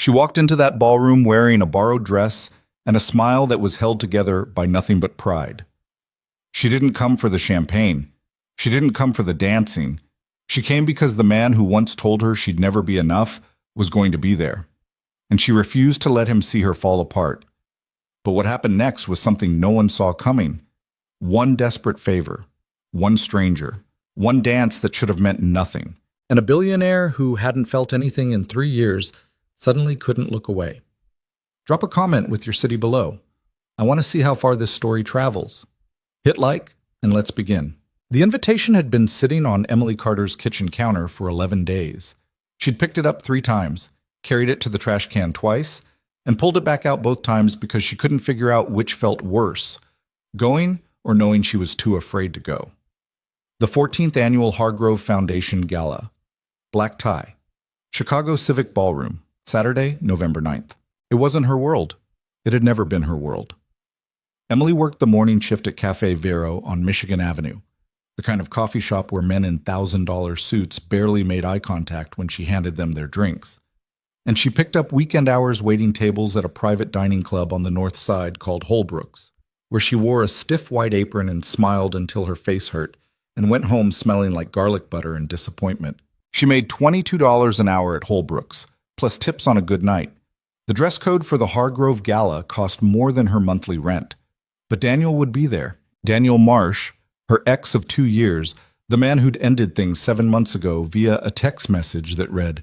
She walked into that ballroom wearing a borrowed dress and a smile that was held together by nothing but pride. She didn't come for the champagne. She didn't come for the dancing. She came because the man who once told her she'd never be enough was going to be there. And she refused to let him see her fall apart. But what happened next was something no one saw coming. One desperate favor, one stranger, one dance that should have meant nothing. And a billionaire who hadn't felt anything in 3 years suddenly couldn't look away. Drop a comment with your city below. I want to see how far this story travels. Hit like, and let's begin. The invitation had been sitting on Emily Carter's kitchen counter for 11 days. She'd picked it up 3 times, carried it to the trash can twice, and pulled it back out both times because she couldn't figure out which felt worse, going or knowing she was too afraid to go. The 14th Annual Hargrove Foundation Gala. Black tie. Chicago Civic Ballroom. Saturday, November 9th. It wasn't her world. It had never been her world. Emily worked the morning shift at Cafe Vero on Michigan Avenue, the kind of coffee shop where men in $1,000 suits barely made eye contact when she handed them their drinks. And she picked up weekend hours waiting tables at a private dining club on the north side called Holbrook's, where she wore a stiff white apron and smiled until her face hurt, and went home smelling like garlic butter and disappointment. She made $22 an hour at Holbrook's, plus tips on a good night. The dress code for the Hargrove Gala cost more than her monthly rent. But Daniel would be there. Daniel Marsh, her ex of 2 years, the man who'd ended things 7 months ago via a text message that read,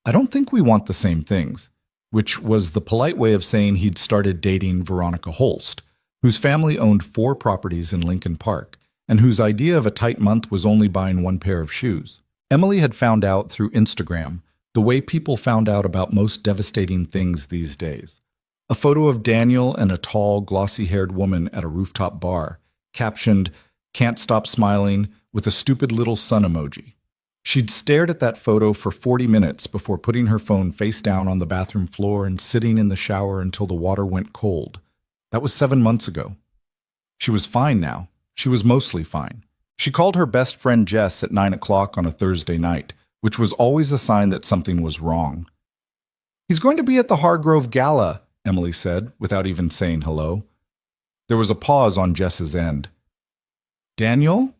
"I don't think we want the same things," which was the polite way of saying he'd started dating Veronica Holst, whose family owned 4 properties in Lincoln Park, and whose idea of a tight month was only buying 1 pair of shoes. Emily had found out through Instagram the way people found out about most devastating things these days. A photo of Daniel and a tall, glossy-haired woman at a rooftop bar, captioned, "Can't stop smiling," with a stupid little sun emoji. She'd stared at that photo for 40 minutes before putting her phone face down on the bathroom floor and sitting in the shower until the water went cold. That was 7 months ago. She was fine now. She was mostly fine. She called her best friend Jess at 9 o'clock on a Thursday night, which was always a sign that something was wrong. "He's going to be at the Hargrove Gala," Emily said, without even saying hello. There was a pause on Jess's end. "Daniel?"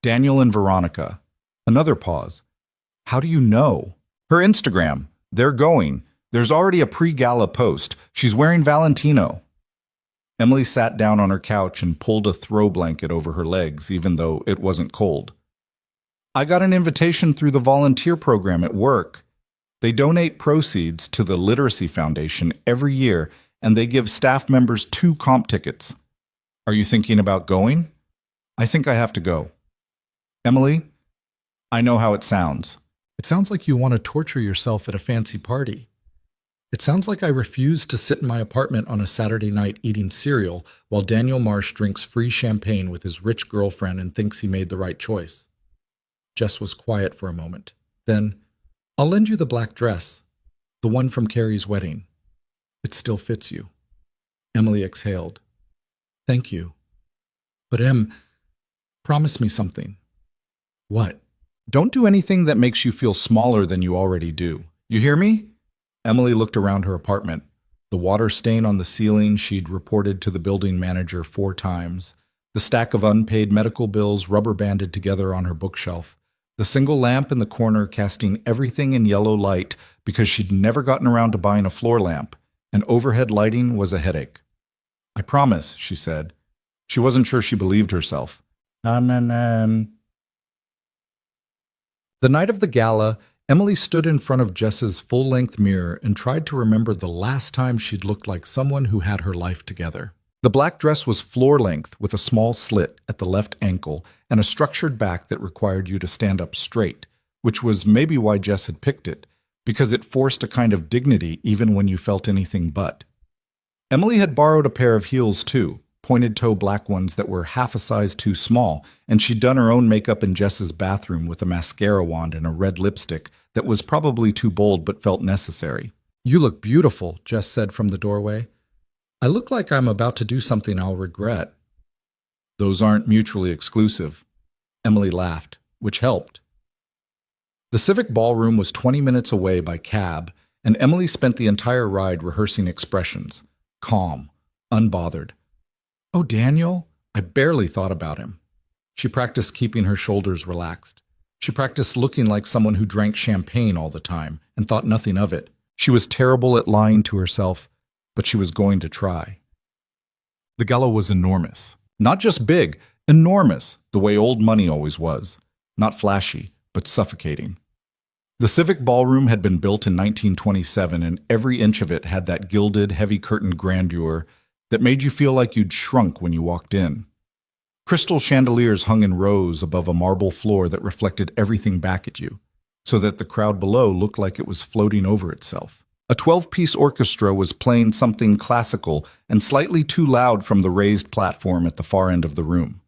"Daniel and Veronica." Another pause. "How do you know?" "Her Instagram. They're going. There's already a pre-gala post. She's wearing Valentino." Emily sat down on her couch and pulled a throw blanket over her legs, even though it wasn't cold. "I got an invitation through the volunteer program at work. They donate proceeds to the Literacy Foundation every year, and they give staff members 2 comp tickets. Are you thinking about going?" "I think I have to go." "Emily, I know how it sounds. It sounds like you want to torture yourself at a fancy party. It sounds like I refuse to sit in my apartment on a Saturday night eating cereal while Daniel Marsh drinks free champagne with his rich girlfriend and thinks he made the right choice." Jess was quiet for a moment. Then, "I'll lend you the black dress, the one from Carrie's wedding. It still fits you." Emily exhaled. "Thank you. But promise me something." "What?" "Don't do anything that makes you feel smaller than you already do. You hear me?" Emily looked around her apartment. The water stain on the ceiling she'd reported to the building manager 4 times. The stack of unpaid medical bills rubber-banded together on her bookshelf. The single lamp in the corner casting everything in yellow light because she'd never gotten around to buying a floor lamp, and overhead lighting was a headache. "I promise," she said. She wasn't sure she believed herself. The night of the gala, Emily stood in front of Jess's full-length mirror and tried to remember the last time she'd looked like someone who had her life together. The black dress was floor-length with a small slit at the left ankle and a structured back that required you to stand up straight, which was maybe why Jess had picked it, because it forced a kind of dignity even when you felt anything but. Emily had borrowed a pair of heels too, pointed-toe black ones that were half a size too small, and she'd done her own makeup in Jess's bathroom with a mascara wand and a red lipstick that was probably too bold but felt necessary. "You look beautiful," Jess said from the doorway. "I look like I'm about to do something I'll regret." "Those aren't mutually exclusive." Emily laughed, which helped. The Civic Ballroom was 20 minutes away by cab, and Emily spent the entire ride rehearsing expressions. Calm, unbothered. Oh, Daniel? I barely thought about him. She practiced keeping her shoulders relaxed. She practiced looking like someone who drank champagne all the time and thought nothing of it. She was terrible at lying to herself, but she was going to try. The gala was enormous. Not just big, enormous, the way old money always was. Not flashy, but suffocating. The Civic Ballroom had been built in 1927, and every inch of it had that gilded, heavy-curtained grandeur that made you feel like you'd shrunk when you walked in. Crystal chandeliers hung in rows above a marble floor that reflected everything back at you, so that the crowd below looked like it was floating over itself. A 12-piece orchestra was playing something classical and slightly too loud from the raised platform at the far end of the room.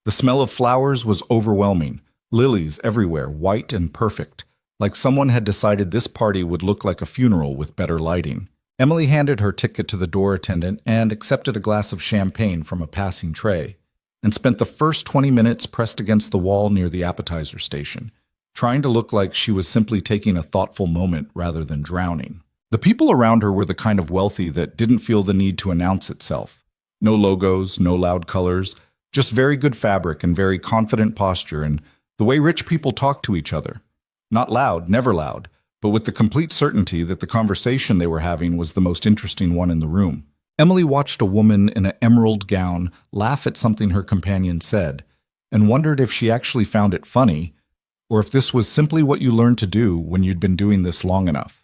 The smell of flowers was overwhelming, lilies everywhere, white and perfect, like someone had decided this party would look like a funeral with better lighting. Emily handed her ticket to the door attendant and accepted a glass of champagne from a passing tray, and spent the first 20 minutes pressed against the wall near the appetizer station, trying to look like she was simply taking a thoughtful moment rather than drowning. The people around her were the kind of wealthy that didn't feel the need to announce itself. No logos, no loud colors, just very good fabric and very confident posture and the way rich people talk to each other. Not loud, never loud, but with the complete certainty that the conversation they were having was the most interesting one in the room. Emily watched a woman in an emerald gown laugh at something her companion said, and wondered if she actually found it funny, or if this was simply what you learned to do when you'd been doing this long enough.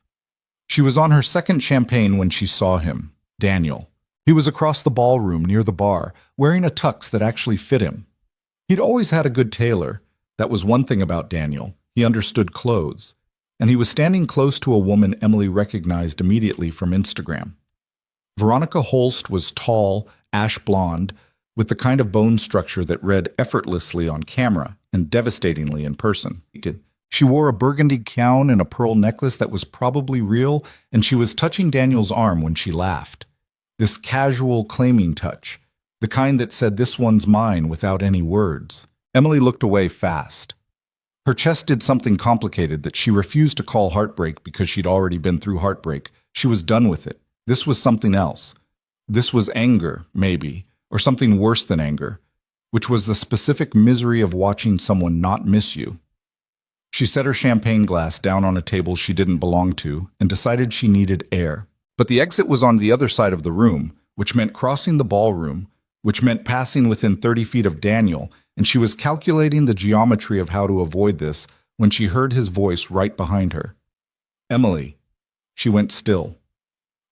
She was on her second champagne when she saw him, Daniel. He was across the ballroom near the bar, wearing a tux that actually fit him. He'd always had a good tailor. That was one thing about Daniel. He understood clothes. And he was standing close to a woman Emily recognized immediately from Instagram. Veronica Holst was tall, ash blonde, with the kind of bone structure that read effortlessly on camera and devastatingly in person. She wore a burgundy gown and a pearl necklace that was probably real, and she was touching Daniel's arm when she laughed. This casual, claiming touch, the kind that said this one's mine without any words. Emily looked away fast. Her chest did something complicated that she refused to call heartbreak because she'd already been through heartbreak. She was done with it. This was something else. This was anger, maybe, or something worse than anger, which was the specific misery of watching someone not miss you. She set her champagne glass down on a table she didn't belong to and decided she needed air. But the exit was on the other side of the room, which meant crossing the ballroom, which meant passing within 30 feet of Daniel, and she was calculating the geometry of how to avoid this when she heard his voice right behind her. Emily. She went still.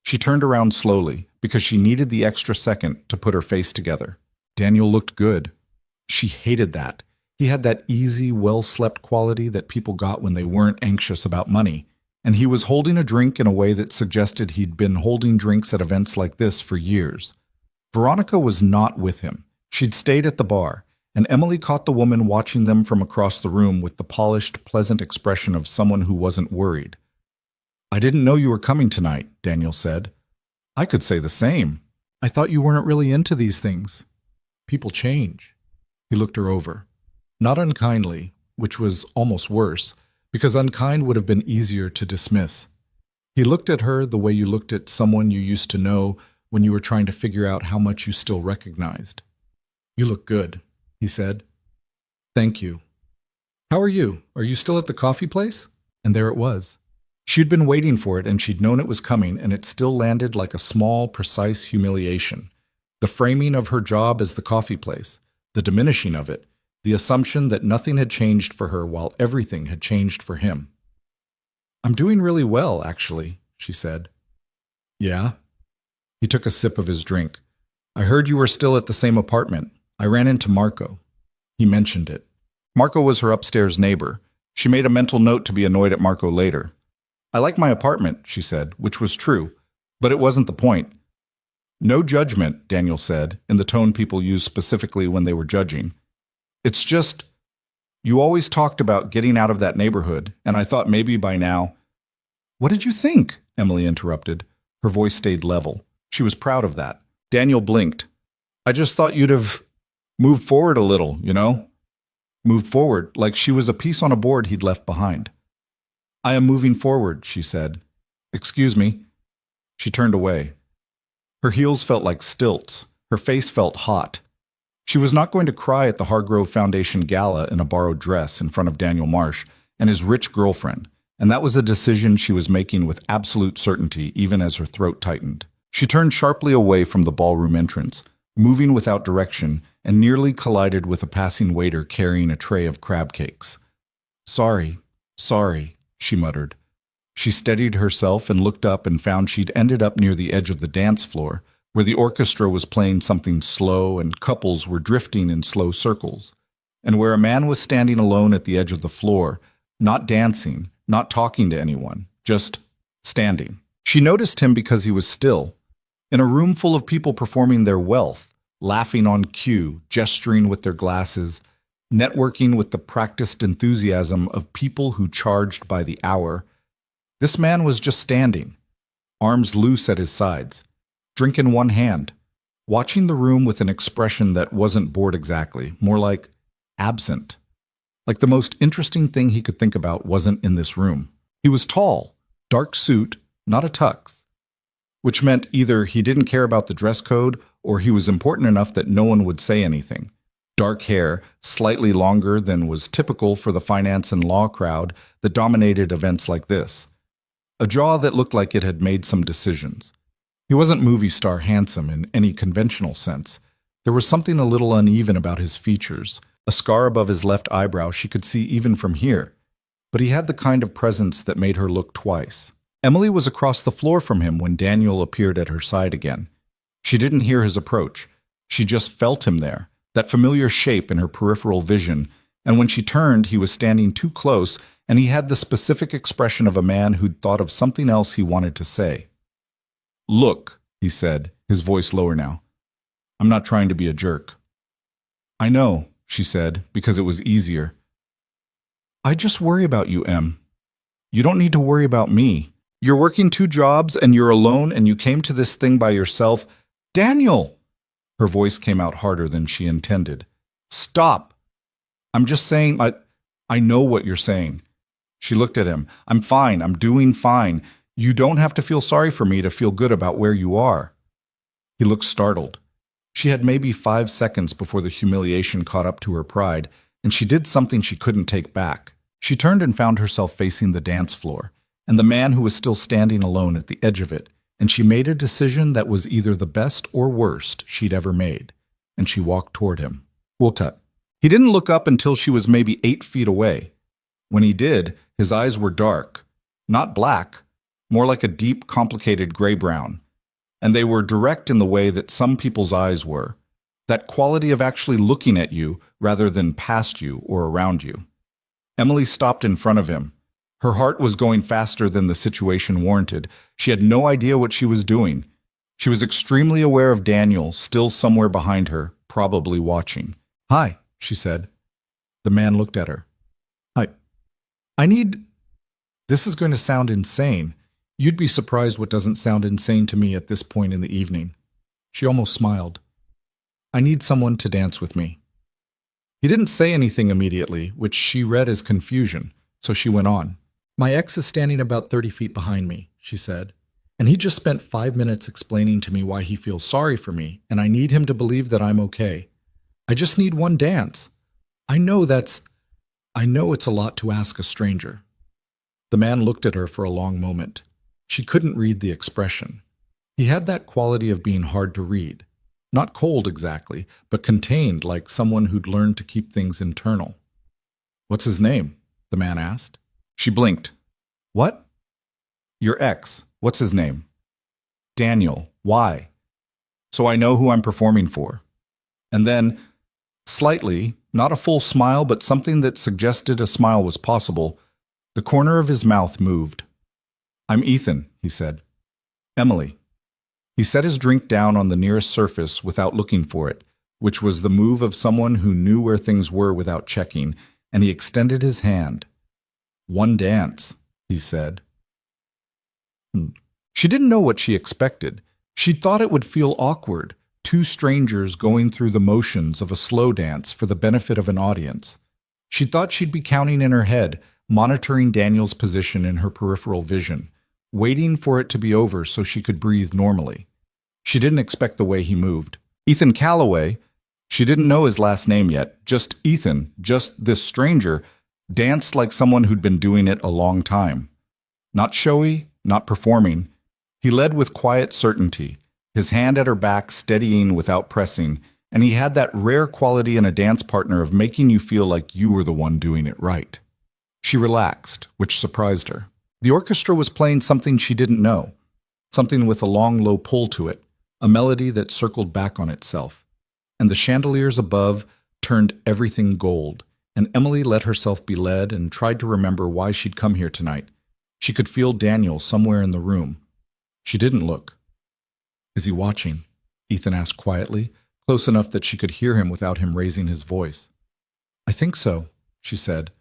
She turned around slowly because she needed the extra second to put her face together. Daniel looked good. She hated that. He had that easy, well-slept quality that people got when they weren't anxious about money, and he was holding a drink in a way that suggested he'd been holding drinks at events like this for years. Veronica was not with him. She'd stayed at the bar, and Emily caught the woman watching them from across the room with the polished, pleasant expression of someone who wasn't worried. "I didn't know you were coming tonight," Daniel said. "I could say the same. I thought you weren't really into these things. People change." He looked her over. Not unkindly, which was almost worse, because unkind would have been easier to dismiss. He looked at her the way you looked at someone you used to know when you were trying to figure out how much you still recognized. "You look good," he said. "Thank you. How are you? Are you still at the coffee place?" And there it was. She'd been waiting for it, and she'd known it was coming, and it still landed like a small, precise humiliation. The framing of her job as the coffee place, the diminishing of it, the assumption that nothing had changed for her while everything had changed for him. "I'm doing really well, actually," she said. "Yeah?" He took a sip of his drink. "I heard you were still at the same apartment. I ran into Marco." He mentioned it. Marco was her upstairs neighbor. She made a mental note to be annoyed at Marco later. "I like my apartment," she said, which was true, but it wasn't the point. "No judgment," Daniel said, in the tone people used specifically when they were judging. "It's just, you always talked about getting out of that neighborhood, and I thought maybe by now—" "What did you think?" Emily interrupted. Her voice stayed level. She was proud of that. Daniel blinked. "I just thought you'd have moved forward a little, you know?" Moved forward, like she was a piece on a board he'd left behind. "I am moving forward," she said. Excuse me. She turned away. Her heels felt like stilts. Her face felt hot. She was not going to cry at the Hargrove Foundation gala in a borrowed dress in front of Daniel Marsh and his rich girlfriend, and that was a decision she was making with absolute certainty even as her throat tightened. She turned sharply away from the ballroom entrance, moving without direction, and nearly collided with a passing waiter carrying a tray of crab cakes. Sorry, she muttered. She steadied herself and looked up and found she'd ended up near the edge of the dance floor, where the orchestra was playing something slow and couples were drifting in slow circles, and where a man was standing alone at the edge of the floor, not dancing, not talking to anyone, just standing. She noticed him because he was still, in a room full of people performing their wealth, laughing on cue, gesturing with their glasses, networking with the practiced enthusiasm of people who charged by the hour. This man was just standing, arms loose at his sides, drink in one hand, watching the room with an expression that wasn't bored exactly, more like absent. Like the most interesting thing he could think about wasn't in this room. He was tall, dark suit, not a tux, which meant either he didn't care about the dress code or he was important enough that no one would say anything. Dark hair, slightly longer than was typical for the finance and law crowd that dominated events like this. A jaw that looked like it had made some decisions. He wasn't movie star handsome in any conventional sense. There was something a little uneven about his features, a scar above his left eyebrow she could see even from here, but he had the kind of presence that made her look twice. Emily was across the floor from him when Daniel appeared at her side again. She didn't hear his approach. She just felt him there, that familiar shape in her peripheral vision, and when she turned, he was standing too close, and he had the specific expression of a man who'd thought of something else he wanted to say. Look, he said, his voice lower now. I'm not trying to be a jerk. I know, she said, because it was easier. I just worry about you, Em. You don't need to worry about me. You're working 2 jobs and you're alone and you came to this thing by yourself. Daniel! Her voice came out harder than she intended. Stop! I'm just saying, I know what you're saying. She looked at him. I'm fine. I'm doing fine. You don't have to feel sorry for me to feel good about where you are. He looked startled. She had maybe 5 seconds before the humiliation caught up to her pride, and she did something she couldn't take back. She turned and found herself facing the dance floor, and the man who was still standing alone at the edge of it, and she made a decision that was either the best or worst she'd ever made, and she walked toward him. Wotat. He didn't look up until she was maybe 8 feet away. When he did, his eyes were dark, not black, more like a deep, complicated gray-brown, and they were direct in the way that some people's eyes were, that quality of actually looking at you rather than past you or around you. Emily stopped in front of him. Her heart was going faster than the situation warranted. She had no idea what she was doing. She was extremely aware of Daniel, still somewhere behind her, probably watching. Hi, she said. The man looked at her. I need... This is going to sound insane. You'd be surprised what doesn't sound insane to me at this point in the evening. She almost smiled. I need someone to dance with me. He didn't say anything immediately, which she read as confusion, so she went on. My ex is standing about 30 feet behind me, she said, and he just spent 5 minutes explaining to me why he feels sorry for me, and I need him to believe that I'm okay. I just need one dance. I know it's a lot to ask a stranger. The man looked at her for a long moment. She couldn't read the expression. He had that quality of being hard to read. Not cold exactly, but contained like someone who'd learned to keep things internal. What's his name? The man asked. She blinked. What? Your ex. What's his name? Daniel. Why? So I know who I'm performing for. And then, slightly, not a full smile, but something that suggested a smile was possible, the corner of his mouth moved. I'm Ethan, he said. Emily. He set his drink down on the nearest surface without looking for it, which was the move of someone who knew where things were without checking, and he extended his hand. One dance, he said. She didn't know what she expected. She thought it would feel awkward, 2 strangers going through the motions of a slow dance for the benefit of an audience. She thought she'd be counting in her head, monitoring Daniel's position in her peripheral vision, waiting for it to be over so she could breathe normally. She didn't expect the way he moved. Ethan Calloway, she didn't know his last name yet, just Ethan, just this stranger, danced like someone who'd been doing it a long time. Not showy, not performing. He led with quiet certainty, his hand at her back steadying without pressing, and he had that rare quality in a dance partner of making you feel like you were the one doing it right. She relaxed, which surprised her. The orchestra was playing something she didn't know, something with a long, low pull to it, a melody that circled back on itself. And the chandeliers above turned everything gold, and Emily let herself be led and tried to remember why she'd come here tonight. She could feel Daniel somewhere in the room. She didn't look. "Is he watching?" Ethan asked quietly, close enough that she could hear him without him raising his voice. "I think so," she said.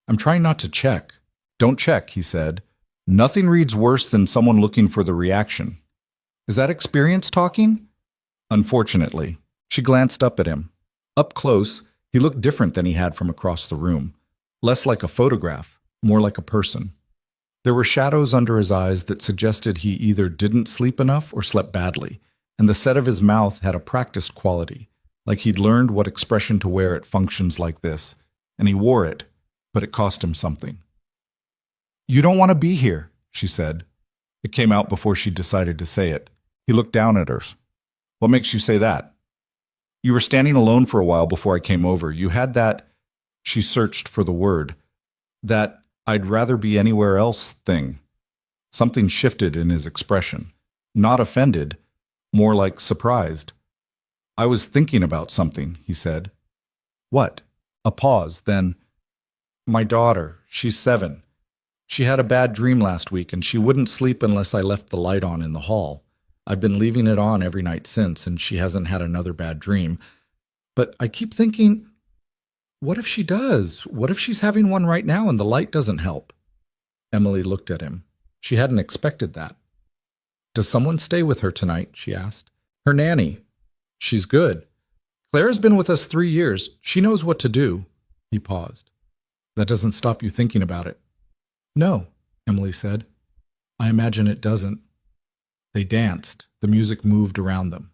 "I'm trying not to check." "Don't check," he said. "Nothing reads worse than someone looking for the reaction." "Is that experience talking?" Unfortunately. She glanced up at him. Up close, he looked different than he had from across the room. Less like a photograph, more like a person. There were shadows under his eyes that suggested he either didn't sleep enough or slept badly, and the set of his mouth had a practiced quality, like he'd learned what expression to wear at functions like this, and he wore it, but it cost him something. "You don't want to be here," she said. It came out before she decided to say it. He looked down at her. "What makes you say that?" "You were standing alone for a while before I came over. You had that," she searched for the word, "that I'd rather be anywhere else thing." Something shifted in his expression. Not offended, more like surprised. "I was thinking about something," he said. "What?" A pause, then, "My daughter, she's 7. She had a bad dream last week, and she wouldn't sleep unless I left the light on in the hall. I've been leaving it on every night since, and she hasn't had another bad dream. But I keep thinking, what if she does? What if she's having one right now and the light doesn't help?" Emily looked at him. She hadn't expected that. "Does someone stay with her tonight?" she asked. "Her nanny. She's good. Claire's been with us 3 years. She knows what to do." He paused. "That doesn't stop you thinking about it." "No," Emily said. "I imagine it doesn't." They danced. The music moved around them.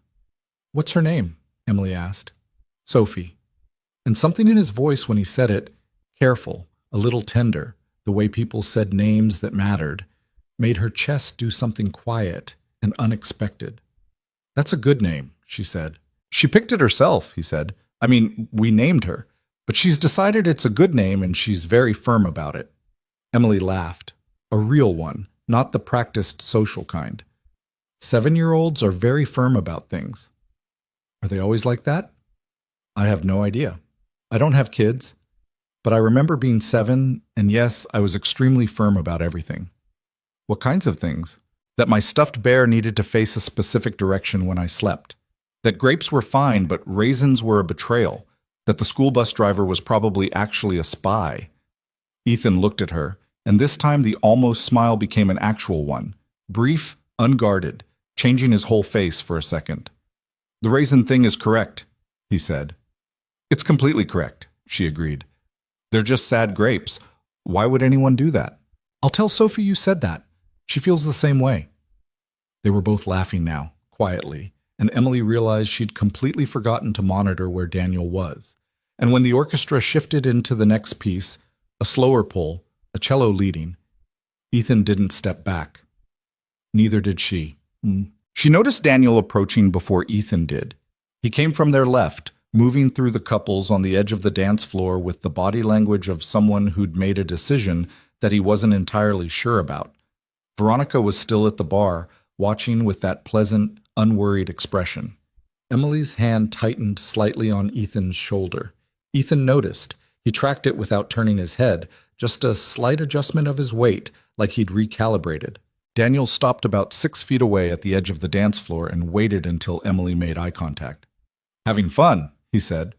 "What's her name?" Emily asked. "Sophie." And something in his voice when he said it, careful, a little tender, the way people said names that mattered, made her chest do something quiet and unexpected. "That's a good name," she said. "She picked it herself," he said. "I mean, we named her. But she's decided it's a good name and she's very firm about it." Emily laughed. A real one, not the practiced social kind. 7-year-olds are very firm about things. Are they always like that? I have no idea. I don't have kids, but I remember being 7, and yes, I was extremely firm about everything. What kinds of things? That my stuffed bear needed to face a specific direction when I slept. That grapes were fine, but raisins were a betrayal. That the school bus driver was probably actually a spy. Ethan looked at her, and this time the almost smile became an actual one. Brief, unguarded, changing his whole face for a second. "The raisin thing is correct," he said. "It's completely correct," she agreed. "They're just sad grapes. Why would anyone do that?" "I'll tell Sophie you said that. She feels the same way." They were both laughing now, quietly, and Emily realized she'd completely forgotten to monitor where Daniel was. And when the orchestra shifted into the next piece, a slower pull, a cello leading, Ethan didn't step back. Neither did she. She noticed Daniel approaching before Ethan did. He came from their left, moving through the couples on the edge of the dance floor with the body language of someone who'd made a decision that he wasn't entirely sure about. Veronica was still at the bar, watching with that pleasant, unworried expression. Emily's hand tightened slightly on Ethan's shoulder. Ethan noticed. He tracked it without turning his head, just a slight adjustment of his weight, like he'd recalibrated. Daniel stopped about 6 feet away at the edge of the dance floor and waited until Emily made eye contact. "Having fun," he said.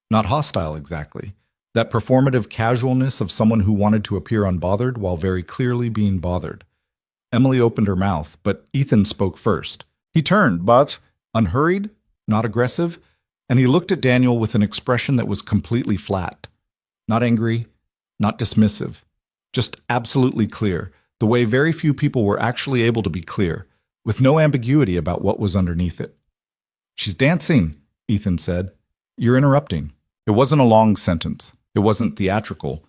Not hostile exactly. That performative casualness of someone who wanted to appear unbothered while very clearly being bothered. Emily opened her mouth, but Ethan spoke first. He turned, but unhurried, not aggressive, and he looked at Daniel with an expression that was completely flat. Not angry, not dismissive, just absolutely clear, the way very few people were actually able to be clear, with no ambiguity about what was underneath it. "She's dancing," Ethan said. "You're interrupting." It wasn't a long sentence. It wasn't theatrical.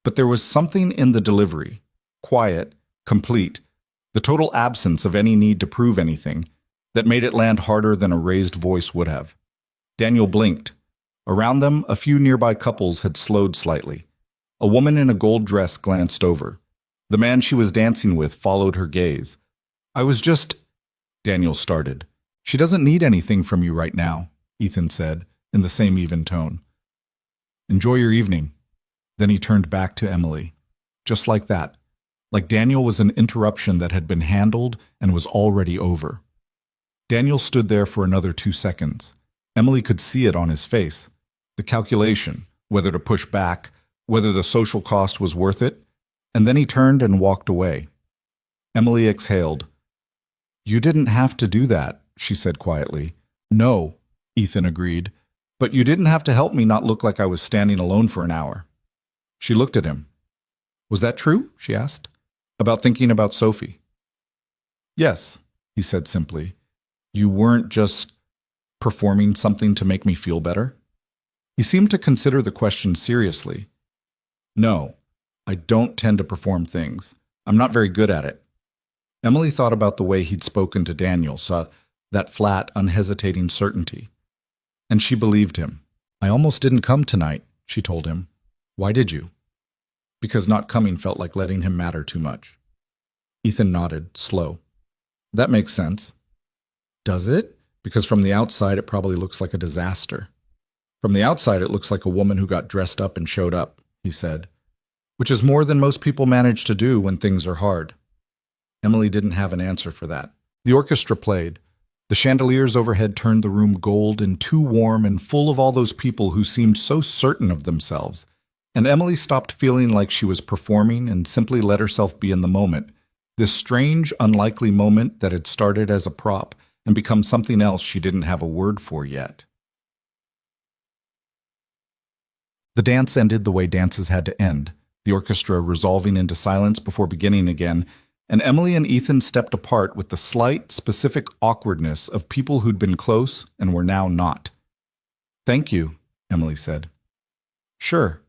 But there was something in the delivery, quiet, complete, the total absence of any need to prove anything, that made it land harder than a raised voice would have. Daniel blinked. Around them, a few nearby couples had slowed slightly. A woman in a gold dress glanced over. The man she was dancing with followed her gaze. "I was just—" Daniel started. "She doesn't need anything from you right now," Ethan said, in the same even tone. "Enjoy your evening." Then he turned back to Emily. Just like that. Like Daniel was an interruption that had been handled and was already over. Daniel stood there for another 2 seconds. Emily could see it on his face. The calculation, whether to push back, whether the social cost was worth it, and then he turned and walked away. Emily exhaled. "You didn't have to do that," she said quietly. "No," Ethan agreed, "but you didn't have to help me not look like I was standing alone for an hour." She looked at him. "Was that true?" she asked. "About thinking about Sophie?" "Yes," he said simply. "You weren't just performing something to make me feel better?" He seemed to consider the question seriously. "No, I don't tend to perform things. I'm not very good at it." Emily thought about the way he'd spoken to Daniel, saw that flat, unhesitating certainty. And she believed him. "I almost didn't come tonight," she told him. "Why did you?" "Because not coming felt like letting him matter too much." Ethan nodded, slow. "That makes sense." "Does it? Because from the outside it probably looks like a disaster." "From the outside it looks like a woman who got dressed up and showed up," he said. "Which is more than most people manage to do when things are hard." Emily didn't have an answer for that. The orchestra played. The chandeliers overhead turned the room gold and too warm and full of all those people who seemed so certain of themselves. And Emily stopped feeling like she was performing and simply let herself be in the moment, this strange, unlikely moment that had started as a prop and become something else she didn't have a word for yet. The dance ended the way dances had to end, the orchestra resolving into silence before beginning again, and Emily and Ethan stepped apart with the slight, specific awkwardness of people who'd been close and were now not. "Thank you," Emily said. "Sure."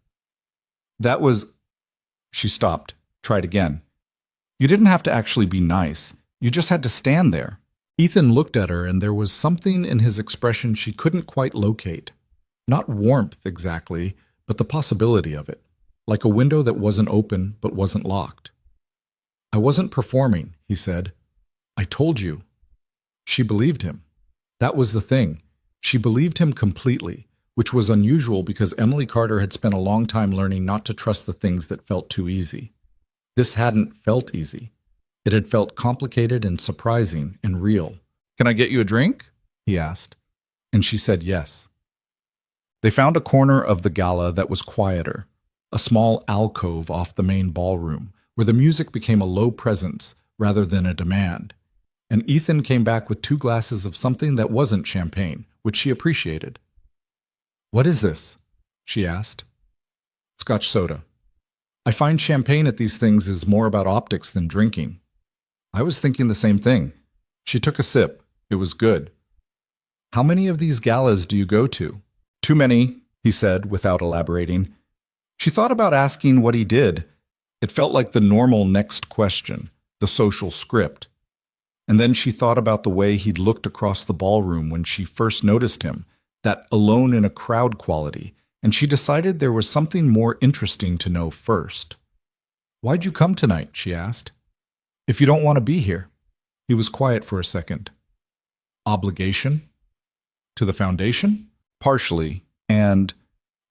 "That was—" She stopped, tried again. "You didn't have to actually be nice. You just had to stand there." Ethan looked at her, and there was something in his expression she couldn't quite locate. Not warmth exactly, but the possibility of it, like a window that wasn't open but wasn't locked. "I wasn't performing," he said. "I told you." She believed him. That was the thing. She believed him completely, which was unusual because Emily Carter had spent a long time learning not to trust the things that felt too easy. This hadn't felt easy. It had felt complicated and surprising and real. "Can I get you a drink?" he asked. And she said yes. They found a corner of the gala that was quieter, a small alcove off the main ballroom, where the music became a low presence rather than a demand. And Ethan came back with 2 glasses of something that wasn't champagne, which she appreciated. "What is this?" she asked. "Scotch soda. I find champagne at these things is more about optics than drinking." I was thinking the same thing. She took a sip. It was good. "How many of these galas do you go to?" "Too many," he said, without elaborating. She thought about asking what he did. It felt like the normal next question, the social script. And then she thought about the way he'd looked across the ballroom when she first noticed him, that alone in a crowd quality, and she decided there was something more interesting to know first. "Why'd you come tonight?" she asked. "If you don't want to be here." He was quiet for a second. "Obligation? To the foundation?" "Partially, and—"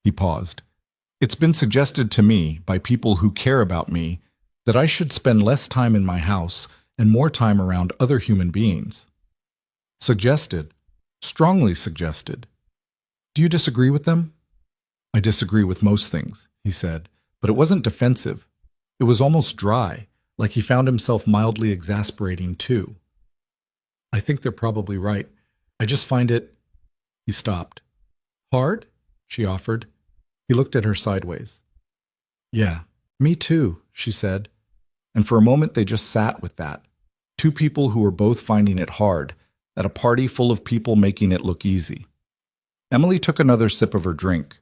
He paused. "It's been suggested to me by people who care about me that I should spend less time in my house and more time around other human beings." Suggested. Strongly suggested. "Do you disagree with them?" "I disagree with most things," he said, but it wasn't defensive. It was almost dry, like he found himself mildly exasperating too. "I think they're probably right. I just find it—" He stopped. "Hard?" she offered. He looked at her sideways. "Yeah, me too," she said. And for a moment they just sat with that. Two people who were both finding it hard, at a party full of people making it look easy. Emily took another sip of her drink.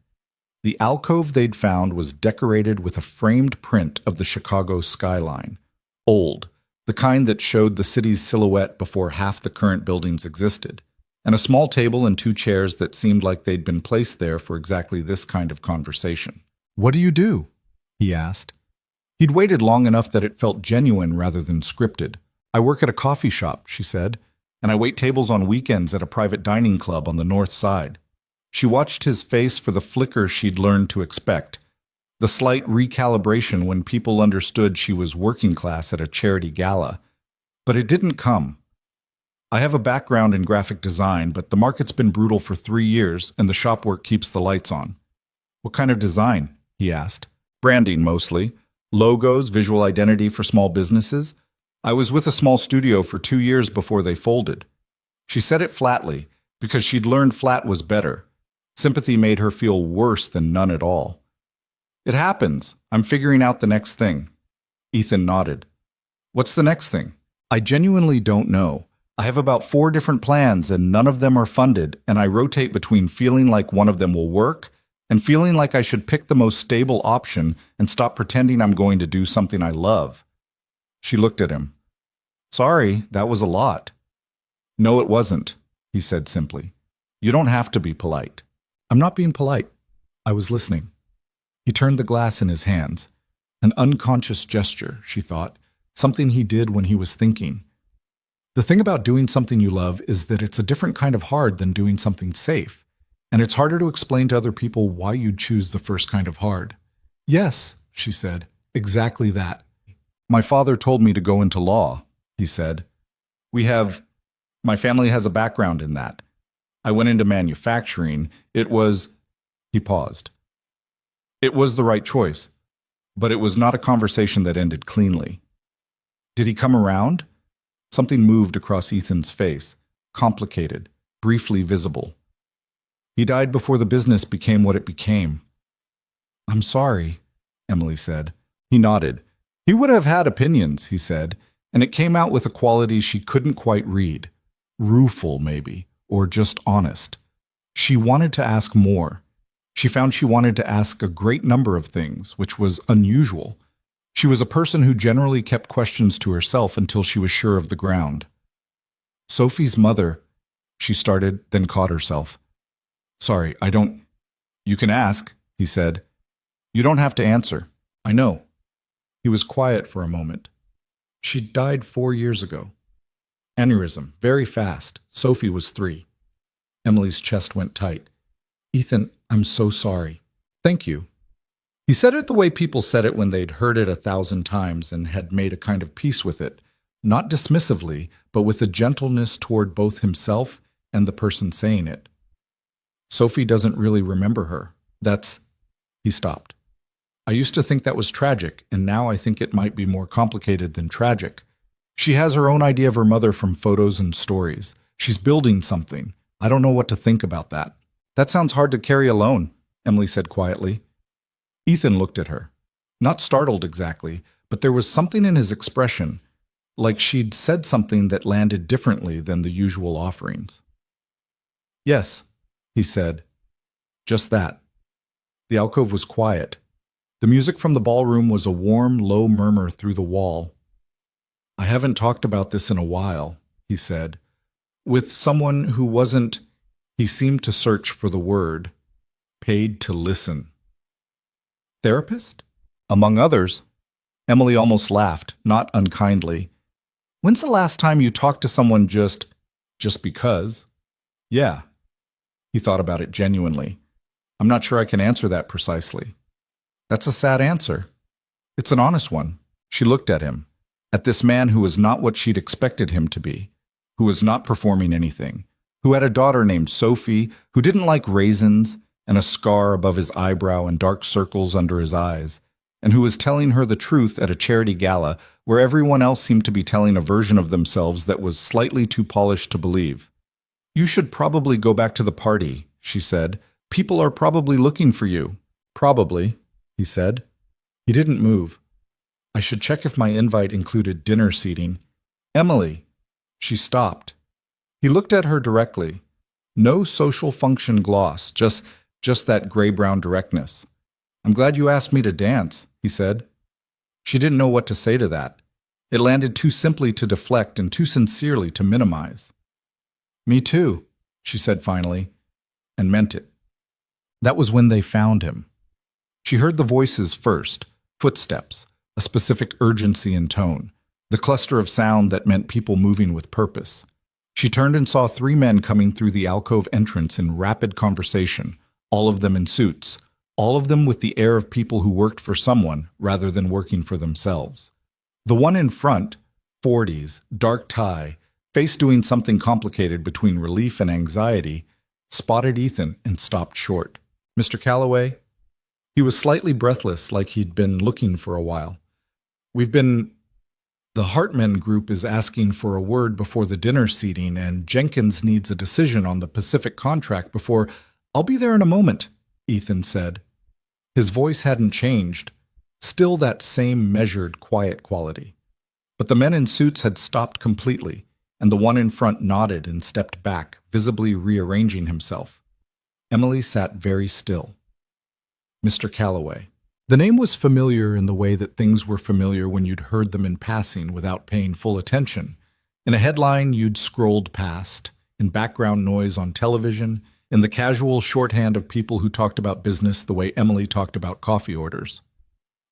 The alcove they'd found was decorated with a framed print of the Chicago skyline. Old, the kind that showed the city's silhouette before half the current buildings existed, and a small table and two chairs that seemed like they'd been placed there for exactly this kind of conversation. "What do you do?" he asked. He'd waited long enough that it felt genuine rather than scripted. "I work at a coffee shop," she said, "and I wait tables on weekends at a private dining club on the north side." She watched his face for the flicker she'd learned to expect, the slight recalibration when people understood she was working class at a charity gala. But it didn't come. "I have a background in graphic design, but the market's been brutal for 3 years, and the shop work keeps the lights on." "What kind of design?" he asked. "Branding, mostly. Logos, visual identity for small businesses. I was with a small studio for 2 years before they folded." She said it flatly, because she'd learned flat was better. Sympathy made her feel worse than none at all. "It happens. I'm figuring out the next thing." Ethan nodded. "What's the next thing?" "I genuinely don't know. I have about 4 different plans and none of them are funded, and I rotate between feeling like one of them will work and feeling like I should pick the most stable option and stop pretending I'm going to do something I love." She looked at him. "Sorry, that was a lot." "No, it wasn't," he said simply. "You don't have to be polite." "I'm not being polite. I was listening." He turned the glass in his hands. An unconscious gesture, she thought, something he did when he was thinking. The thing about doing something you love is that it's a different kind of hard than doing something safe, and it's harder to explain to other people why you'd choose the first kind of hard. "Yes," she said, "exactly that. My father told me to go into law," he said. My family has a background in that. I went into manufacturing. He paused. "It was the right choice, but it was not a conversation that ended cleanly." "Did he come around?" Something moved across Ethan's face, complicated, briefly visible. "He died before the business became what it became." "I'm sorry," Emily said. He nodded. "He would have had opinions," he said, and it came out with a quality she couldn't quite read. Rueful, maybe, or just honest. She wanted to ask more. She found she wanted to ask a great number of things, which was unusual. She was a person who generally kept questions to herself until she was sure of the ground. "Sophie's mother," she started, then caught herself. "Sorry, I don't—" "You can ask," he said. "You don't have to answer. I know." He was quiet for a moment. "She died 4 years ago. Aneurysm, very fast. Sophie was 3. Emily's chest went tight. "Ethan, I'm so sorry." "Thank you." He said it the way people said it when they'd heard it 1,000 times and had made a kind of peace with it, not dismissively, but with a gentleness toward both himself and the person saying it. "Sophie doesn't really remember her. He stopped. "I used to think that was tragic, and now I think it might be more complicated than tragic. She has her own idea of her mother from photos and stories. She's building something. I don't know what to think about that." "That sounds hard to carry alone," Emily said quietly. Ethan looked at her. Not startled exactly, but there was something in his expression, like she'd said something that landed differently than the usual offerings. "Yes," he said. Just that. The alcove was quiet. The music from the ballroom was a warm, low murmur through the wall. "I haven't talked about this in a while," he said. "With someone who wasn't—" He seemed to search for the word. "Paid to listen." "Therapist?" "Among others." Emily almost laughed, not unkindly. "When's the last time you talked to someone just because?" "Yeah." He thought about it genuinely. "I'm not sure I can answer that precisely." "That's a sad answer." "It's an honest one." She looked at him, at this man who was not what she'd expected him to be, who was not performing anything, who had a daughter named Sophie, who didn't like raisins, and a scar above his eyebrow and dark circles under his eyes, and who was telling her the truth at a charity gala where everyone else seemed to be telling a version of themselves that was slightly too polished to believe. "You should probably go back to the party," she said. "People are probably looking for you." "Probably," he said. He didn't move. I should check if my invite included dinner seating. Emily. She stopped. He looked at her directly. No social function gloss, just that gray-brown directness. I'm glad you asked me to dance, he said. She didn't know what to say to that. It landed too simply to deflect and too sincerely to minimize. Me too, she said finally, and meant it. That was when they found him. She heard the voices first, footsteps, a specific urgency in tone, the cluster of sound that meant people moving with purpose. She turned and saw 3 men coming through the alcove entrance in rapid conversation, all of them in suits, all of them with the air of people who worked for someone rather than working for themselves. The one in front, 40s, dark tie, face doing something complicated between relief and anxiety, spotted Ethan and stopped short. Mr. Calloway? He was slightly breathless, like he'd been looking for a while. The Hartman group is asking for a word before the dinner seating, and Jenkins needs a decision on the Pacific contract before— I'll be there in a moment, Ethan said. His voice hadn't changed, still that same measured, quiet quality. But the men in suits had stopped completely, and the one in front nodded and stepped back, visibly rearranging himself. Emily sat very still. Mr. Calloway. The name was familiar in the way that things were familiar when you'd heard them in passing without paying full attention. In a headline you'd scrolled past, in background noise on television, in the casual shorthand of people who talked about business the way Emily talked about coffee orders.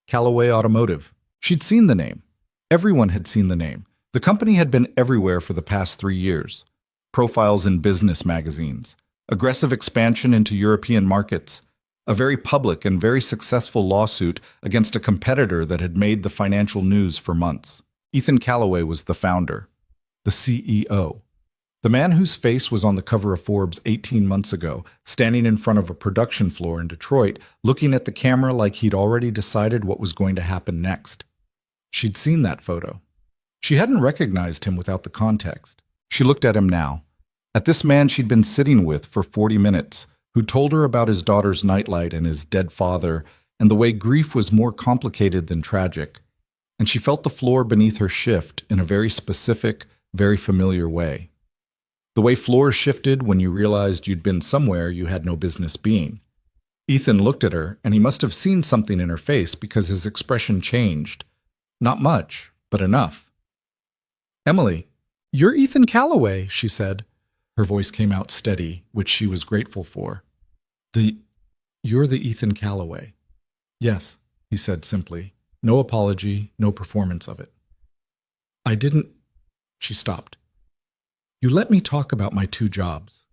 Calloway Automotive. She'd seen the name. Everyone had seen the name. The company had been everywhere for the past 3 years. Profiles in business magazines, aggressive expansion into European markets, a very public and very successful lawsuit against a competitor that had made the financial news for months. Ethan Calloway was the founder, the CEO. The man whose face was on the cover of Forbes 18 months ago, standing in front of a production floor in Detroit, looking at the camera like he'd already decided what was going to happen next. She'd seen that photo. She hadn't recognized him without the context. She looked at him now, at this man she'd been sitting with for 40 minutes, who told her about his daughter's nightlight and his dead father, and the way grief was more complicated than tragic. And she felt the floor beneath her shift in a very specific, very familiar way. The way floors shifted when you realized you'd been somewhere you had no business being. Ethan looked at her, and he must have seen something in her face because his expression changed. Not much, but enough. Emily, you're Ethan Calloway, she said. Her voice came out steady, which she was grateful for. You're the Ethan Calloway. Yes, he said simply. No apology, no performance of it. I didn't— She stopped. You let me talk about my 2 jobs.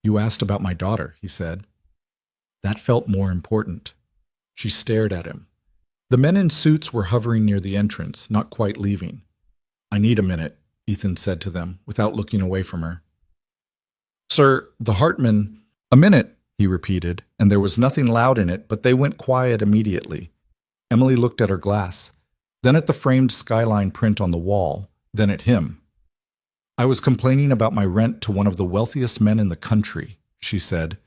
You asked about my daughter, he said. That felt more important. She stared at him. The men in suits were hovering near the entrance, not quite leaving. I need a minute, Ethan said to them, without looking away from her. Sir, the Hartman— A minute, he repeated, and there was nothing loud in it, but they went quiet immediately. Emily looked at her glass, then at the framed skyline print on the wall, then at him. I was complaining about my rent to one of the wealthiest men in the country, she said.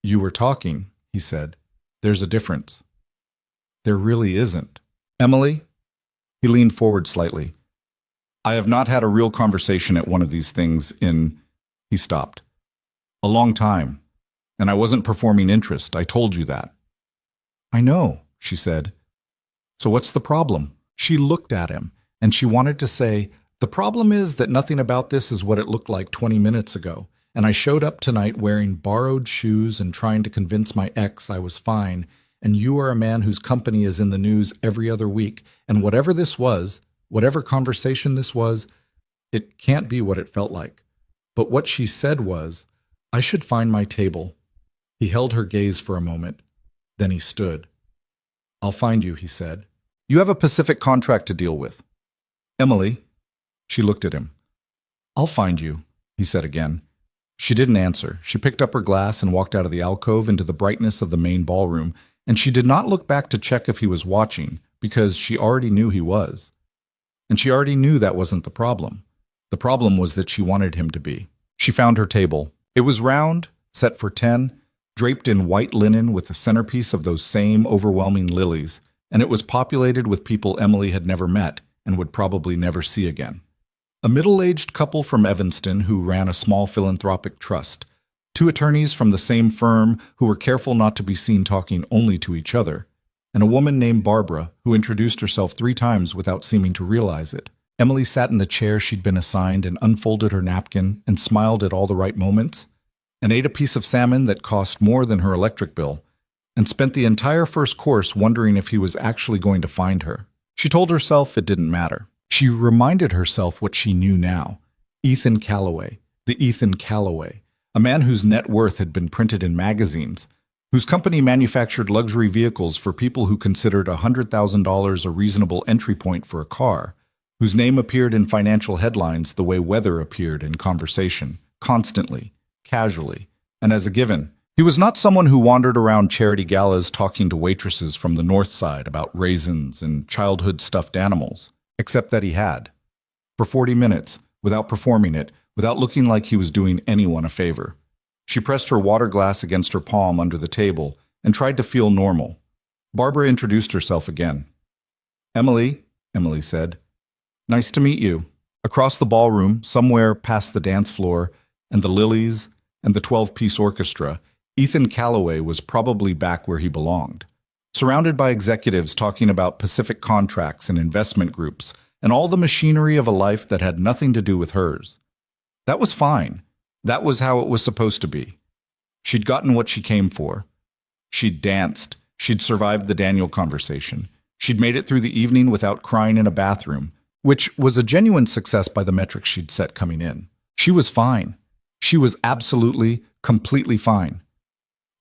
You were talking, he said. There's a difference. There really isn't. Emily? He leaned forward slightly. I have not had a real conversation at one of these things in— He stopped. A long time. And I wasn't performing interest. I told you that. I know, she said. So what's the problem? She looked at him, and she wanted to say, the problem is that nothing about this is what it looked like 20 minutes ago, and I showed up tonight wearing borrowed shoes and trying to convince my ex I was fine, and you are a man whose company is in the news every other week, and whatever this was, whatever conversation this was, it can't be what it felt like. But what she said was, I should find my table. He held her gaze for a moment. Then he stood. I'll find you, he said. You have a Pacific contract to deal with. Emily. She looked at him. I'll find you, he said again. She didn't answer. She picked up her glass and walked out of the alcove into the brightness of the main ballroom, and she did not look back to check if he was watching, because she already knew he was. And she already knew that wasn't the problem. The problem was that she wanted him to be. She found her table. It was round, set for 10, draped in white linen with the centerpiece of those same overwhelming lilies, and it was populated with people Emily had never met and would probably never see again. A middle-aged couple from Evanston who ran a small philanthropic trust, two attorneys from the same firm who were careful not to be seen talking only to each other, and a woman named Barbara who introduced herself 3 times without seeming to realize it. Emily sat in the chair she'd been assigned and unfolded her napkin and smiled at all the right moments, and ate a piece of salmon that cost more than her electric bill, and spent the entire first course wondering if he was actually going to find her. She told herself it didn't matter. She reminded herself what she knew now. Ethan Callaway, the Ethan Callaway, a man whose net worth had been printed in magazines, whose company manufactured luxury vehicles for people who considered $100,000 a reasonable entry point for a car, whose name appeared in financial headlines the way weather appeared in conversation, constantly, casually, and as a given. He was not someone who wandered around charity galas talking to waitresses from the North Side about raisins and childhood stuffed animals, except that he had. For 40 minutes, without performing it, without looking like he was doing anyone a favor. She pressed her water glass against her palm under the table and tried to feel normal. Barbara introduced herself again. "Emily," Emily said. "Nice to meet you." Across the ballroom, somewhere past the dance floor and the lilies and the 12-piece orchestra, Ethan Callaway was probably back where he belonged, surrounded by executives talking about Pacific contracts and investment groups and all the machinery of a life that had nothing to do with hers. That was fine. That was how it was supposed to be. She'd gotten what she came for. She'd danced. She'd survived the Daniel conversation. She'd made it through the evening without crying in a bathroom, which was a genuine success by the metrics she'd set coming in. She was fine. She was absolutely, completely fine.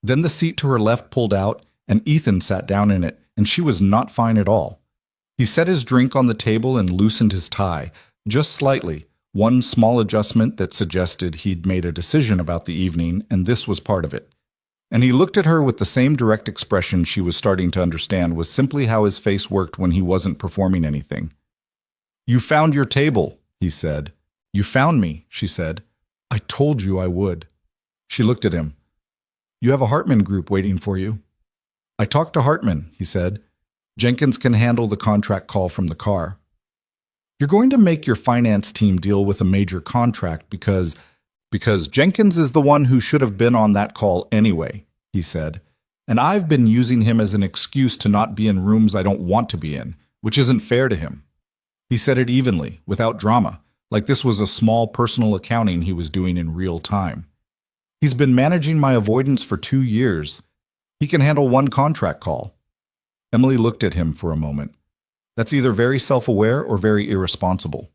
Then the seat to her left pulled out, and Ethan sat down in it, and she was not fine at all. He set his drink on the table and loosened his tie, just slightly, one small adjustment that suggested he'd made a decision about the evening, and this was part of it. And he looked at her with the same direct expression she was starting to understand was simply how his face worked when he wasn't performing anything. "You found your table," he said. "You found me," she said. "I told you I would." She looked at him. "You have a Hartman group waiting for you." "I talked to Hartman," he said. "Jenkins can handle the contract call from the car." "You're going to make your finance team deal with a major contract because Jenkins is the one who should have been on that call anyway," he said. "And I've been using him as an excuse to not be in rooms I don't want to be in, which isn't fair to him." He said it evenly, without drama, like this was a small personal accounting he was doing in real time. "He's been managing my avoidance for 2 years. He can handle one contract call." Emily looked at him for a moment. "That's either very self-aware or very irresponsible."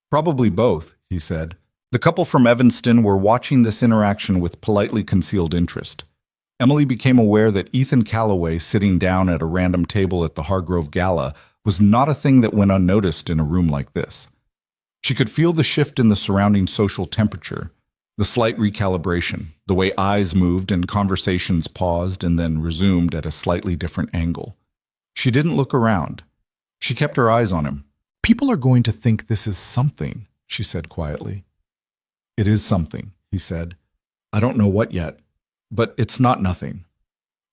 "Probably both," he said. The couple from Evanston were watching this interaction with politely concealed interest. Emily became aware that Ethan Callaway sitting down at a random table at the Hargrove Gala was not a thing that went unnoticed in a room like this. She could feel the shift in the surrounding social temperature, the slight recalibration, the way eyes moved and conversations paused and then resumed at a slightly different angle. She didn't look around. She kept her eyes on him. "People are going to think this is something," she said quietly. "It is something," he said. "I don't know what yet, but it's not nothing."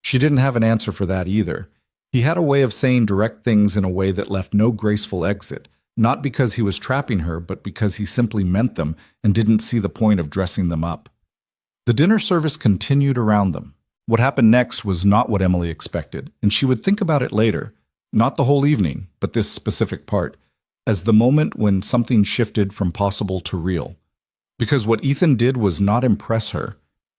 She didn't have an answer for that either. He had a way of saying direct things in a way that left no graceful exit, not because he was trapping her, but because he simply meant them and didn't see the point of dressing them up. The dinner service continued around them. What happened next was not what Emily expected, and she would think about it later, not the whole evening, but this specific part, as the moment when something shifted from possible to real. Because what Ethan did was not impress her.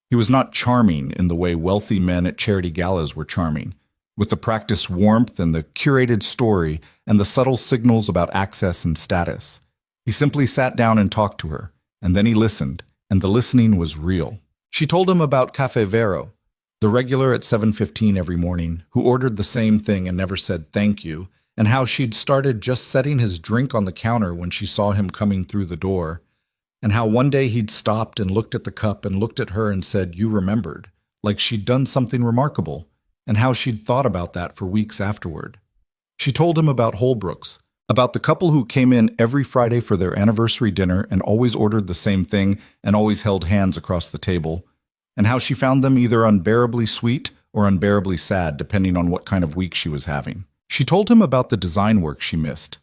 He was not charming in the way wealthy men at charity galas were charming, with the practiced warmth and the curated story and the subtle signals about access and status. He simply sat down and talked to her, and then he listened, and the listening was real. She told him about Cafe Vero, the regular at 7:15 every morning, who ordered the same thing and never said thank you, and how she'd started just setting his drink on the counter when she saw him coming through the door, and how one day he'd stopped and looked at the cup and looked at her and said, "You remembered," like she'd done something remarkable, and how she'd thought about that for weeks afterward. She told him about Holbrook's, about the couple who came in every Friday for their anniversary dinner and always ordered the same thing and always held hands across the table, and how she found them either unbearably sweet or unbearably sad depending on what kind of week she was having. She told him about the design work she missed,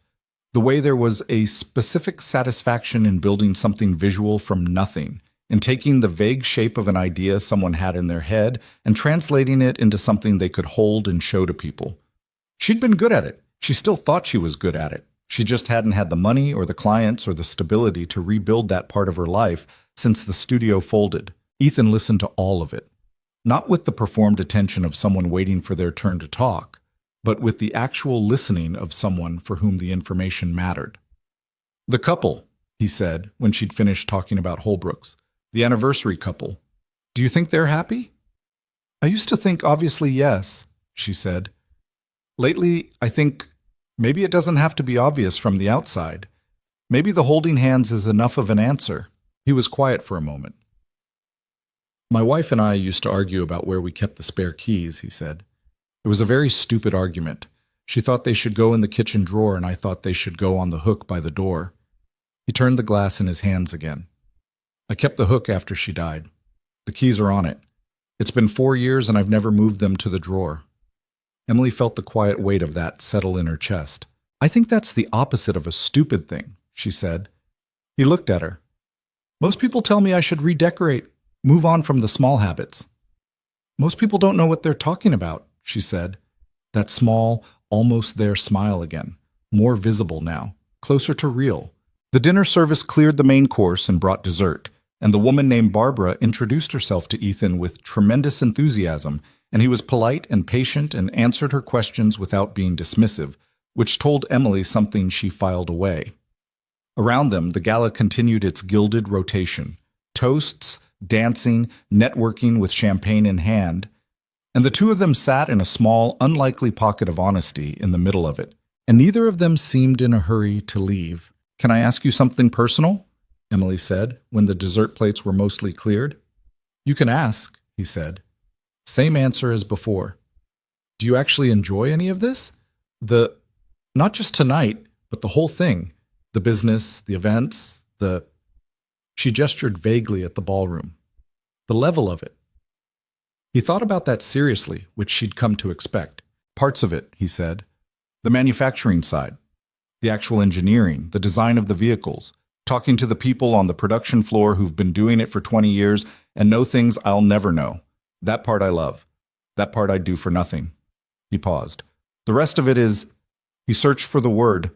the way there was a specific satisfaction in building something visual from nothing, and taking the vague shape of an idea someone had in their head and translating it into something they could hold and show to people. She'd been good at it. She still thought she was good at it. She just hadn't had the money or the clients or the stability to rebuild that part of her life since the studio folded. Ethan listened to all of it, not with the performed attention of someone waiting for their turn to talk, but with the actual listening of someone for whom the information mattered. "The couple," he said when she'd finished talking about Holbrooks. "The anniversary couple. Do you think they're happy?" "I used to think obviously yes," she said. "Lately, I think maybe it doesn't have to be obvious from the outside. Maybe the holding hands is enough of an answer." He was quiet for a moment. "My wife and I used to argue about where we kept the spare keys," he said. "It was a very stupid argument. She thought they should go in the kitchen drawer, and I thought they should go on the hook by the door." He turned the glass in his hands again. "I kept the hook after she died. The keys are on it. It's been 4 years, and I've never moved them to the drawer." Emily felt the quiet weight of that settle in her chest. "I think that's the opposite of a stupid thing," she said. He looked at her. "Most people tell me I should redecorate, move on from the small habits." "Most people don't know what they're talking about," she said. That small, almost there smile again, more visible now, closer to real. The dinner service cleared the main course and brought dessert, and the woman named Barbara introduced herself to Ethan with tremendous enthusiasm, and he was polite and patient and answered her questions without being dismissive, which told Emily something she filed away. Around them, the gala continued its gilded rotation. Toasts, dancing, networking with champagne in hand, and the two of them sat in a small, unlikely pocket of honesty in the middle of it, and neither of them seemed in a hurry to leave. "Can I ask you something personal?" Emily said, when the dessert plates were mostly cleared. "You can ask," he said. Same answer as before. "Do you actually enjoy any of this? Not just tonight, but the whole thing. The business, the events, She gestured vaguely at the ballroom. "The level of it." He thought about that seriously, which she'd come to expect. "Parts of it," he said. "The manufacturing side, the actual engineering, the design of the vehicles, talking to the people on the production floor who've been doing it for 20 years and know things I'll never know. That part I love. That part I'd do for nothing." He paused. "The rest of it is," he searched for the word,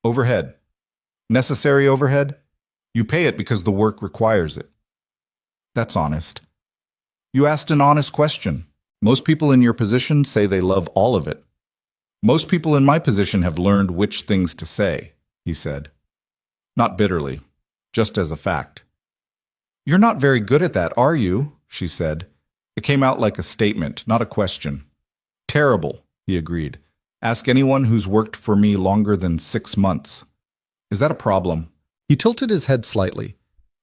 "overhead. Necessary overhead? You pay it because the work requires it." "That's honest." "You asked an honest question. Most people in your position say they love all of it." "Most people in my position have learned which things to say," he said. Not bitterly, just as a fact. "You're not very good at that, are you?" she said. It came out like a statement, not a question. "Terrible," he agreed. "Ask anyone who's worked for me longer than 6 months." "Is that a problem?" He tilted his head slightly.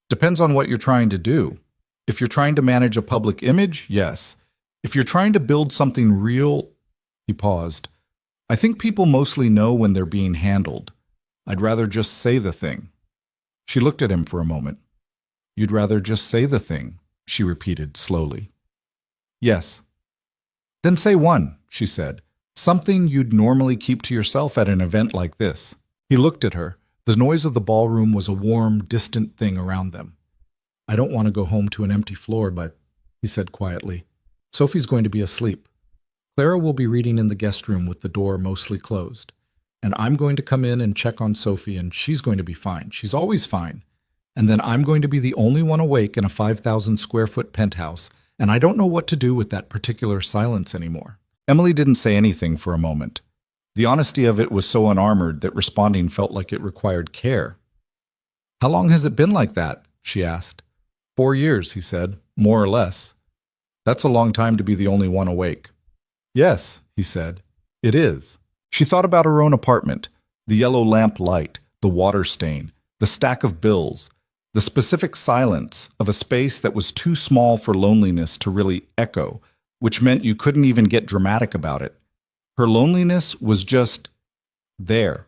"Depends on what you're trying to do. If you're trying to manage a public image, yes. If you're trying to build something real..." He paused. "I think people mostly know when they're being handled. I'd rather just say the thing." She looked at him for a moment. "You'd rather just say the thing," she repeated slowly. "Yes." "Then say one," she said. "Something you'd normally keep to yourself at an event like this." He looked at her. The noise of the ballroom was a warm, distant thing around them. "I don't want to go home to an empty floor, but," he said quietly, "Sophie's going to be asleep. Clara will be reading in the guest room with the door mostly closed. And I'm going to come in and check on Sophie, and she's going to be fine. She's always fine. And then I'm going to be the only one awake in a 5,000 square foot penthouse, and I don't know what to do with that particular silence anymore." Emily didn't say anything for a moment. The honesty of it was so unarmored that responding felt like it required care. "How long has it been like that?" she asked. 4 years, he said, "more or less. That's a long time to be the only one awake." "Yes," he said, "it is." She thought about her own apartment, the yellow lamp light, the water stain, the stack of bills, the specific silence of a space that was too small for loneliness to really echo, which meant you couldn't even get dramatic about it. Her loneliness was just there.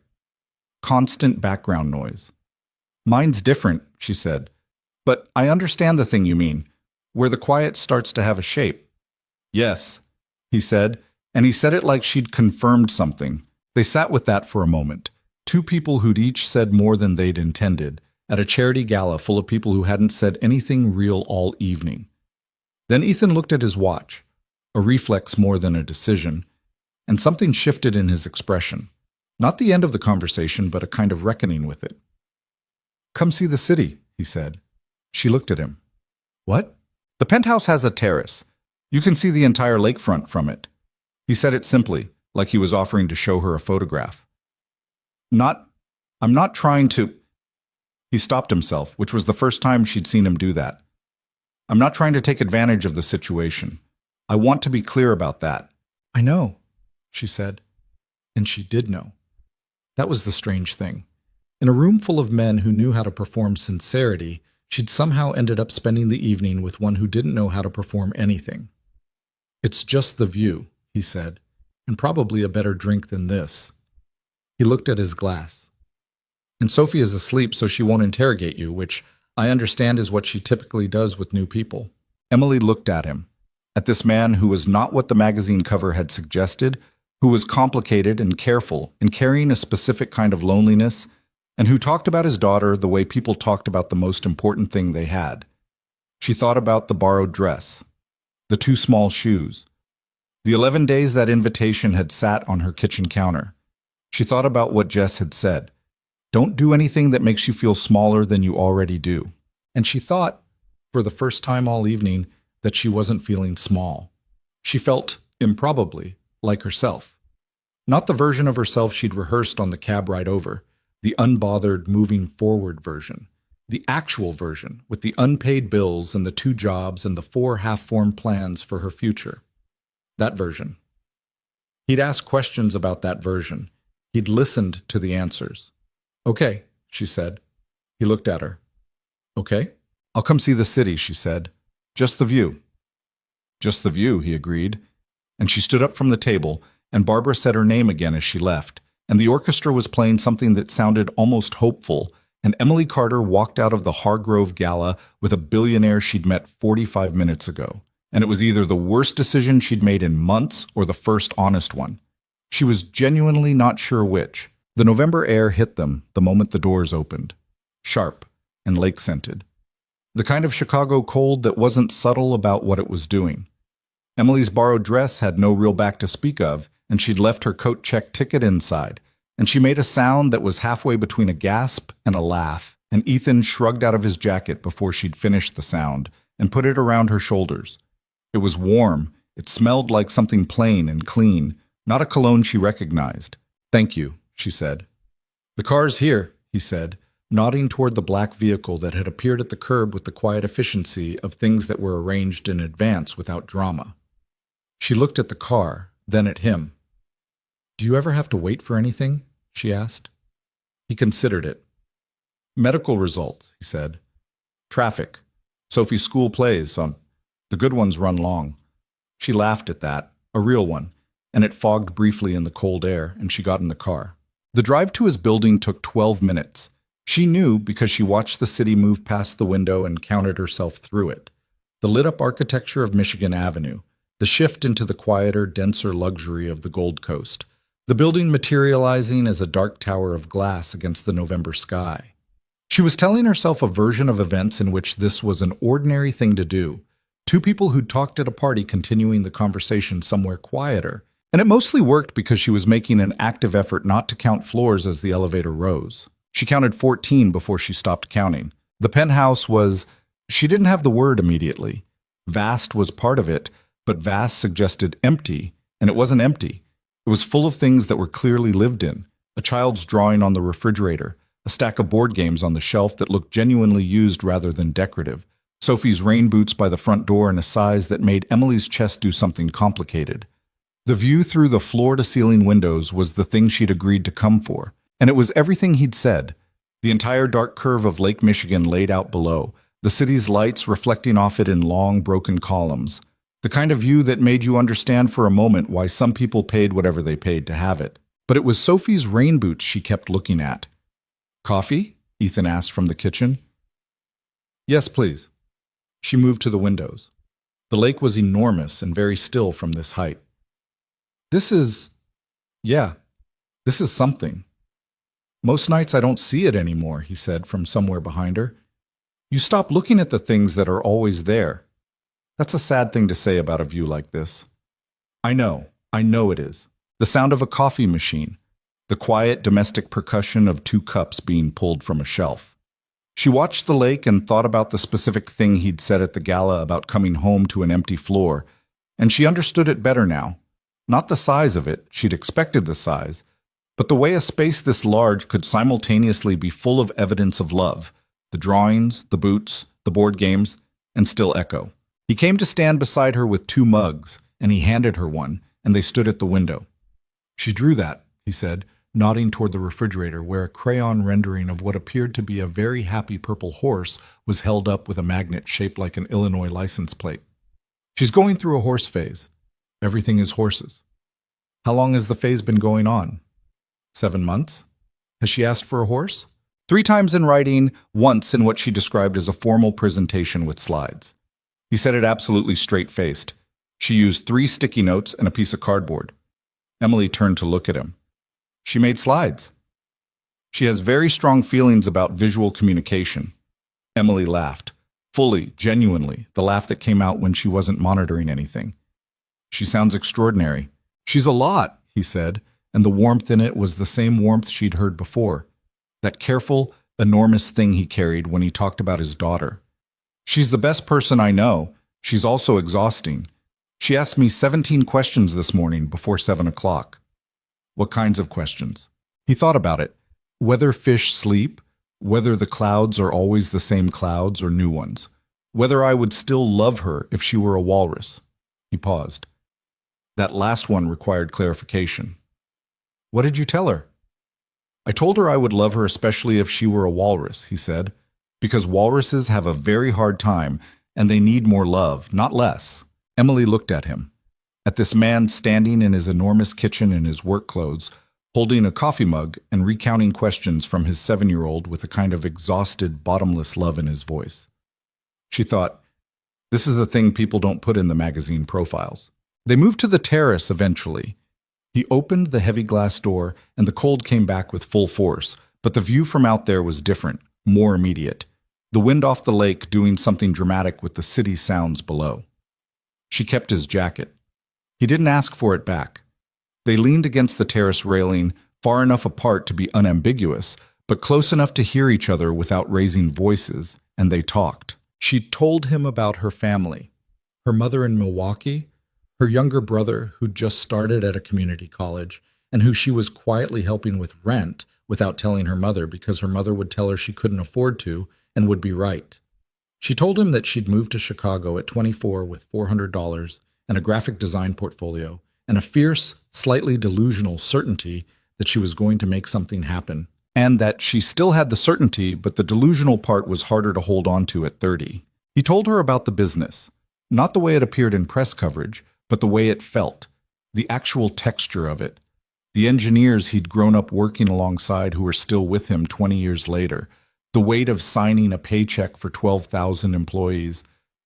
Constant background noise. "Mine's different," she said. "But I understand the thing you mean, where the quiet starts to have a shape." "Yes," he said, And he said it like she'd confirmed something. They sat with that for a moment. Two people who'd each said more than they'd intended, at a charity gala full of people who hadn't said anything real all evening. Then Ethan looked at his watch, a reflex more than a decision, and something shifted in his expression. Not the end of the conversation, but a kind of reckoning with it. "Come see the city," he said. She looked at him. "What?" "The penthouse has a terrace. You can see the entire lakefront from it." He said it simply, like he was offering to show her a photograph. I'm not trying to." He stopped himself, which was the first time she'd seen him do that. "I'm not trying to take advantage of the situation. I want to be clear about that." "I know," she said. And she did know. That was the strange thing. In a room full of men who knew how to perform sincerity, she'd somehow ended up spending the evening with one who didn't know how to perform anything. "It's just the view," he said, "and probably a better drink than this." He looked at his glass. "And Sophie is asleep, so she won't interrogate you, which I understand is what she typically does with new people." Emily looked at him, at this man who was not what the magazine cover had suggested, who was complicated and careful and carrying a specific kind of loneliness, and who talked about his daughter the way people talked about the most important thing they had. She thought about the borrowed dress, the two small shoes, the 11 days that invitation had sat on her kitchen counter. She thought about what Jess had said. Don't do anything that makes you feel smaller than you already do. And she thought, for the first time all evening, that she wasn't feeling small. She felt, improbably, like herself. Not the version of herself she'd rehearsed on the cab ride over, the unbothered, moving forward version. The actual version, with the unpaid bills and the 2 jobs and the 4 half-formed plans for her future. That version. He'd asked questions about that version. He'd listened to the answers. "Okay," she said. He looked at her. "Okay? I'll come see the city," she said. "Just the view." "Just the view," he agreed. And she stood up from the table, and Barbara said her name again as she left, and the orchestra was playing something that sounded almost hopeful, and Emily Carter walked out of the Hargrove Gala with a billionaire she'd met 45 minutes ago. And it was either the worst decision she'd made in months or the first honest one. She was genuinely not sure which. The November air hit them the moment the doors opened. Sharp and lake-scented. The kind of Chicago cold that wasn't subtle about what it was doing. Emily's borrowed dress had no real back to speak of, and she'd left her coat-check ticket inside, and she made a sound that was halfway between a gasp and a laugh, and Ethan shrugged out of his jacket before she'd finished the sound and put it around her shoulders. It was warm. It smelled like something plain and clean, not a cologne she recognized. "Thank you," she said. "The car's here," he said, nodding toward the black vehicle that had appeared at the curb with the quiet efficiency of things that were arranged in advance without drama. She looked at the car, then at him. "Do you ever have to wait for anything?" she asked. He considered it. "Medical results," he said. "Traffic. Sophie's school plays on. The good ones run long." She laughed at that, a real one, and it fogged briefly in the cold air, and she got in the car. The drive to his building took 12 minutes. She knew because she watched the city move past the window and counted herself through it. The lit-up architecture of Michigan Avenue, the shift into the quieter, denser luxury of the Gold Coast, the building materializing as a dark tower of glass against the November sky. She was telling herself a version of events in which this was an ordinary thing to do. 2 people who'd talked at a party continuing the conversation somewhere quieter, and it mostly worked because she was making an active effort not to count floors as the elevator rose. She counted 14 before she stopped counting. The penthouse was, she didn't have the word immediately. Vast was part of it, but vast suggested empty, and it wasn't empty. It was full of things that were clearly lived in. A child's drawing on the refrigerator, a stack of board games on the shelf that looked genuinely used rather than decorative, Sophie's rain boots by the front door in a size that made Emily's chest do something complicated. The view through the floor-to-ceiling windows was the thing she'd agreed to come for, and it was everything he'd said. The entire dark curve of Lake Michigan laid out below, the city's lights reflecting off it in long, broken columns. The kind of view that made you understand for a moment why some people paid whatever they paid to have it. But it was Sophie's rain boots she kept looking at. "Coffee?" Ethan asked from the kitchen. "Yes, please." She moved to the windows. The lake was enormous and very still from this height. This is, yeah, this is something. Most nights I don't see it anymore, he said from somewhere behind her. You stop looking at the things that are always there. That's a sad thing to say about a view like this. I know it is. The sound of a coffee machine, the quiet domestic percussion of two cups being pulled from a shelf. She watched the lake and thought about the specific thing he'd said at the gala about coming home to an empty floor, and she understood it better now. Not the size of it, she'd expected the size, but the way a space this large could simultaneously be full of evidence of love, the drawings, the boots, the board games, and still echo. He came to stand beside her with two mugs, and he handed her one, and they stood at the window. She drew that, he said, nodding toward the refrigerator where a crayon rendering of what appeared to be a very happy purple horse was held up with a magnet shaped like an Illinois license plate. She's going through a horse phase. Everything is horses. How long has the phase been going on? 7 months? Has she asked for a horse? 3 times in writing, once in what she described as a formal presentation with slides. He said it absolutely straight-faced. She used 3 sticky notes and a piece of cardboard. Emily turned to look at him. She made slides. She has very strong feelings about visual communication. Emily laughed, fully, genuinely, the laugh that came out when she wasn't monitoring anything. She sounds extraordinary. She's a lot, he said, and the warmth in it was the same warmth she'd heard before. That careful, enormous thing he carried when he talked about his daughter. She's the best person I know. She's also exhausting. She asked me 17 questions this morning before 7 o'clock. What kinds of questions? He thought about it. Whether fish sleep, whether the clouds are always the same clouds or new ones, whether I would still love her if she were a walrus. He paused. That last one required clarification. What did you tell her? I told her I would love her especially if she were a walrus, he said, because walruses have a very hard time and they need more love, not less. Emily looked at him, at this man standing in his enormous kitchen in his work clothes, holding a coffee mug and recounting questions from his 7-year-old with a kind of exhausted, bottomless love in his voice. She thought, this is the thing people don't put in the magazine profiles. They moved to the terrace eventually. He opened the heavy glass door and the cold came back with full force, but the view from out there was different, more immediate. The wind off the lake doing something dramatic with the city sounds below. She kept his jacket. He didn't ask for it back. They leaned against the terrace railing, far enough apart to be unambiguous, but close enough to hear each other without raising voices, and they talked. She told him about her family, her mother in Milwaukee, her younger brother who'd just started at a community college, and who she was quietly helping with rent without telling her mother because her mother would tell her she couldn't afford to and would be right. She told him that she'd moved to Chicago at 24 with $400 and a graphic design portfolio and a fierce, slightly delusional certainty that she was going to make something happen, and that she still had the certainty, but the delusional part was harder to hold on to at 30. He told her about the business, not the way it appeared in press coverage, but the way it felt, the actual texture of it. The engineers he'd grown up working alongside who were still with him 20 years later, the weight of signing a paycheck for 12,000 employees,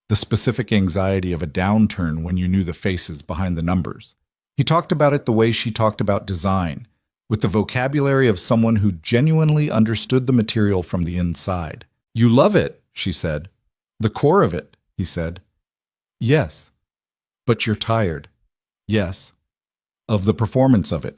the specific anxiety of a downturn when you knew the faces behind the numbers. He talked about it the way she talked about design, with the vocabulary of someone who genuinely understood the material from the inside. You love it, she said. The core of it, he said. Yes. But you're tired. Yes. Of the performance of it.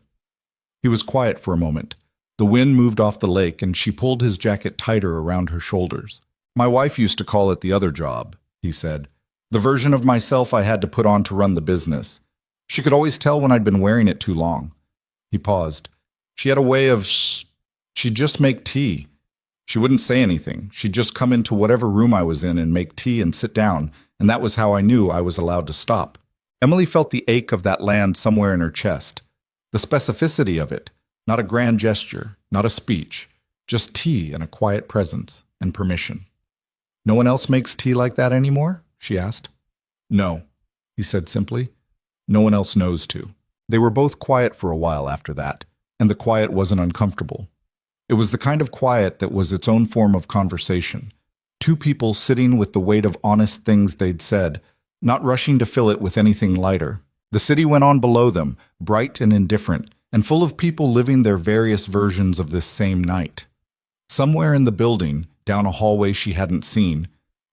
He was quiet for a moment. The wind moved off the lake, and she pulled his jacket tighter around her shoulders. My wife used to call it the other job, he said. The version of myself I had to put on to run the business. She could always tell when I'd been wearing it too long. He paused. She had a way of... She'd just make tea. She wouldn't say anything. She'd just come into whatever room I was in and make tea and sit down, and that was how I knew I was allowed to stop. Emily felt the ache of that land somewhere in her chest. The specificity of it. Not a grand gesture, not a speech, just tea and a quiet presence and permission. No one else makes tea like that anymore? She asked. No, he said simply. No one else knows to. They were both quiet for a while after that, and the quiet wasn't uncomfortable. It was the kind of quiet that was its own form of conversation. Two people sitting with the weight of honest things they'd said, not rushing to fill it with anything lighter. The city went on below them, bright and indifferent, and full of people living their various versions of this same night. Somewhere in the building, down a hallway she hadn't seen,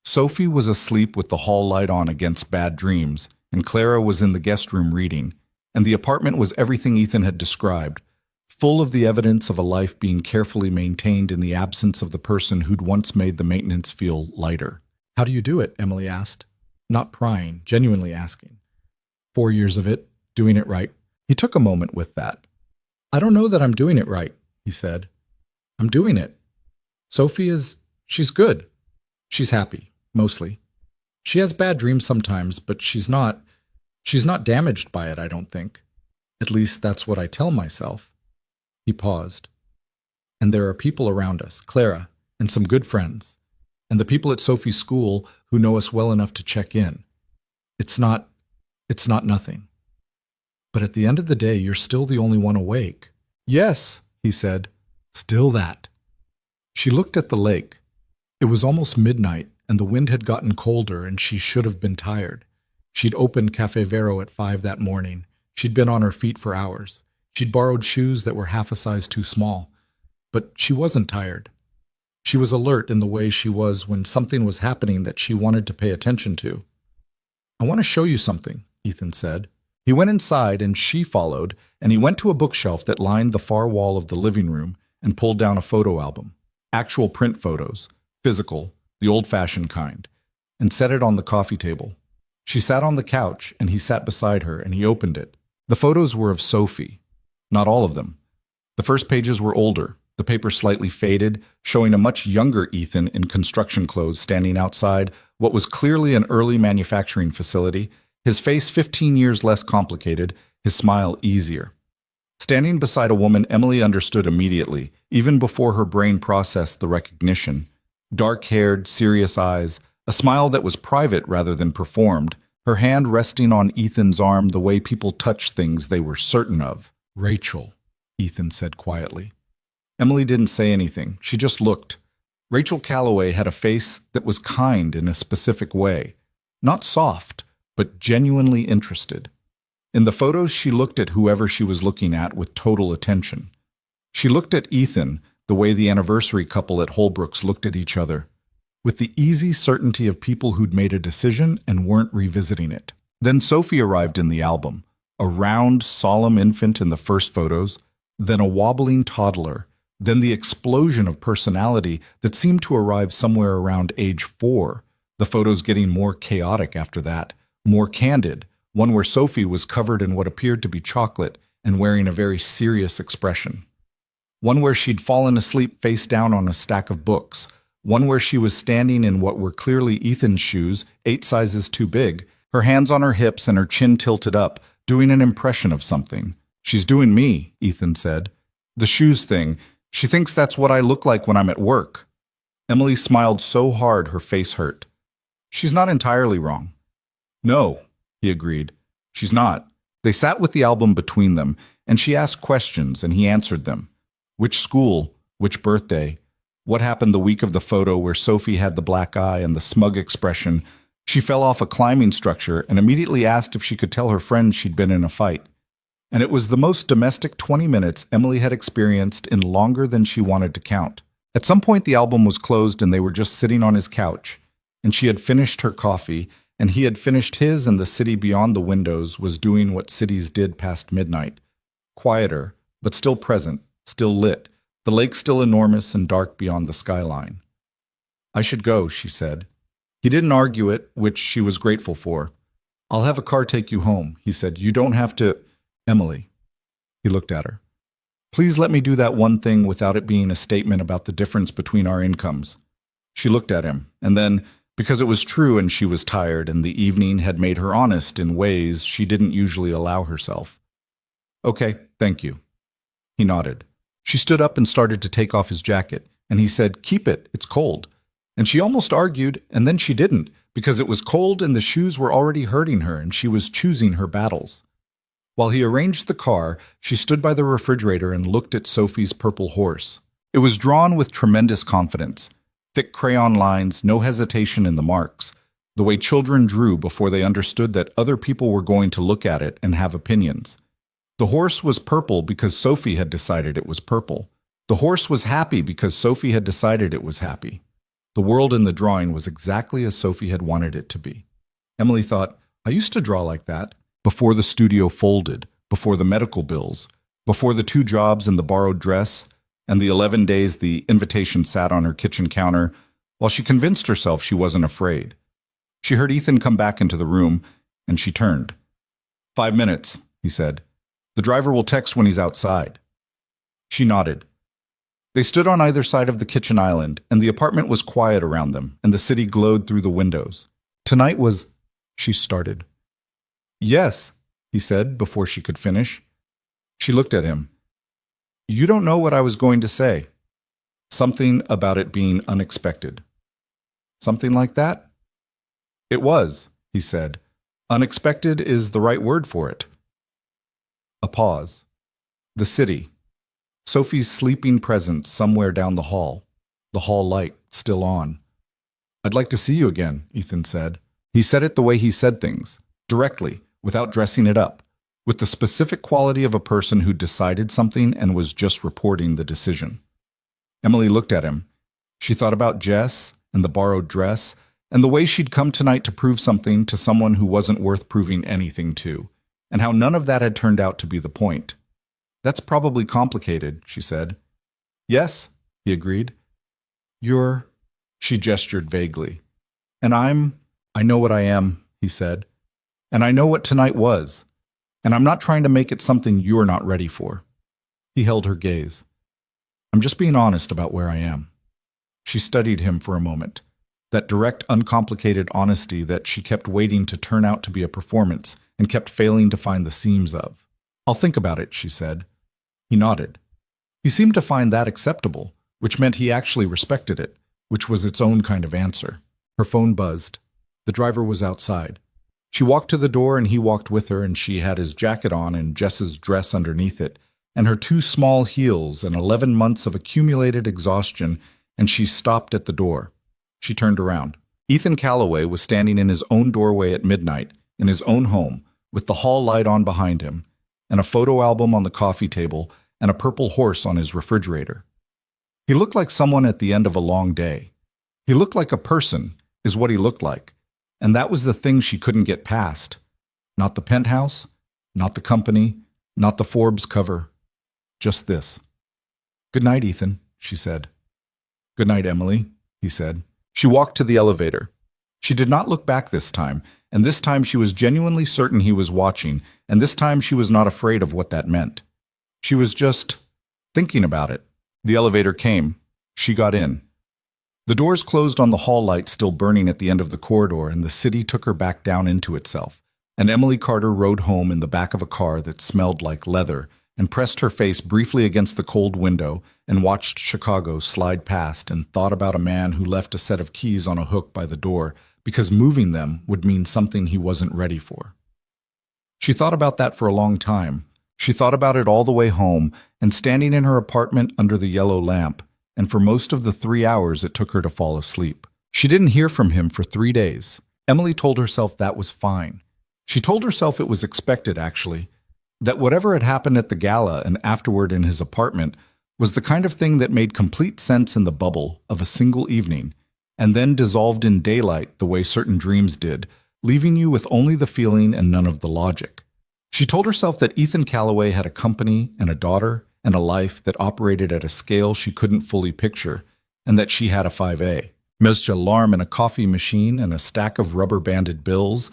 Sophie was asleep with the hall light on against bad dreams, and Clara was in the guest room reading, and the apartment was everything Ethan had described, full of the evidence of a life being carefully maintained in the absence of the person who'd once made the maintenance feel lighter. "How do you do it?" Emily asked, not prying, genuinely asking. 4 years of it, doing it right. He took a moment with that. "I don't know that I'm doing it right," he said. "I'm doing it. Sophie she's good. She's happy, mostly. She has bad dreams sometimes, but she's not damaged by it, I don't think. At least that's what I tell myself." He paused. "And there are people around us, Clara, and some good friends, and the people at Sophie's school who know us well enough to check in. It's not nothing. But at the end of the day, you're still the only one awake." "Yes," he said, "still that." She looked at the lake. It was almost midnight, and the wind had gotten colder, and she should have been tired. She'd opened Cafe Vero at 5 that morning. She'd been on her feet for hours. She'd borrowed shoes that were half a size too small. But she wasn't tired. She was alert in the way she was when something was happening that she wanted to pay attention to. "I want to show you something," Ethan said. He went inside, and she followed, and he went to a bookshelf that lined the far wall of the living room and pulled down a photo album. Actual print photos, physical, the old-fashioned kind, and set it on the coffee table. She sat on the couch, and he sat beside her, and he opened it. The photos were of Sophie. Not all of them. The first pages were older, the paper slightly faded, showing a much younger Ethan in construction clothes standing outside what was clearly an early manufacturing facility, his face 15 years less complicated, his smile easier. Standing beside a woman Emily understood immediately, even before her brain processed the recognition. Dark-haired, serious eyes, a smile that was private rather than performed, her hand resting on Ethan's arm the way people touch things they were certain of. "Rachel," Ethan said quietly. Emily didn't say anything. She just looked. Rachel Calloway had a face that was kind in a specific way. Not soft, but genuinely interested. In the photos, she looked at whoever she was looking at with total attention. She looked at Ethan the way the anniversary couple at Holbrook's looked at each other, with the easy certainty of people who'd made a decision and weren't revisiting it. Then Sophie arrived in the album, a round, solemn infant in the first photos, then a wobbling toddler, then the explosion of personality that seemed to arrive somewhere around age 4, the photos getting more chaotic after that, more candid, one where Sophie was covered in what appeared to be chocolate and wearing a very serious expression. One where she'd fallen asleep face down on a stack of books, one where she was standing in what were clearly Ethan's shoes, 8 sizes too big, her hands on her hips and her chin tilted up, doing an impression of something. "She's doing me," Ethan said. "The shoes thing. She thinks that's what I look like when I'm at work." Emily smiled so hard her face hurt. "She's not entirely wrong." "No," he agreed. "She's not." They sat with the album between them, and she asked questions, and he answered them. Which school? Which birthday? What happened the week of the photo where Sophie had the black eye and the smug expression? She fell off a climbing structure and immediately asked if she could tell her friends she'd been in a fight. And it was the most domestic 20 minutes Emily had experienced in longer than she wanted to count. At some point the album was closed and they were just sitting on his couch, and she had finished her coffee, and he had finished his, and the city beyond the windows was doing what cities did past midnight. Quieter, but still present, still lit, the lake still enormous and dark beyond the skyline. "I should go," she said. He didn't argue it, which she was grateful for. "I'll have a car take you home," he said. "You don't have to—" "Emily." He looked at her. "Please let me do that one thing without it being a statement about the difference between our incomes." She looked at him, and then, because it was true and she was tired and the evening had made her honest in ways she didn't usually allow herself. "Okay, thank you." He nodded. She stood up and started to take off his jacket, and he said, "Keep it, it's cold." And she almost argued, and then she didn't, because it was cold and the shoes were already hurting her and she was choosing her battles. While he arranged the car, she stood by the refrigerator and looked at Sophie's purple horse. It was drawn with tremendous confidence. Thick crayon lines, no hesitation in the marks. the way children drew before they understood that other people were going to look at it and have opinions. The horse was purple because Sophie had decided it was purple. The horse was happy because Sophie had decided it was happy. The world in the drawing was exactly as Sophie had wanted it to be. Emily thought, I used to draw like that, before the studio folded, before the medical bills, before the 2 jobs and the borrowed dress, and the 11 days the invitation sat on her kitchen counter, while she convinced herself she wasn't afraid. She heard Ethan come back into the room, and she turned. 5 minutes, he said. The driver will text when he's outside. She nodded. They stood on either side of the kitchen island, and the apartment was quiet around them, and the city glowed through the windows. Tonight was... She started. Yes, he said before she could finish. She looked at him. You don't know what I was going to say. Something about it being unexpected. Something like that? It was, he said. Unexpected is the right word for it. A pause. The city. Sophie's sleeping presence somewhere down the hall light still on. I'd like to see you again, Ethan said. He said it the way he said things, directly, without dressing it up, with the specific quality of a person who decided something and was just reporting the decision. Emily looked at him. She thought about Jess and the borrowed dress and the way she'd come tonight to prove something to someone who wasn't worth proving anything to, and how none of that had turned out to be the point. That's probably complicated, she said. Yes, he agreed. You're... She gestured vaguely. And I know what I am, he said. And I know what tonight was. And I'm not trying to make it something you're not ready for. He held her gaze. I'm just being honest about where I am. She studied him for a moment. That direct, uncomplicated honesty that she kept waiting to turn out to be a performance and kept failing to find the seams of. I'll think about it, she said. He nodded. He seemed to find that acceptable, which meant he actually respected it, which was its own kind of answer. Her phone buzzed. The driver was outside. She walked to the door and he walked with her, and she had his jacket on and Jess's dress underneath it, and her 2 small heels and 11 months of accumulated exhaustion, and she stopped at the door. She turned around. Ethan Calloway was standing in his own doorway at midnight, in his own home, with the hall light on behind him, and a photo album on the coffee table, and a purple horse on his refrigerator. He looked like someone at the end of a long day. He looked like a person, is what he looked like. And that was the thing she couldn't get past. Not the penthouse, not the company, not the Forbes cover. Just this. Good night, Ethan, she said. Good night, Emily, he said. She walked to the elevator. She did not look back this time, and this time she was genuinely certain he was watching, and this time she was not afraid of what that meant. She was just thinking about it. The elevator came. She got in. The doors closed on the hall light still burning at the end of the corridor, and the city took her back down into itself. And Emily Carter rode home in the back of a car that smelled like leather and pressed her face briefly against the cold window and watched Chicago slide past and thought about a man who left a set of keys on a hook by the door because moving them would mean something he wasn't ready for. She thought about that for a long time. She thought about it all the way home and standing in her apartment under the yellow lamp, and for most of the 3 hours it took her to fall asleep. She didn't hear from him for 3 days. Emily told herself that was fine. She told herself it was expected, actually, that whatever had happened at the gala and afterward in his apartment was the kind of thing that made complete sense in the bubble of a single evening, and then dissolved in daylight the way certain dreams did, leaving you with only the feeling and none of the logic. She told herself that Ethan Calloway had a company and a daughter and a life that operated at a scale she couldn't fully picture, and that she had a 5A, message alarm and a coffee machine and a stack of rubber-banded bills,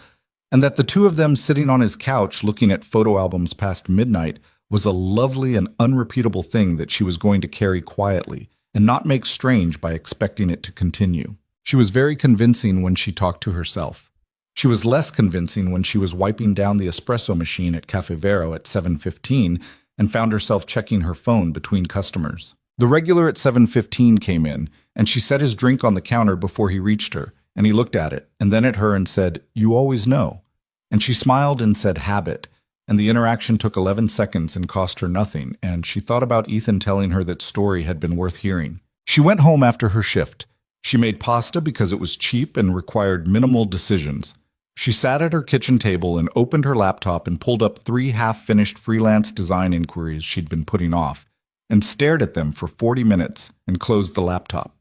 and that the 2 of them sitting on his couch looking at photo albums past midnight was a lovely and unrepeatable thing that she was going to carry quietly and not make strange by expecting it to continue. She was very convincing when she talked to herself. She was less convincing when she was wiping down the espresso machine at Cafe Vero at 7:15 and found herself checking her phone between customers. The regular at 7:15 came in, and she set his drink on the counter before he reached her, and he looked at it, and then at her and said, "You always know." And she smiled and said, "Habit," and the interaction took 11 seconds and cost her nothing, and she thought about Ethan telling her that story had been worth hearing. She went home after her shift, She made pasta because it was cheap and required minimal decisions. She sat at her kitchen table and opened her laptop and pulled up 3 half-finished freelance design inquiries she'd been putting off, and stared at them for 40 minutes and closed the laptop.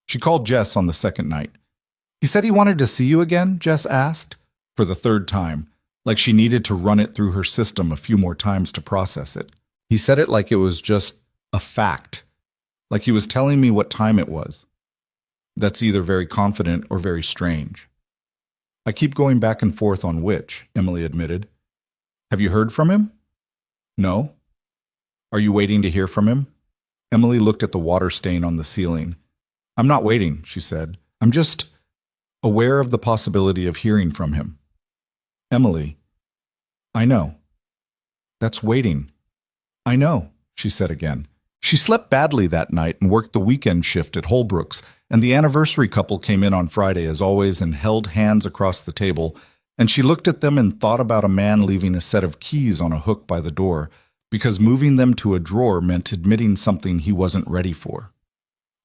She called Jess on the second night. "He said he wanted to see you again?" Jess asked, for the third time, like she needed to run it through her system a few more times to process it. He said it like it was just a fact, like he was telling me what time it was. That's either very confident or very strange. "I keep going back and forth on which," Emily admitted. "Have you heard from him?" "No." "Are you waiting to hear from him?" Emily looked at the water stain on the ceiling. "I'm not waiting," she said. "I'm just aware of the possibility of hearing from him." "Emily, I know." "That's waiting." "I know," she said again. She slept badly that night and worked the weekend shift at Holbrook's, and the anniversary couple came in on Friday as always and held hands across the table, and she looked at them and thought about a man leaving a set of keys on a hook by the door, because moving them to a drawer meant admitting something he wasn't ready for.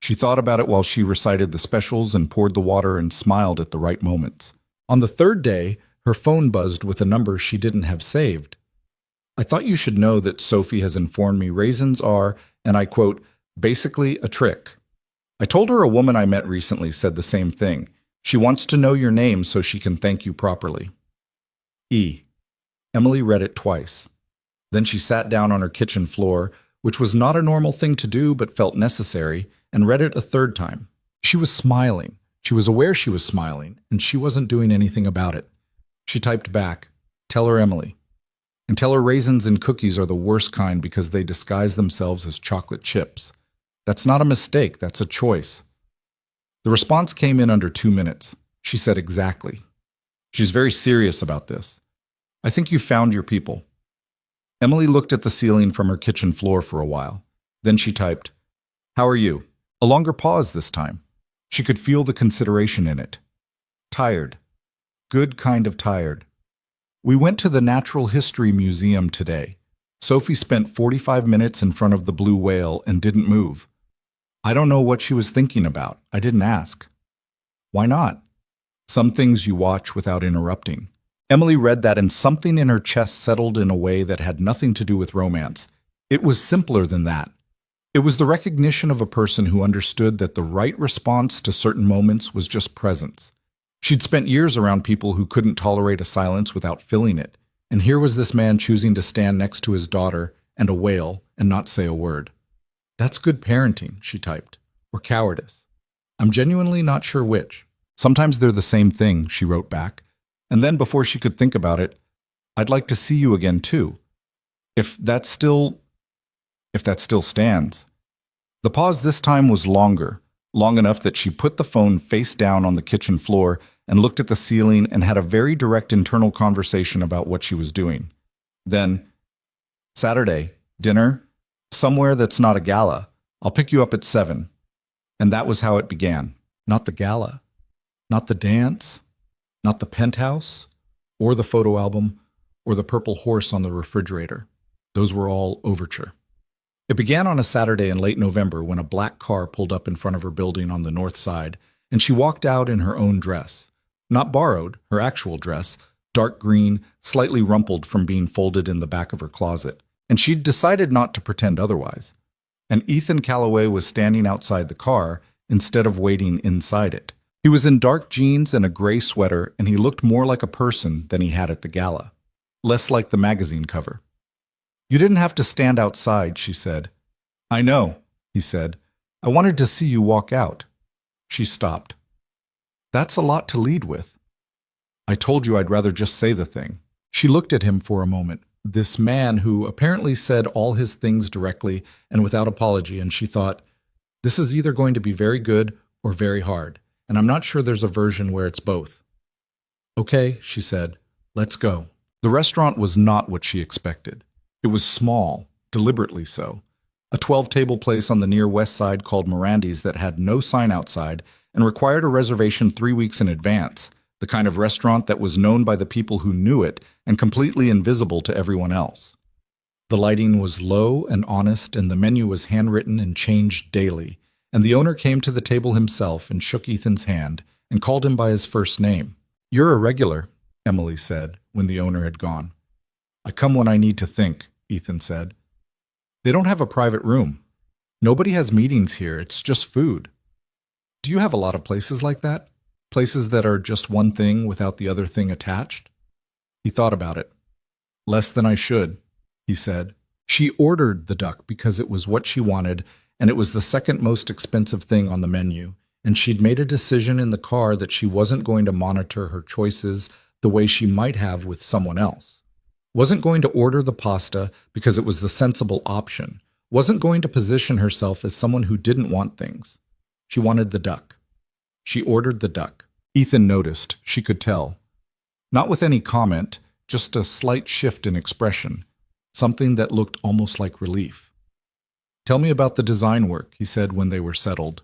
She thought about it while she recited the specials and poured the water and smiled at the right moments. On the third day, her phone buzzed with a number she didn't have saved. "I thought you should know that Sophie has informed me raisins are, and I quote, basically a trick. I told her a woman I met recently said the same thing. She wants to know your name so she can thank you properly." E. Emily read it twice. Then she sat down on her kitchen floor, which was not a normal thing to do but felt necessary, and read it a third time. She was smiling. She was aware she was smiling, and she wasn't doing anything about it. She typed back, "Tell her Emily. And tell her raisins and cookies are the worst kind because they disguise themselves as chocolate chips. That's not a mistake, that's a choice." The response came in under 2 minutes. She said exactly. "She's very serious about this. I think you found your people." Emily looked at the ceiling from her kitchen floor for a while. Then she typed, "How are you?" A longer pause this time. She could feel the consideration in it. "Tired. Good kind of tired. We went to the Natural History Museum today. Sophie spent 45 minutes in front of the blue whale and didn't move. I don't know what she was thinking about. I didn't ask." "Why not?" "Some things you watch without interrupting." Emily read that and something in her chest settled in a way that had nothing to do with romance. It was simpler than that. It was the recognition of a person who understood that the right response to certain moments was just presence. She'd spent years around people who couldn't tolerate a silence without filling it, and here was this man choosing to stand next to his daughter and a whale and not say a word. "That's good parenting," she typed, "or cowardice. I'm genuinely not sure which." "Sometimes they're the same thing," she wrote back, and then before she could think about it, "I'd like to see you again too. If that still stands." The pause this time was longer, long enough that she put the phone face down on the kitchen floor and looked at the ceiling and had a very direct internal conversation about what she was doing. Then, "Saturday, dinner, somewhere that's not a gala. I'll pick you up at 7. And that was how it began. Not the gala, not the dance, not the penthouse, or the photo album, or the purple horse on the refrigerator. Those were all overture. It began on a Saturday in late November when a black car pulled up in front of her building on the north side, and she walked out in her own dress. Not borrowed, her actual dress, dark green, slightly rumpled from being folded in the back of her closet, and she'd decided not to pretend otherwise. And Ethan Calloway was standing outside the car instead of waiting inside it. He was in dark jeans and a gray sweater, and he looked more like a person than he had at the gala, less like the magazine cover. "You didn't have to stand outside," she said. "I know," he said. "I wanted to see you walk out." She stopped. "That's a lot to lead with." "I told you I'd rather just say the thing." She looked at him for a moment, this man who apparently said all his things directly and without apology, and she thought, this is either going to be very good or very hard, and I'm not sure there's a version where it's both. "Okay," she said, "let's go." The restaurant was not what she expected. It was small, deliberately so. A 12-table place on the near west side called Mirandi's that had no sign outside and required a reservation 3 weeks in advance, the kind of restaurant that was known by the people who knew it and completely invisible to everyone else. The lighting was low and honest, and the menu was handwritten and changed daily, and the owner came to the table himself and shook Ethan's hand and called him by his first name. "You're a regular," Emily said when the owner had gone. "I come when I need to think," Ethan said. "They don't have a private room. Nobody has meetings here, it's just food." "Do you have a lot of places like that? Places that are just one thing without the other thing attached?" He thought about it. "Less than I should," he said. She ordered the duck because it was what she wanted, and it was the second most expensive thing on the menu, and she'd made a decision in the car that she wasn't going to monitor her choices the way she might have with someone else. Wasn't going to order the pasta because it was the sensible option. Wasn't going to position herself as someone who didn't want things. She wanted the duck. She ordered the duck. Ethan noticed, she could tell. Not with any comment, just a slight shift in expression, something that looked almost like relief. "Tell me about the design work," he said when they were settled.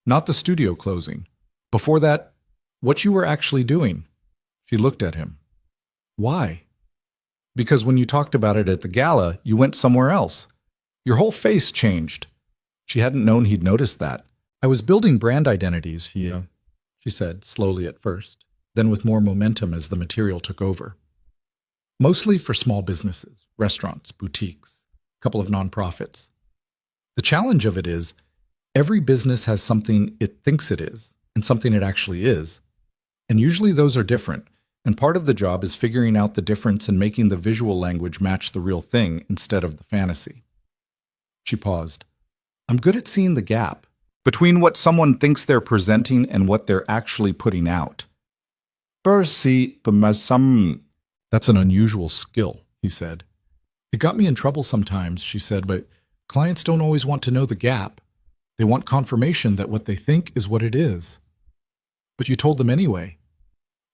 "Not the studio closing. Before that, what you were actually doing." She looked at him. "Why?" "Because when you talked about it at the gala, you went somewhere else. Your whole face changed." She hadn't known he'd noticed that. "I was building brand identities," she said, slowly at first, then with more momentum as the material took over. "Mostly for small businesses, restaurants, boutiques, a couple of nonprofits. The challenge of it is, every business has something it thinks it is, and something it actually is. And usually those are different, and part of the job is figuring out the difference and making the visual language match the real thing instead of the fantasy." She paused. "I'm good at seeing the gap between what someone thinks they're presenting and what they're actually putting out." "That's an unusual skill," he said. "It got me in trouble sometimes," she said, "but clients don't always want to know the gap. They want confirmation that what they think is what it is." "But you told them anyway."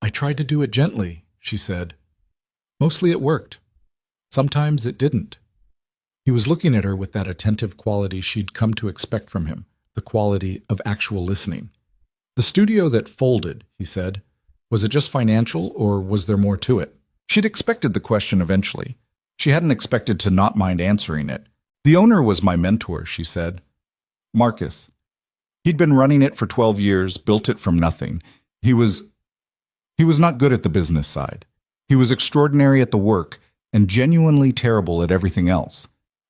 "I tried to do it gently," she said. "Mostly it worked. Sometimes it didn't." He was looking at her with that attentive quality she'd come to expect from him, the quality of actual listening. "The studio that folded," he said, "was it just financial, or was there more to it?" She'd expected the question eventually. She hadn't expected to not mind answering it. "The owner was my mentor," she said. "Marcus. He'd been running it for 12 years, built it from nothing. He was not good at the business side. He was extraordinary at the work and genuinely terrible at everything else.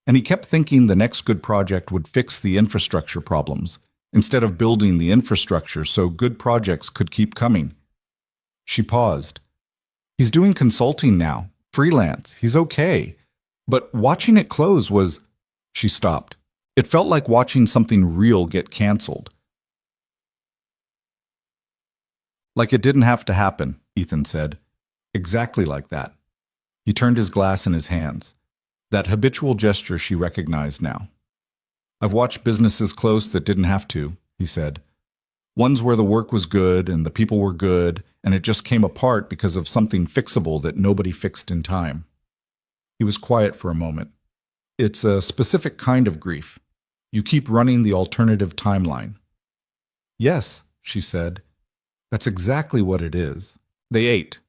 And he kept thinking the next good project would fix the infrastructure problems, instead of building the infrastructure so good projects could keep coming." She paused. "He's doing consulting now, freelance. He's okay. But watching it close was—" She stopped. It felt like watching something real get canceled. "Like it didn't have to happen," Ethan said. "Exactly like that." He turned his glass in his hands. That habitual gesture she recognized now. "I've watched businesses close that didn't have to," he said. "Ones where the work was good and the people were good, and it just came apart because of something fixable that nobody fixed in time." He was quiet for a moment. "It's a specific kind of grief. You keep running the alternative timeline." "Yes," she said. "That's exactly what it is." They ate.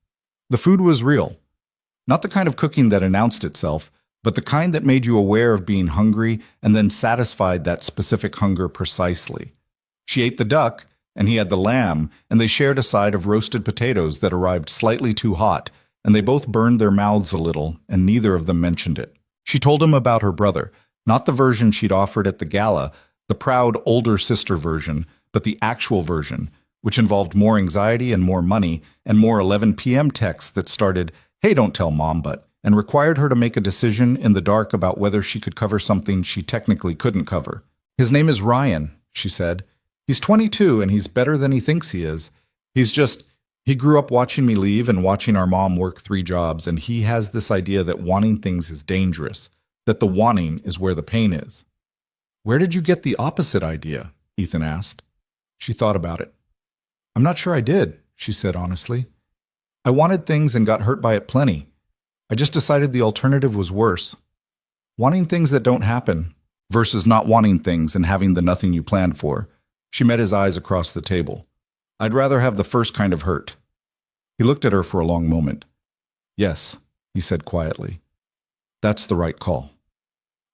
The food was real. Not the kind of cooking that announced itself, but the kind that made you aware of being hungry and then satisfied that specific hunger precisely. She ate the duck, and he had the lamb, and they shared a side of roasted potatoes that arrived slightly too hot, and they both burned their mouths a little, and neither of them mentioned it. She told him about her brother, not the version she'd offered at the gala, the proud older sister version, but the actual version, which involved more anxiety and more money, and more 11 p.m. texts that started, "Hey, don't tell Mom, but," and required her to make a decision in the dark about whether she could cover something she technically couldn't cover. "His name is Ryan," she said. "He's 22 and he's better than he thinks he is. He grew up watching me leave and watching our mom work 3 jobs, and he has this idea that wanting things is dangerous, that the wanting is where the pain is." "Where did you get the opposite idea?" Ethan asked. She thought about it. "I'm not sure I did," she said honestly. "I wanted things and got hurt by it plenty. I just decided the alternative was worse. Wanting things that don't happen versus not wanting things and having the nothing you planned for." She met his eyes across the table. "I'd rather have the first kind of hurt." He looked at her for a long moment. "Yes," he said quietly. "That's the right call."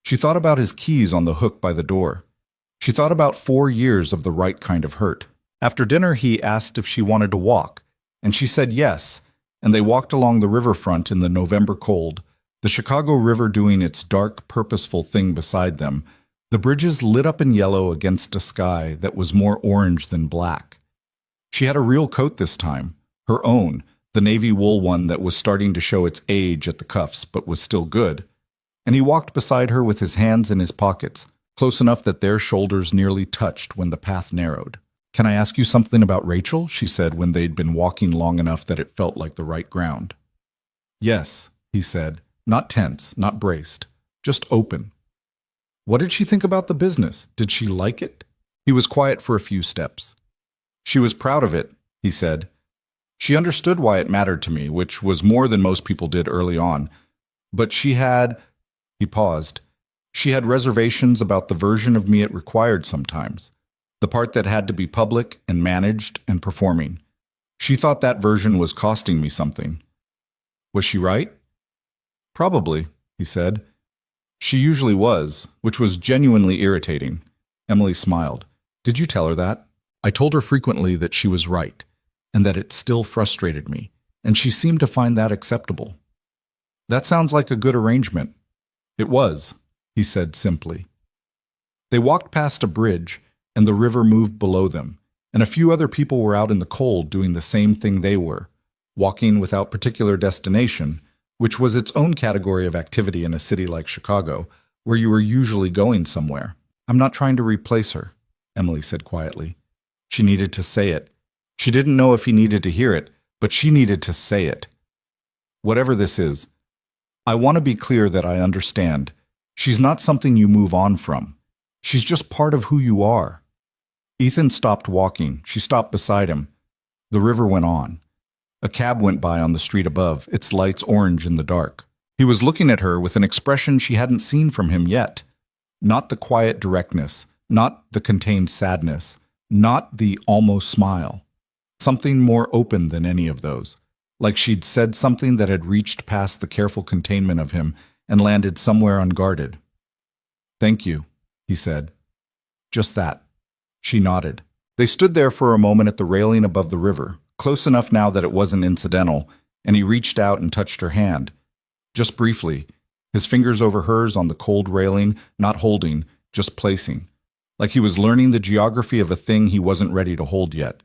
She thought about his keys on the hook by the door. She thought about 4 years of the right kind of hurt. After dinner, he asked if she wanted to walk, and she said yes, and they walked along the riverfront in the November cold, the Chicago River doing its dark, purposeful thing beside them, the bridges lit up in yellow against a sky that was more orange than black. She had a real coat this time, her own, the navy wool one that was starting to show its age at the cuffs but was still good, and he walked beside her with his hands in his pockets, close enough that their shoulders nearly touched when the path narrowed. "Can I ask you something about Rachel?" she said when they'd been walking long enough that it felt like the right ground. "Yes," he said, not tense, not braced, just open. "What did she think about the business? Did she like it?" He was quiet for a few steps. "She was proud of it," he said. "She understood why it mattered to me, which was more than most people did early on. But she had—" he paused. "She had reservations about the version of me it required sometimes. The part that had to be public and managed and performing. She thought that version was costing me something." "Was she right?" "Probably," he said. "She usually was, which was genuinely irritating." Emily smiled. "Did you tell her that?" "I told her frequently that she was right, and that it still frustrated me, and she seemed to find that acceptable." "That sounds like a good arrangement." "It was," he said simply. They walked past a bridge, and the river moved below them, and a few other people were out in the cold doing the same thing they were, walking without particular destination, which was its own category of activity in a city like Chicago, where you were usually going somewhere. "I'm not trying to replace her," Emily said quietly. She needed to say it. She didn't know if he needed to hear it, but she needed to say it. "Whatever this is, I want to be clear that I understand. She's not something you move on from. She's just part of who you are." Ethan stopped walking. She stopped beside him. The river went on. A cab went by on the street above, its lights orange in the dark. He was looking at her with an expression she hadn't seen from him yet. Not the quiet directness, not the contained sadness, not the almost smile. Something more open than any of those. Like she'd said something that had reached past the careful containment of him and landed somewhere unguarded. "Thank you," he said. "Just that." She nodded. They stood there for a moment at the railing above the river, close enough now that it wasn't incidental, and he reached out and touched her hand. Just briefly, his fingers over hers on the cold railing, not holding, just placing. Like he was learning the geography of a thing he wasn't ready to hold yet.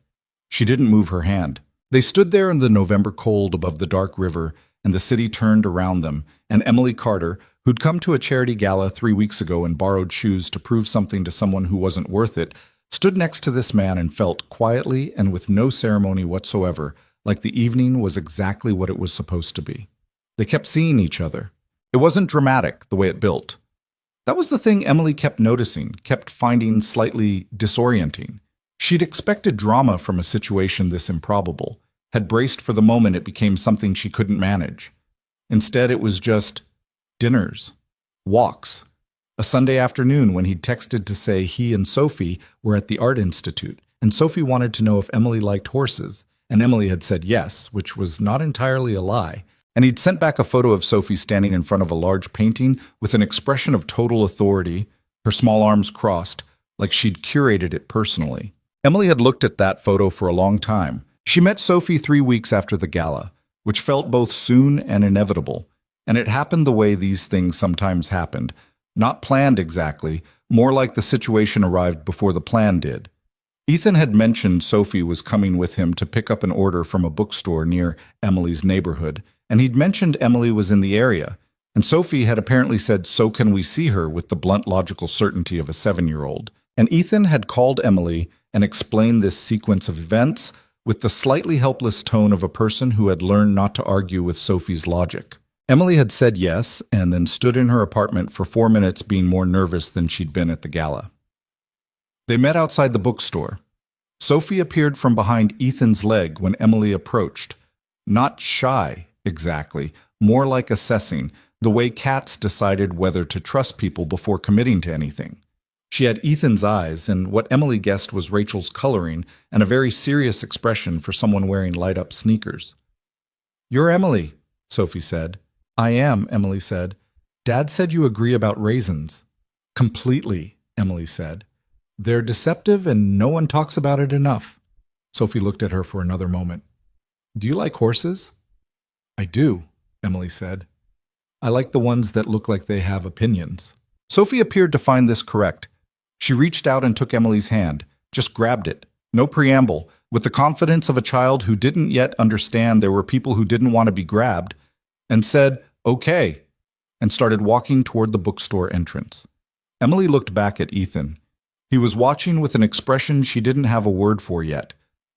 She didn't move her hand. They stood there in the November cold above the dark river, and the city turned around them, and Emily Carter, who'd come to a charity gala 3 weeks ago and borrowed shoes to prove something to someone who wasn't worth it, stood next to this man and felt quietly and with no ceremony whatsoever like the evening was exactly what it was supposed to be. They kept seeing each other. It wasn't dramatic the way it built. That was the thing Emily kept noticing, kept finding slightly disorienting. She'd expected drama from a situation this improbable, had braced for the moment it became something she couldn't manage. Instead, it was just dinners, walks, a Sunday afternoon when he'd texted to say he and Sophie were at the Art Institute, and Sophie wanted to know if Emily liked horses, and Emily had said yes, which was not entirely a lie, and he'd sent back a photo of Sophie standing in front of a large painting with an expression of total authority, her small arms crossed, like she'd curated it personally. Emily had looked at that photo for a long time. She met Sophie 3 weeks after the gala, which felt both soon and inevitable, and it happened the way these things sometimes happened, not planned exactly, more like the situation arrived before the plan did. Ethan had mentioned Sophie was coming with him to pick up an order from a bookstore near Emily's neighborhood, and he'd mentioned Emily was in the area, and Sophie had apparently said, "So can we see her?" with the blunt logical certainty of a 7-year-old. And Ethan had called Emily and explained this sequence of events with the slightly helpless tone of a person who had learned not to argue with Sophie's logic. Emily had said yes, and then stood in her apartment for 4 minutes being more nervous than she'd been at the gala. They met outside the bookstore. Sophie appeared from behind Ethan's leg when Emily approached. Not shy, exactly, more like assessing, the way cats decided whether to trust people before committing to anything. She had Ethan's eyes and what Emily guessed was Rachel's coloring and a very serious expression for someone wearing light-up sneakers. "You're Emily," Sophie said. "I am," Emily said. "Dad said you agree about raisins." "Completely," Emily said. They're deceptive and no one talks about it enough. Sophie looked at her for another moment. Do you like horses? I do, Emily said. I like the ones that look like they have opinions. Sophie appeared to find this correct. She reached out and took Emily's hand, just grabbed it. No preamble, with the confidence of a child who didn't yet understand there were people who didn't want to be grabbed, and said, okay, and started walking toward the bookstore entrance. Emily looked back at Ethan. He was watching with an expression she didn't have a word for yet.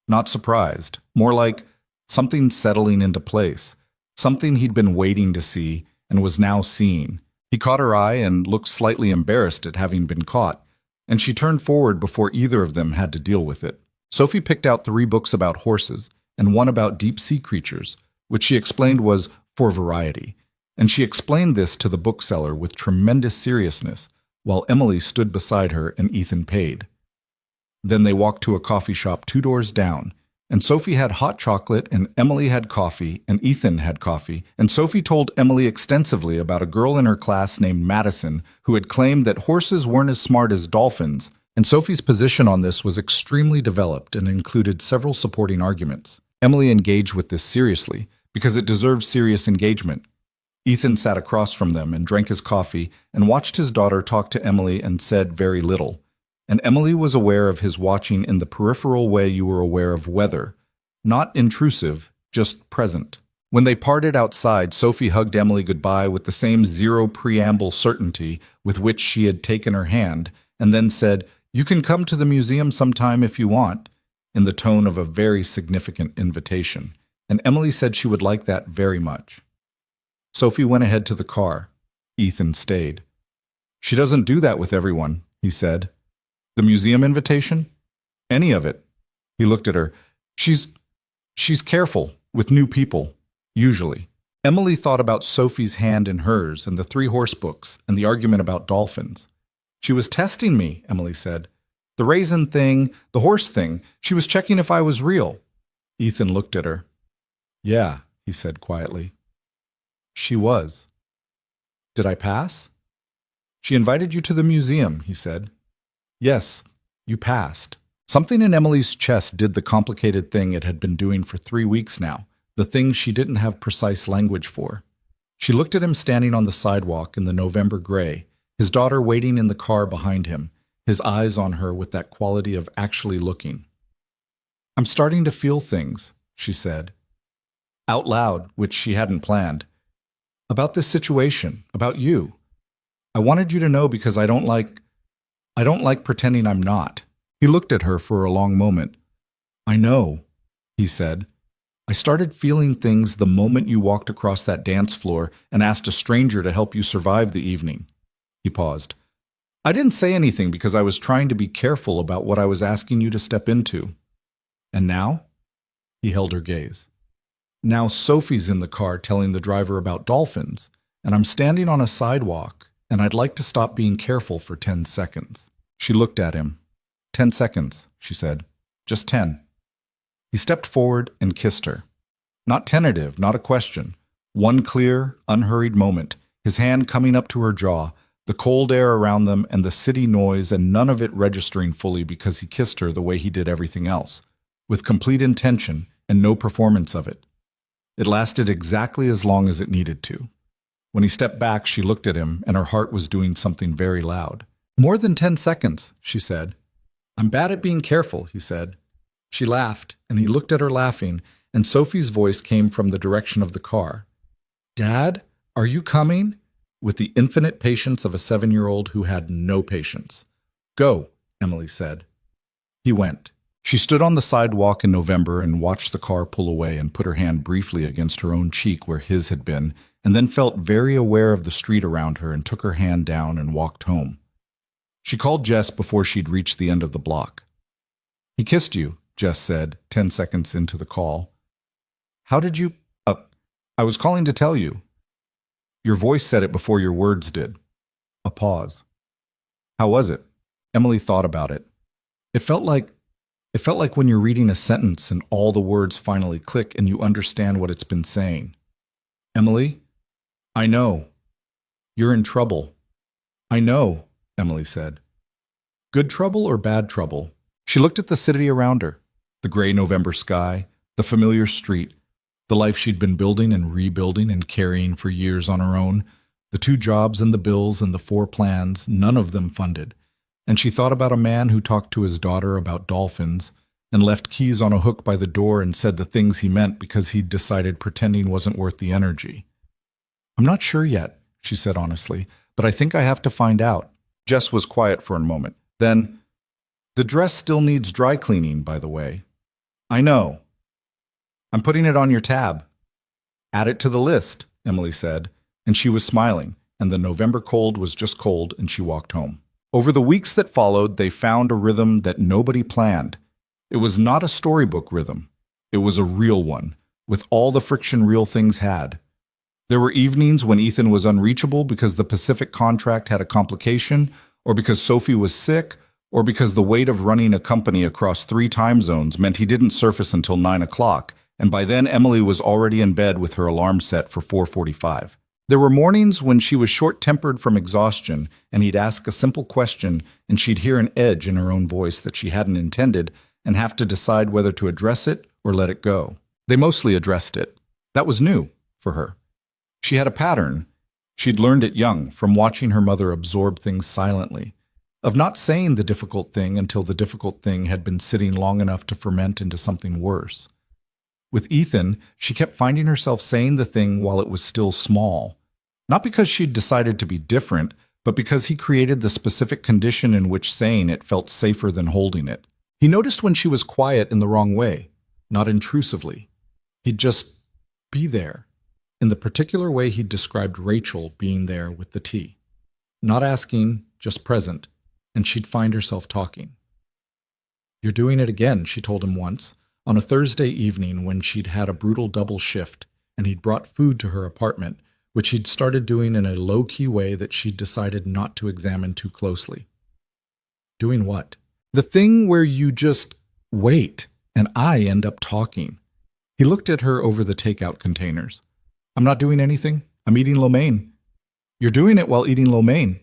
Not surprised, more like something settling into place, something he'd been waiting to see and was now seeing. He caught her eye and looked slightly embarrassed at having been caught, and she turned forward before either of them had to deal with it. Sophie picked out 3 books about horses and one about deep-sea creatures, which she explained was for variety, and she explained this to the bookseller with tremendous seriousness, while Emily stood beside her and Ethan paid. Then they walked to a coffee shop 2 doors down, and Sophie had hot chocolate, and Emily had coffee, and Ethan had coffee, and Sophie told Emily extensively about a girl in her class named Madison who had claimed that horses weren't as smart as dolphins, and Sophie's position on this was extremely developed and included several supporting arguments. Emily engaged with this seriously, because it deserved serious engagement. Ethan sat across from them and drank his coffee and watched his daughter talk to Emily and said very little. And Emily was aware of his watching in the peripheral way you were aware of weather. Not intrusive, just present. When they parted outside, Sophie hugged Emily goodbye with the same zero preamble certainty with which she had taken her hand, and then said, "You can come to the museum sometime if you want," in the tone of a very significant invitation. And Emily said she would like that very much. Sophie went ahead to the car. Ethan stayed. "She doesn't do that with everyone," he said. "The museum invitation? Any of it." He looked at her. She's careful with new people, usually." Emily thought about Sophie's hand in hers and the 3 horse books and the argument about dolphins. "She was testing me," Emily said. "The raisin thing, the horse thing, she was checking if I was real." Ethan looked at her. "Yeah," he said quietly. "She was." "Did I pass?" "She invited you to the museum," he said. "Yes, you passed." Something in Emily's chest did the complicated thing it had been doing for 3 weeks now, the thing she didn't have precise language for. She looked at him standing on the sidewalk in the November gray, his daughter waiting in the car behind him, his eyes on her with that quality of actually looking. "I'm starting to feel things," she said, out loud, which she hadn't planned. "About this situation, about you. I wanted you to know because I don't like pretending I'm not." He looked at her for a long moment. "I know," he said. "I started feeling things the moment you walked across that dance floor and asked a stranger to help you survive the evening." He paused. "I didn't say anything because I was trying to be careful about what I was asking you to step into. And now?" He held her gaze. "Now Sophie's in the car telling the driver about dolphins, and I'm standing on a sidewalk, and I'd like to stop being careful for 10 seconds. She looked at him. 10 seconds, she said. "Just 10. He stepped forward and kissed her. Not tentative, not a question. One clear, unhurried moment, his hand coming up to her jaw, the cold air around them and the city noise, and none of it registering fully because he kissed her the way he did everything else, with complete intention and no performance of it. It lasted exactly as long as it needed to. When he stepped back, she looked at him, and her heart was doing something very loud. "More than 10 seconds, she said. "I'm bad at being careful," he said. She laughed, and he looked at her laughing, and Sophie's voice came from the direction of the car. "Dad, are you coming?" With the infinite patience of a 7-year-old who had no patience. "Go," Emily said. He went. She stood on the sidewalk in November and watched the car pull away and put her hand briefly against her own cheek where his had been, and then felt very aware of the street around her and took her hand down and walked home. She called Jess before she'd reached the end of the block. "He kissed you," Jess said, 10 seconds into the call. "How did you... I was calling to tell you." "Your voice said it before your words did." A pause. "How was it?" Emily thought about it. It felt like when you're reading a sentence and all the words finally click and you understand what it's been saying. "Emily, I know. You're in trouble." "I know," Emily said. Good trouble or bad trouble? She looked at the city around her, the gray November sky, the familiar street, the life she'd been building and rebuilding and carrying for years on her own, the 2 jobs and the bills and the 4 plans, none of them funded. And she thought about a man who talked to his daughter about dolphins and left keys on a hook by the door and said the things he meant because he'd decided pretending wasn't worth the energy. "I'm not sure yet," she said honestly, "but I think I have to find out." Jess was quiet for a moment. Then, "The dress still needs dry cleaning, by the way." "I know. I'm putting it on your tab." "Add it to the list," Emily said, and she was smiling, and the November cold was just cold, and she walked home. Over the weeks that followed, they found a rhythm that nobody planned. It was not a storybook rhythm. It was a real one, with all the friction real things had. There were evenings when Ethan was unreachable because the Pacific contract had a complication, or because Sophie was sick, or because the weight of running a company across 3 time zones meant he didn't surface until 9 o'clock, and by then Emily was already in bed with her alarm set for 4:45. There were mornings when she was short-tempered from exhaustion, and he'd ask a simple question, and she'd hear an edge in her own voice that she hadn't intended, and have to decide whether to address it or let it go. They mostly addressed it. That was new for her. She had a pattern. She'd learned it young, from watching her mother absorb things silently, of not saying the difficult thing until the difficult thing had been sitting long enough to ferment into something worse. With Ethan, she kept finding herself saying the thing while it was still small. Not because she'd decided to be different, but because he created the specific condition in which saying it felt safer than holding it. He noticed when she was quiet in the wrong way, not intrusively. He'd just be there, in the particular way he'd described Rachel being there with the tea. Not asking, just present, and she'd find herself talking. "You're doing it again," she told him once, on a Thursday evening when she'd had a brutal double shift and he'd brought food to her apartment, which he'd started doing in a low-key way that she'd decided not to examine too closely. "Doing what?" "The thing where you just wait, and I end up talking." He looked at her over the takeout containers. "I'm not doing anything. I'm eating lo mein." "You're doing it while eating lo mein."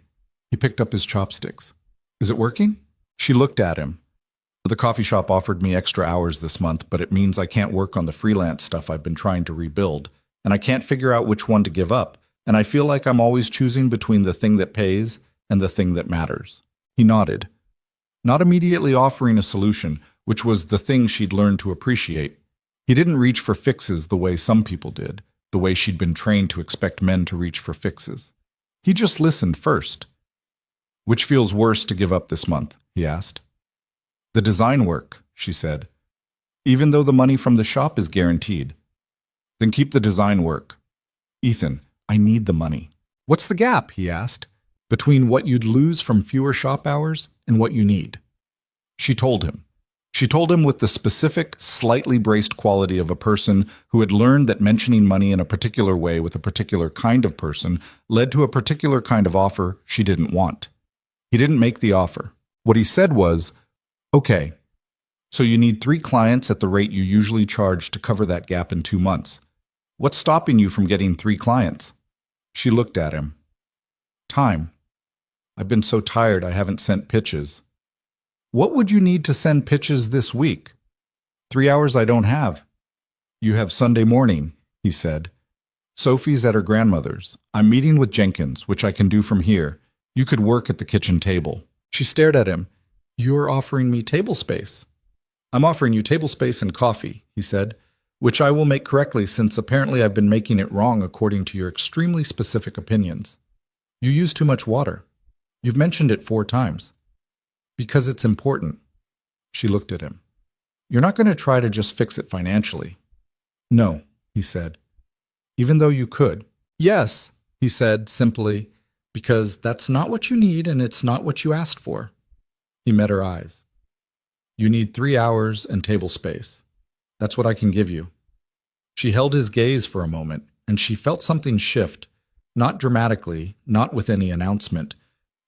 He picked up his chopsticks. "Is it working?" She looked at him. "The coffee shop offered me extra hours this month, but it means I can't work on the freelance stuff I've been trying to rebuild, and I can't figure out which one to give up, and I feel like I'm always choosing between the thing that pays and the thing that matters." He nodded, not immediately offering a solution, which was the thing she'd learned to appreciate. He didn't reach for fixes the way some people did, the way she'd been trained to expect men to reach for fixes. He just listened first. "Which feels worse to give up this month?" he asked. "The design work," she said, "even though the money from the shop is guaranteed." "Then keep the design work." "Ethan, I need the money." "What's the gap?" he asked, "between what you'd lose from fewer shop hours and what you need?" She told him. She told him with the specific, slightly braced quality of a person who had learned that mentioning money in a particular way with a particular kind of person led to a particular kind of offer she didn't want. He didn't make the offer. What he said was, "Okay, so you need 3 clients at the rate you usually charge to cover that gap in 2 months. What's stopping you from getting 3 clients?" She looked at him. "Time. I've been so tired I haven't sent pitches." "What would you need to send pitches this week?" 3 hours I don't have." "You have Sunday morning," he said. "Sophie's at her grandmother's. I'm meeting with Jenkins, which I can do from here. You could work at the kitchen table." She stared at him. "You're offering me table space." "I'm offering you table space and coffee," he said, "which I will make correctly since apparently I've been making it wrong according to your extremely specific opinions. You use too much water. You've mentioned it 4 times. Because it's important." She looked at him. "You're not going to try to just fix it financially." "No," he said, "even though you could." "Yes," he said simply, "because that's not what you need and it's not what you asked for." He met her eyes. "You need 3 hours and table space. That's what I can give you." She held his gaze for a moment, and she felt something shift, not dramatically, not with any announcement,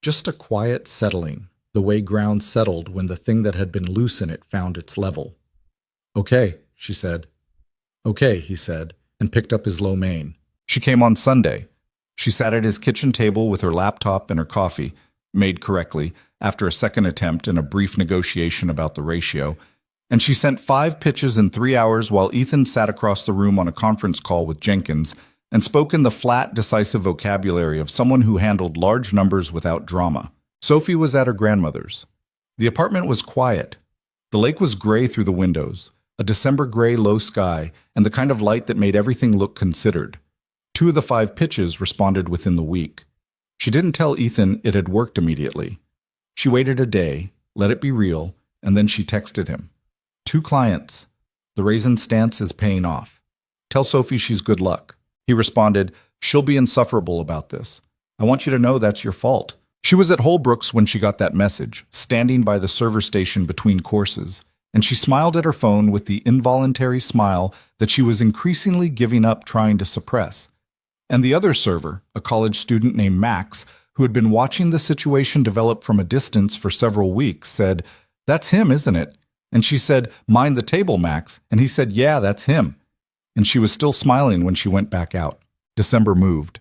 just a quiet settling, the way ground settled when the thing that had been loose in it found its level. "Okay," she said. "Okay," he said, and picked up his lo mein. She came on Sunday. She sat at his kitchen table with her laptop and her coffee, made correctly after a second attempt and a brief negotiation about the ratio, and she sent 5 pitches in 3 hours while Ethan sat across the room on a conference call with Jenkins and spoke in the flat, decisive vocabulary of someone who handled large numbers without drama. Sophie was at her grandmother's. The apartment was quiet. The lake was gray through the windows, a December gray low sky, and the kind of light that made everything look considered. 2 of the 5 pitches responded within the week. She didn't tell Ethan it had worked immediately. She waited a day, let it be real, and then she texted him. 2 clients. The raisin stance is paying off. Tell Sophie she's good luck. He responded, she'll be insufferable about this. I want you to know that's your fault. She was at Holbrook's when she got that message, standing by the server station between courses, and she smiled at her phone with the involuntary smile that she was increasingly giving up trying to suppress. And the other server, a college student named Max, who had been watching the situation develop from a distance for several weeks, said, "That's him, isn't it?" And she said, "Mind the table, Max." And he said, "Yeah, that's him." And she was still smiling when she went back out. December moved.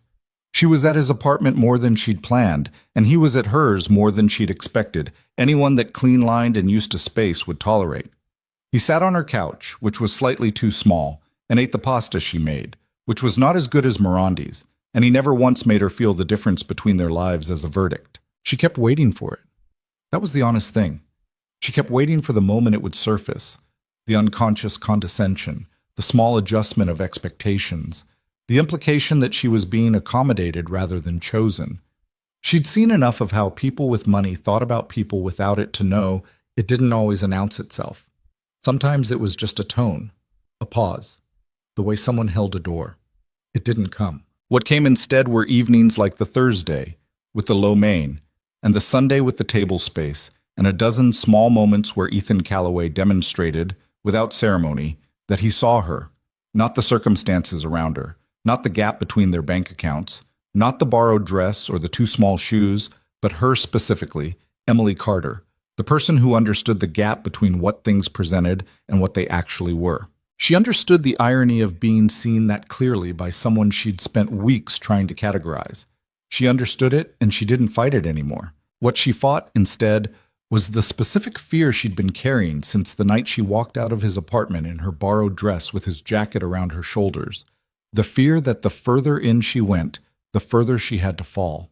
She was at his apartment more than she'd planned, and he was at hers more than she'd expected, anyone that clean-lined and used to space would tolerate. He sat on her couch, which was slightly too small, and ate the pasta she made, which was not as good as Mirandi's, and he never once made her feel the difference between their lives as a verdict. She kept waiting for it. That was the honest thing. She kept waiting for the moment it would surface, the unconscious condescension, the small adjustment of expectations, the implication that she was being accommodated rather than chosen. She'd seen enough of how people with money thought about people without it to know it didn't always announce itself. Sometimes it was just a tone, a pause, the way someone held a door. It didn't come. What came instead were evenings like the Thursday, with the lo mein, and the Sunday with the table space, and a dozen small moments where Ethan Calloway demonstrated, without ceremony, that he saw her, not the circumstances around her, not the gap between their bank accounts, not the borrowed dress or the too small shoes, but her specifically, Emily Carter, the person who understood the gap between what things presented and what they actually were. She understood the irony of being seen that clearly by someone she'd spent weeks trying to categorize. She understood it, and she didn't fight it anymore. What she fought, instead, was the specific fear she'd been carrying since the night she walked out of his apartment in her borrowed dress with his jacket around her shoulders. The fear that the further in she went, the further she had to fall.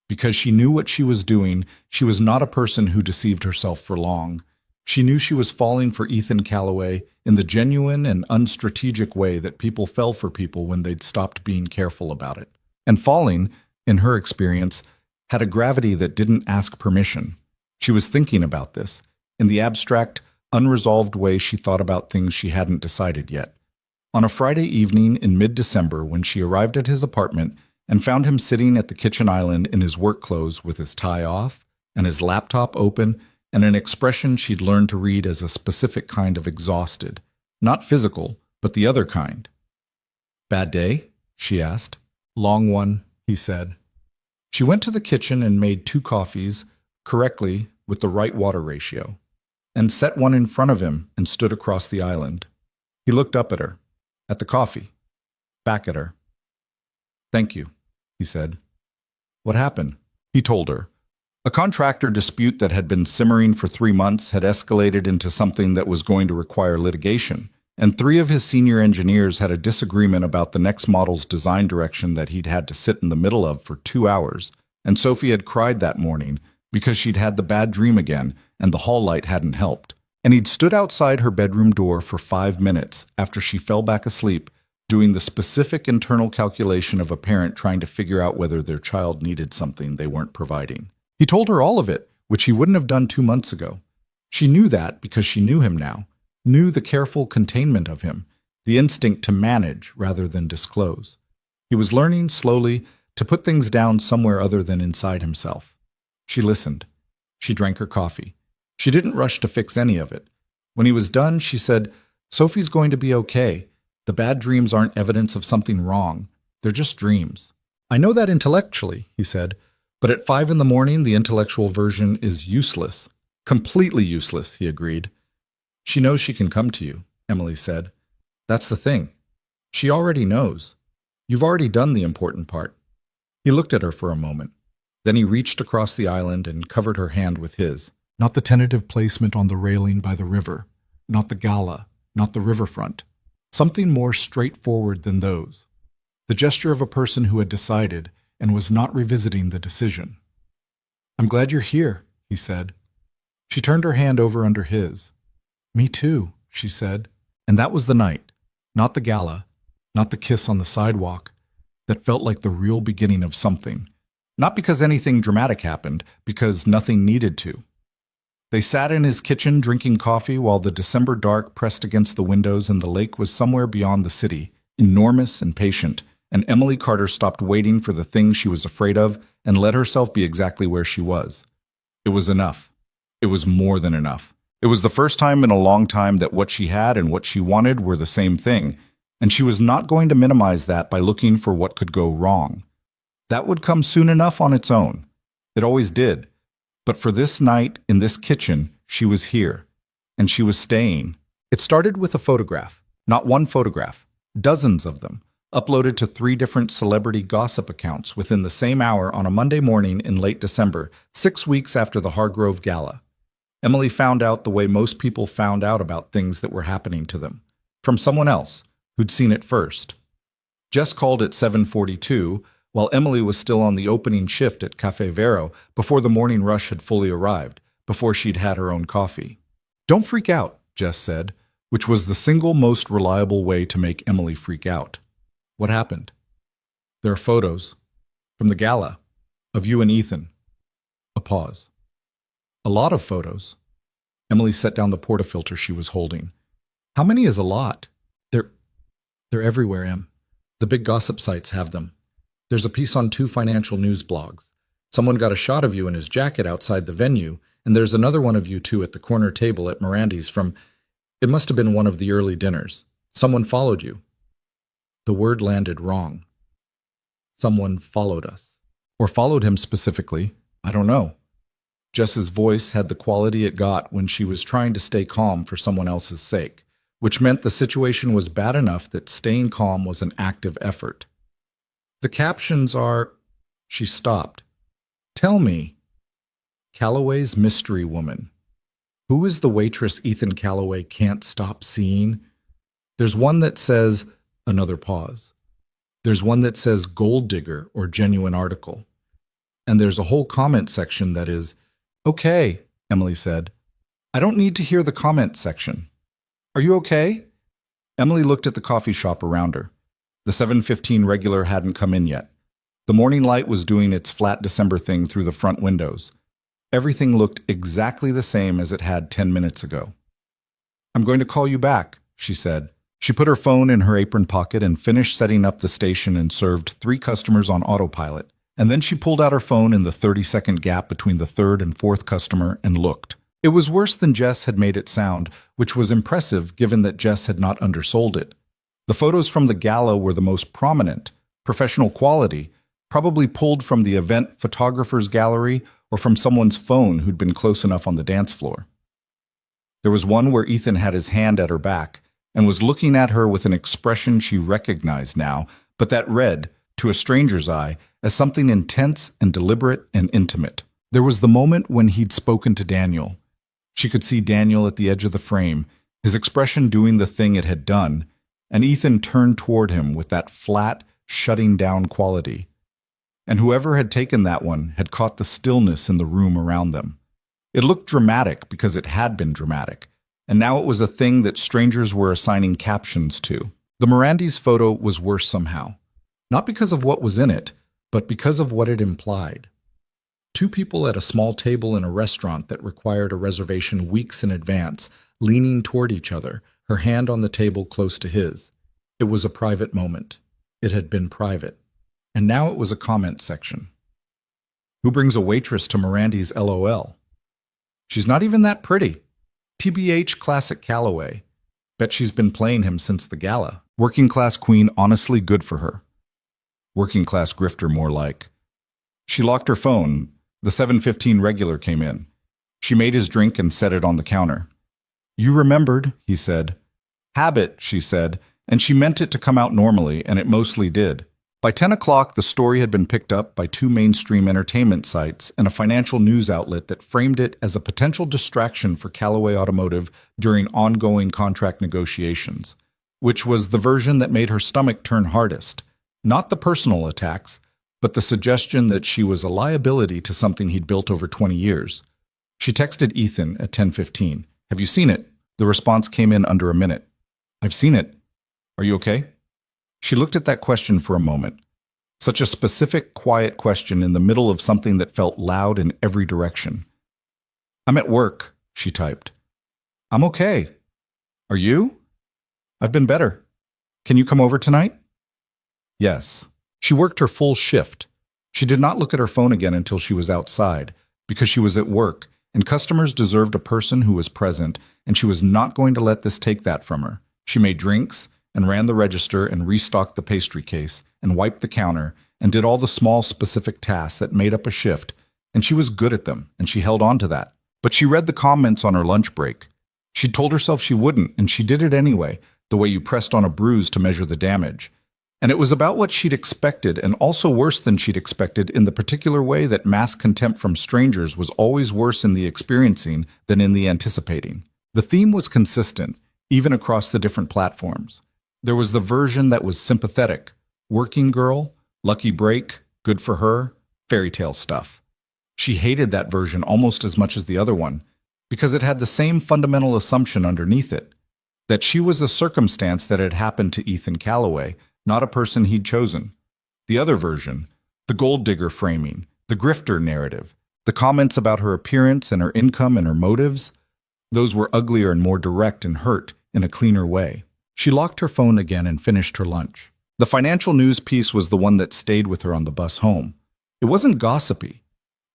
Because she knew what she was doing, she was not a person who deceived herself for long. She knew she was falling for Ethan Calloway in the genuine and unstrategic way that people fell for people when they'd stopped being careful about it. And falling, in her experience, had a gravity that didn't ask permission. She was thinking about this, in the abstract, unresolved way she thought about things she hadn't decided yet. On a Friday evening in mid-December, when she arrived at his apartment and found him sitting at the kitchen island in his work clothes with his tie off and his laptop open and an expression she'd learned to read as a specific kind of exhausted, not physical, but the other kind. "Bad day?" she asked. "Long one," he said. She went to the kitchen and made 2 coffees, correctly with the right water ratio, and set one in front of him and stood across the island. He looked up at her. At the coffee. Back at her. "Thank you," he said. "What happened?" He told her. A contractor dispute that had been simmering for 3 months had escalated into something that was going to require litigation, and 3 of his senior engineers had a disagreement about the next model's design direction that he'd had to sit in the middle of for 2 hours, and Sophie had cried that morning because she'd had the bad dream again and the hall light hadn't helped. And he'd stood outside her bedroom door for 5 minutes after she fell back asleep, doing the specific internal calculation of a parent trying to figure out whether their child needed something they weren't providing. He told her all of it, which he wouldn't have done 2 months ago. She knew that because she knew him now, knew the careful containment of him, the instinct to manage rather than disclose. He was learning, slowly, to put things down somewhere other than inside himself. She listened. She drank her coffee. She didn't rush to fix any of it. When he was done, she said, "Sophie's going to be okay. The bad dreams aren't evidence of something wrong. They're just dreams." "I know that intellectually," he said, "but at 5 in the morning, the intellectual version is useless." "Completely useless," he agreed. "She knows she can come to you," Emily said. "That's the thing. She already knows. You've already done the important part." He looked at her for a moment. Then he reached across the island and covered her hand with his. Not the tentative placement on the railing by the river, not the gala, not the riverfront. Something more straightforward than those. The gesture of a person who had decided and was not revisiting the decision. "I'm glad you're here," he said. She turned her hand over under his. "Me too," she said. And that was the night, not the gala, not the kiss on the sidewalk, that felt like the real beginning of something. Not because anything dramatic happened, because nothing needed to. They sat in his kitchen drinking coffee while the December dark pressed against the windows and the lake was somewhere beyond the city, enormous and patient, and Emily Carter stopped waiting for the thing she was afraid of and let herself be exactly where she was. It was enough. It was more than enough. It was the first time in a long time that what she had and what she wanted were the same thing, and she was not going to minimize that by looking for what could go wrong. That would come soon enough on its own. It always did. But for this night, in this kitchen, she was here. And she was staying. It started with a photograph. Not one photograph. Dozens of them. Uploaded to 3 different celebrity gossip accounts within the same hour on a Monday morning in late December, 6 weeks after the Hargrove Gala. Emily found out the way most people found out about things that were happening to them. From someone else, who'd seen it first. Jess called at 7:42, while Emily was still on the opening shift at Cafe Vero before the morning rush had fully arrived, before she'd had her own coffee. "Don't freak out," Jess said, which was the single most reliable way to make Emily freak out. "What happened?" "There are photos. From the gala. Of you and Ethan." A pause. "A lot of photos." Emily set down the portafilter she was holding. "How many is a lot?" They're everywhere, Em. The big gossip sites have them. There's a piece on 2 financial news blogs. Someone got a shot of you in his jacket outside the venue, and there's another one of you two at the corner table at Mirandy's from... It must have been one of the early dinners. Someone followed you." The word landed wrong. Someone followed us. Or followed him specifically. I don't know. Jess's voice had the quality it got when she was trying to stay calm for someone else's sake, which meant the situation was bad enough that staying calm was an active effort. "The captions are..." She stopped. "Tell me." "Calloway's mystery woman. Who is the waitress Ethan Calloway can't stop seeing? There's one that says..." Another pause. "There's one that says gold digger or genuine article. And there's a whole comment section that is..." "Okay," Emily said. "I don't need to hear the comment section. Are you okay?" Emily looked at the coffee shop around her. The 7:15 regular hadn't come in yet. The morning light was doing its flat December thing through the front windows. Everything looked exactly the same as it had 10 minutes ago. "I'm going to call you back," she said. She put her phone in her apron pocket and finished setting up the station and served 3 customers on autopilot. And then she pulled out her phone in the 30-second gap between the 3rd and 4th customer and looked. It was worse than Jess had made it sound, which was impressive given that Jess had not undersold it. The photos from the gala were the most prominent, professional quality, probably pulled from the event photographer's gallery or from someone's phone who'd been close enough on the dance floor. There was one where Ethan had his hand at her back and was looking at her with an expression she recognized now, but that read, to a stranger's eye, as something intense and deliberate and intimate. There was the moment when he'd spoken to Daniel. She could see Daniel at the edge of the frame, his expression doing the thing it had done, and Ethan turned toward him with that flat, shutting down quality. And whoever had taken that one had caught the stillness in the room around them. It looked dramatic because it had been dramatic, and now it was a thing that strangers were assigning captions to. The Mirandy's photo was worse somehow. Not because of what was in it, but because of what it implied. 2 people at a small table in a restaurant that required a reservation weeks in advance, leaning toward each other, her hand on the table close to his. It was a private moment. It had been private. And now it was a comment section. "Who brings a waitress to Mirandy's LOL? She's not even that pretty. TBH classic Calloway. Bet she's been playing him since the gala. Working class queen, honestly good for her. Working class grifter, more like." She locked her phone. The 7:15 regular came in. She made his drink and set it on the counter. "You remembered," he said. "Habit," she said, and she meant it to come out normally, and it mostly did. By 10 o'clock, the story had been picked up by two mainstream entertainment sites and a financial news outlet that framed it as a potential distraction for Callaway Automotive during ongoing contract negotiations, which was the version that made her stomach turn hardest. Not the personal attacks, but the suggestion that she was a liability to something he'd built over 20 years. She texted Ethan at 10:15. "Have you seen it?" The response came in under a minute. "I've seen it. Are you okay?" She looked at that question for a moment. Such a specific, quiet question in the middle of something that felt loud in every direction. "I'm at work," she typed. "I'm okay. Are you?" "I've been better. Can you come over tonight?" Yes. She worked her full shift. She did not look at her phone again until she was outside, because she was at work, and customers deserved a person who was present, and she was not going to let this take that from her. She made drinks, and ran the register, and restocked the pastry case, and wiped the counter, and did all the small specific tasks that made up a shift, and she was good at them, and she held on to that. But she read the comments on her lunch break. She told herself she wouldn't, and she did it anyway, the way you pressed on a bruise to measure the damage. And it was about what she'd expected, and also worse than she'd expected, in the particular way that mass contempt from strangers was always worse in the experiencing than in the anticipating. The theme was consistent, even across the different platforms. There was the version that was sympathetic, working girl, lucky break, good for her, fairy tale stuff. She hated that version almost as much as the other one, because it had the same fundamental assumption underneath it, that she was a circumstance that had happened to Ethan Callaway, not a person he'd chosen. The other version, the gold digger framing, the grifter narrative, the comments about her appearance and her income and her motives, those were uglier and more direct and hurt in a cleaner way. She locked her phone again and finished her lunch. The financial news piece was the one that stayed with her on the bus home. It wasn't gossipy.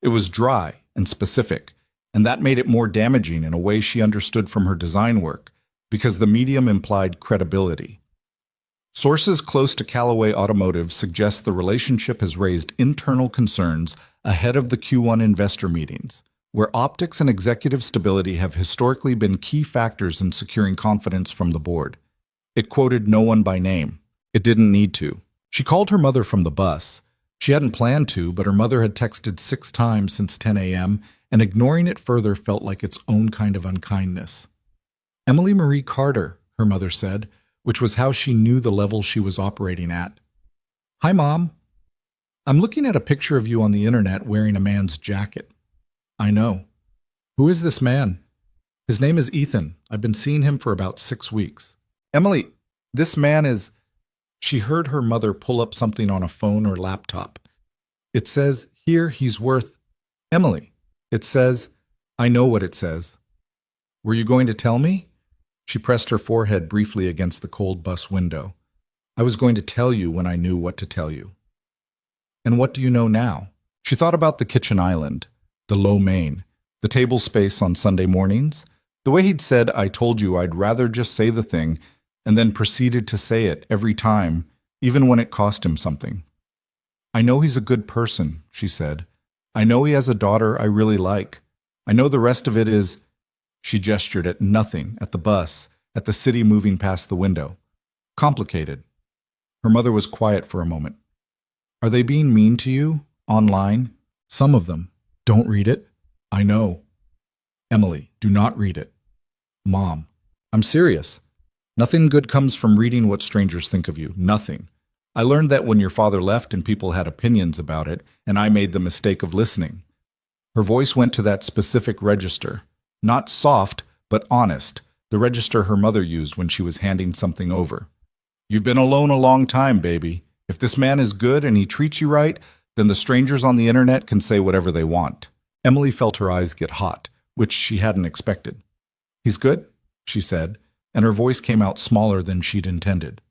It was dry and specific, and that made it more damaging in a way she understood from her design work, because the medium implied credibility. Sources close to Callaway Automotive suggest the relationship has raised internal concerns ahead of the Q1 investor meetings, where optics and executive stability have historically been key factors in securing confidence from the board. It quoted no one by name. It didn't need to. She called her mother from the bus. She hadn't planned to, but her mother had texted 6 times since 10 a.m., and ignoring it further felt like its own kind of unkindness. "Emily Marie Carter," her mother said, which was how she knew the level she was operating at. "Hi, Mom. I'm looking at a picture of you on the internet wearing a man's jacket." "I know. Who is this man?" "His name is Ethan. I've been seeing him for about 6 weeks." "Emily, this man is—" She heard her mother pull up something on a phone or laptop. "It says here he's worth—" "Emily, it says—" "I know what it says." "Were you going to tell me?" She pressed her forehead briefly against the cold bus window. "I was going to tell you when I knew what to tell you." "And what do you know now?" She thought about the kitchen island, the low main, the table space on Sunday mornings, the way he'd said, "I told you I'd rather just say the thing," and then proceeded to say it every time, even when it cost him something. "I know he's a good person," she said. "I know he has a daughter I really like. I know the rest of it is—" She gestured at nothing, at the bus, at the city moving past the window. "Complicated." Her mother was quiet for a moment. "Are they being mean to you? Online?" "Some of them. Don't read it." "I know." "Emily, do not read it." "Mom, I'm serious. Nothing good comes from reading what strangers think of you. Nothing. I learned that when your father left and people had opinions about it, and I made the mistake of listening." Her voice went to that specific register. Not soft, but honest, the register her mother used when she was handing something over. "You've been alone a long time, baby. If this man is good and he treats you right, then the strangers on the internet can say whatever they want." Emily felt her eyes get hot, which she hadn't expected. "He's good?" she said, and her voice came out smaller than she'd intended.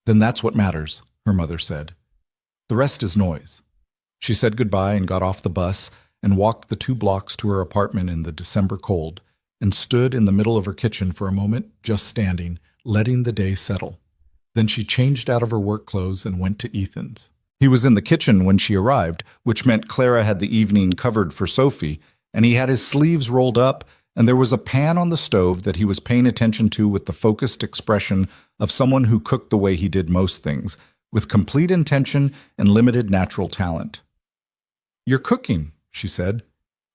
"Then that's what matters," her mother said. "The rest is noise." She said goodbye and got off the bus and walked the 2 blocks to her apartment in the December cold, and stood in the middle of her kitchen for a moment, just standing, letting the day settle. Then she changed out of her work clothes and went to Ethan's. He was in the kitchen when she arrived, which meant Clara had the evening covered for Sophie, and he had his sleeves rolled up, and there was a pan on the stove that he was paying attention to with the focused expression of someone who cooked the way he did most things, with complete intention and limited natural talent. "You're cooking," she said.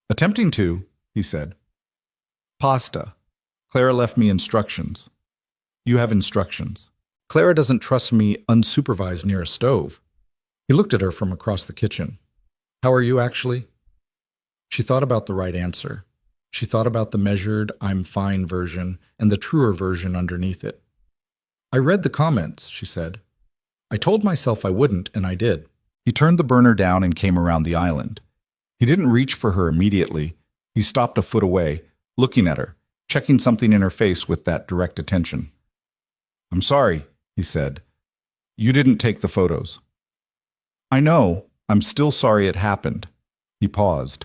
"Attempting to," he said. "Pasta. Clara left me instructions." "You have instructions." "Clara doesn't trust me unsupervised near a stove." He looked at her from across the kitchen. "How are you actually?" She thought about the right answer. She thought about the measured, "I'm fine" version and the truer version underneath it. "I read the comments," she said. "I told myself I wouldn't, and I did." He turned the burner down and came around the island. He didn't reach for her immediately. He stopped a foot away, looking at her, checking something in her face with that direct attention. "I'm sorry," he said. "You didn't take the photos." "I know. I'm still sorry it happened." He paused.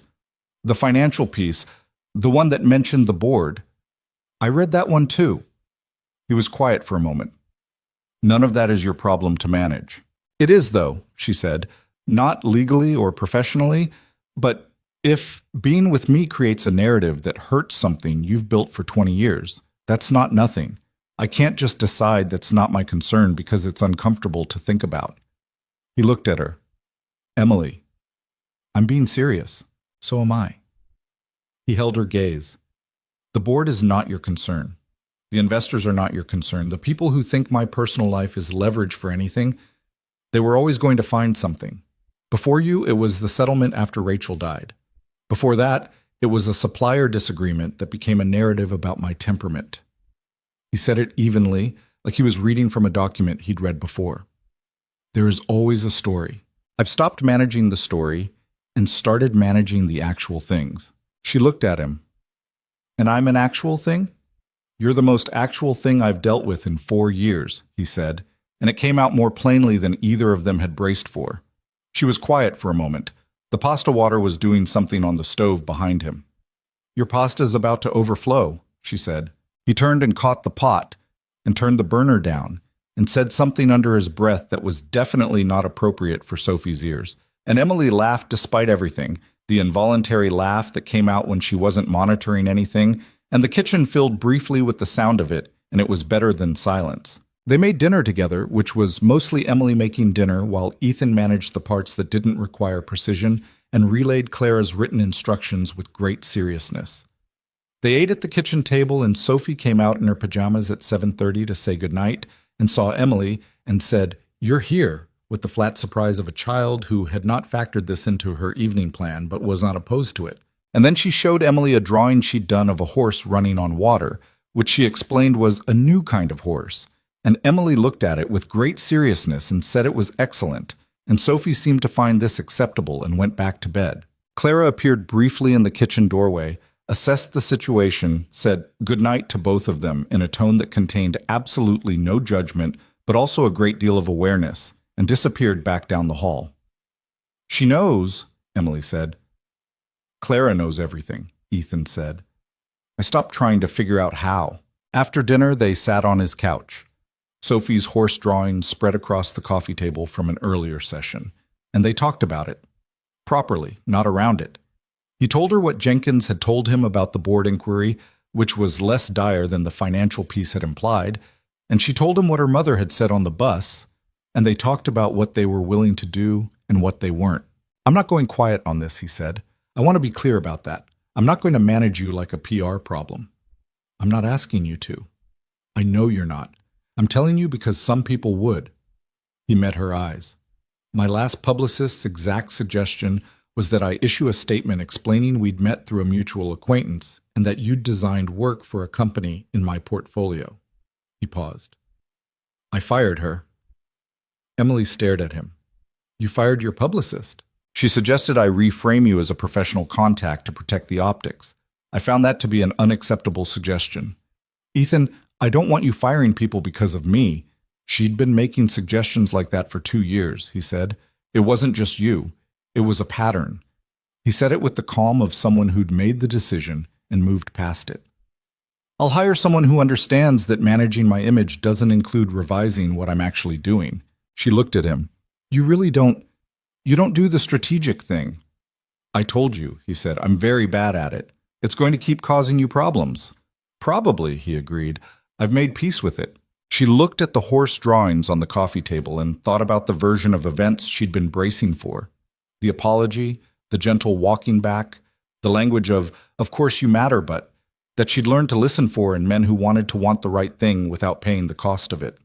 "The financial piece, the one that mentioned the board. I read that one too." He was quiet for a moment. "None of that is your problem to manage." "It is, though," she said. "Not legally or professionally, but if being with me creates a narrative that hurts something you've built for 20 years, that's not nothing. I can't just decide that's not my concern because it's uncomfortable to think about." He looked at her. "Emily, I'm being serious. So am I." He held her gaze. "The board is not your concern. The investors are not your concern. The people who think my personal life is leverage for anything, they were always going to find something. Before you, it was the settlement after Rachel died. Before that, it was a supplier disagreement that became a narrative about my temperament." He said it evenly, like he was reading from a document he'd read before. "There is always a story. I've stopped managing the story and started managing the actual things." She looked at him. "And I'm an actual thing?" "You're the most actual thing I've dealt with in 4 years," he said, and it came out more plainly than either of them had braced for. She was quiet for a moment. The pasta water was doing something on the stove behind him. "Your pasta's about to overflow," she said. He turned and caught the pot, and turned the burner down, and said something under his breath that was definitely not appropriate for Sophie's ears. And Emily laughed despite everything, the involuntary laugh that came out when she wasn't monitoring anything, and the kitchen filled briefly with the sound of it, and it was better than silence. They made dinner together, which was mostly Emily making dinner while Ethan managed the parts that didn't require precision and relayed Clara's written instructions with great seriousness. They ate at the kitchen table, and Sophie came out in her pajamas at 7:30 to say goodnight and saw Emily and said, "You're here," with the flat surprise of a child who had not factored this into her evening plan but was not opposed to it. And then she showed Emily a drawing she'd done of a horse running on water, which she explained was a new kind of horse. And Emily looked at it with great seriousness and said it was excellent, and Sophie seemed to find this acceptable and went back to bed. Clara appeared briefly in the kitchen doorway, assessed the situation, said good night to both of them in a tone that contained absolutely no judgment, but also a great deal of awareness, and disappeared back down the hall. "She knows," Emily said. "Clara knows everything," Ethan said. I stopped trying to figure out how. After dinner, they sat on his couch. Sophie's horse drawing spread across the coffee table from an earlier session, and they talked about it. Properly, not around it. He told her what Jenkins had told him about the board inquiry, which was less dire than the financial piece had implied, and she told him what her mother had said on the bus, and they talked about what they were willing to do and what they weren't. "I'm not going quiet on this," he said. "I want to be clear about that. I'm not going to manage you like a PR problem." "I'm not asking you to." "I know you're not. I'm telling you because some people would." He met her eyes. "My last publicist's exact suggestion was that I issue a statement explaining we'd met through a mutual acquaintance and that you'd designed work for a company in my portfolio." He paused. "I fired her." Emily stared at him. "You fired your publicist?" "She suggested I reframe you as a professional contact to protect the optics. I found that to be an unacceptable suggestion." "Ethan, I don't want you firing people because of me." "She'd been making suggestions like that for 2 years," he said. "It wasn't just you. It was a pattern." He said it with the calm of someone who'd made the decision and moved past it. "I'll hire someone who understands that managing my image doesn't include revising what I'm actually doing." She looked at him. You don't do the strategic thing." "I told you," he said. "I'm very bad at it. It's going to keep causing you problems." "Probably," he agreed. "I've made peace with it. She looked at the horse drawings on the coffee table and thought about the version of events she'd been bracing for. The apology, the gentle walking back, the language of course you matter, but that she'd learned to listen for in men who wanted to want the right thing without paying the cost of it.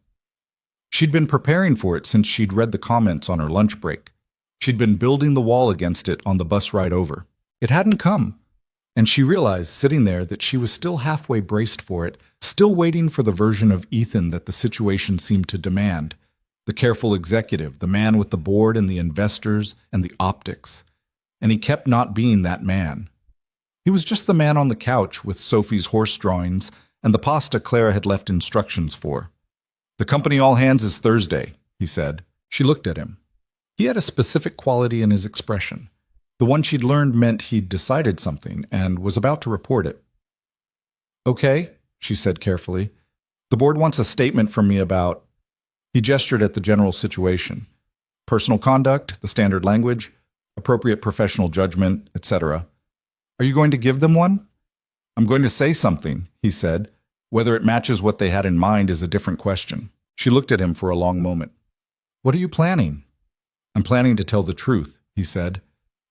She'd been preparing for it since she'd read the comments on her lunch break. She'd been building the wall against it on the bus ride over. It hadn't come, and she realized, sitting there, that she was still halfway braced for it, still waiting for the version of Ethan that the situation seemed to demand. The careful executive, the man with the board and the investors and the optics. And he kept not being that man. He was just the man on the couch with Sophie's horse drawings and the pasta Clara had left instructions for. "The company all hands is Thursday," he said. She looked at him. He had a specific quality in his expression. The one she'd learned meant he'd decided something and was about to report it. "Okay," she said carefully. "The board wants a statement from me about—" He gestured at the general situation. "Personal conduct, the standard language, appropriate professional judgment, etc. Are you going to give them one?" "I'm going to say something," he said. "Whether it matches what they had in mind is a different question." She looked at him for a long moment. "What are you planning?" "I'm planning to tell the truth," he said,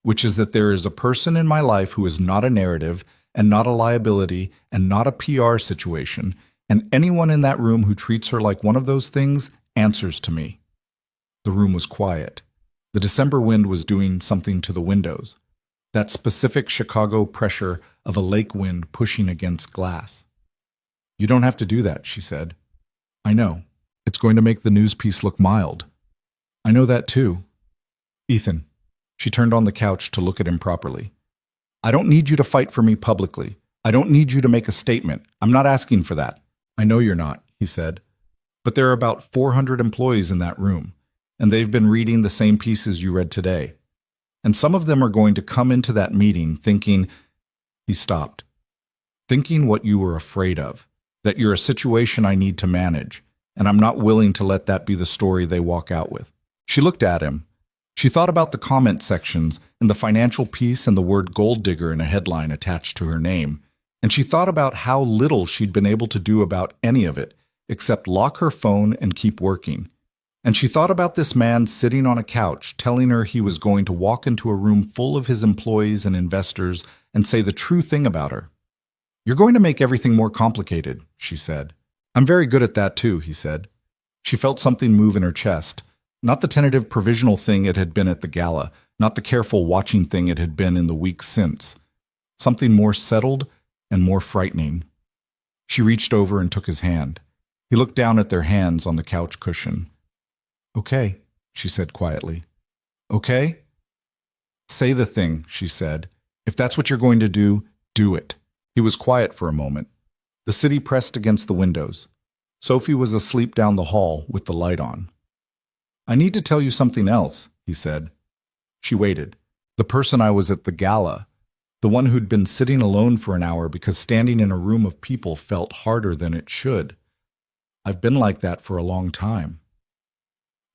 "which is that there is a person in my life who is not a narrative and not a liability and not a PR situation, and anyone in that room who treats her like one of those things answers to me." The room was quiet. The December wind was doing something to the windows, that specific Chicago pressure of a lake wind pushing against glass. "You don't have to do that," she said. "I know. It's going to make the news piece look mild. I know that too. Ethan." She turned on the couch to look at him properly. "I don't need you to fight for me publicly. I don't need you to make a statement. I'm not asking for that." "I know you're not," he said. "But there are about 400 employees in that room, and they've been reading the same pieces you read today. And some of them are going to come into that meeting thinking—" He stopped. "Thinking what you were afraid of, that you're a situation I need to manage, and I'm not willing to let that be the story they walk out with." She looked at him. She thought about the comment sections and the financial piece and the word gold digger in a headline attached to her name, and she thought about how little she'd been able to do about any of it, except lock her phone and keep working. And she thought about this man sitting on a couch telling her he was going to walk into a room full of his employees and investors and say the true thing about her. "You're going to make everything more complicated," she said. "I'm very good at that too," he said. She felt something move in her chest. Not the tentative provisional thing it had been at the gala, not the careful watching thing it had been in the weeks since. Something more settled and more frightening. She reached over and took his hand. He looked down at their hands on the couch cushion. "Okay," she said quietly. "Okay?" "Say the thing," she said. "If that's what you're going to do it." He was quiet for a moment. The city pressed against the windows. Sophie was asleep down the hall with the light on. "I need to tell you something else," he said. She waited. "The person I was at the gala, the one who'd been sitting alone for an hour because standing in a room of people felt harder than it should. I've been like that for a long time."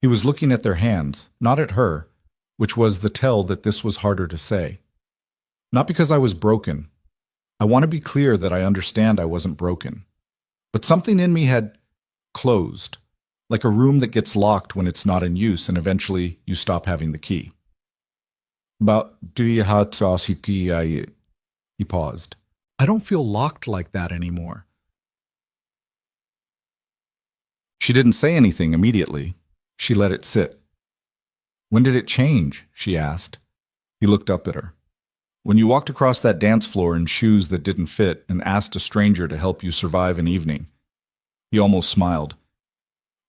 He was looking at their hands, not at her, which was the tell that this was harder to say. "Not because I was broken. I want to be clear that I understand I wasn't broken. But something in me had closed, like a room that gets locked when it's not in use and eventually you stop having the key." "But do you have to key?" He paused. "I don't feel locked like that anymore." She didn't say anything immediately. She let it sit. "When did it change?" she asked. He looked up at her. "When you walked across that dance floor in shoes that didn't fit and asked a stranger to help you survive an evening." He almost smiled.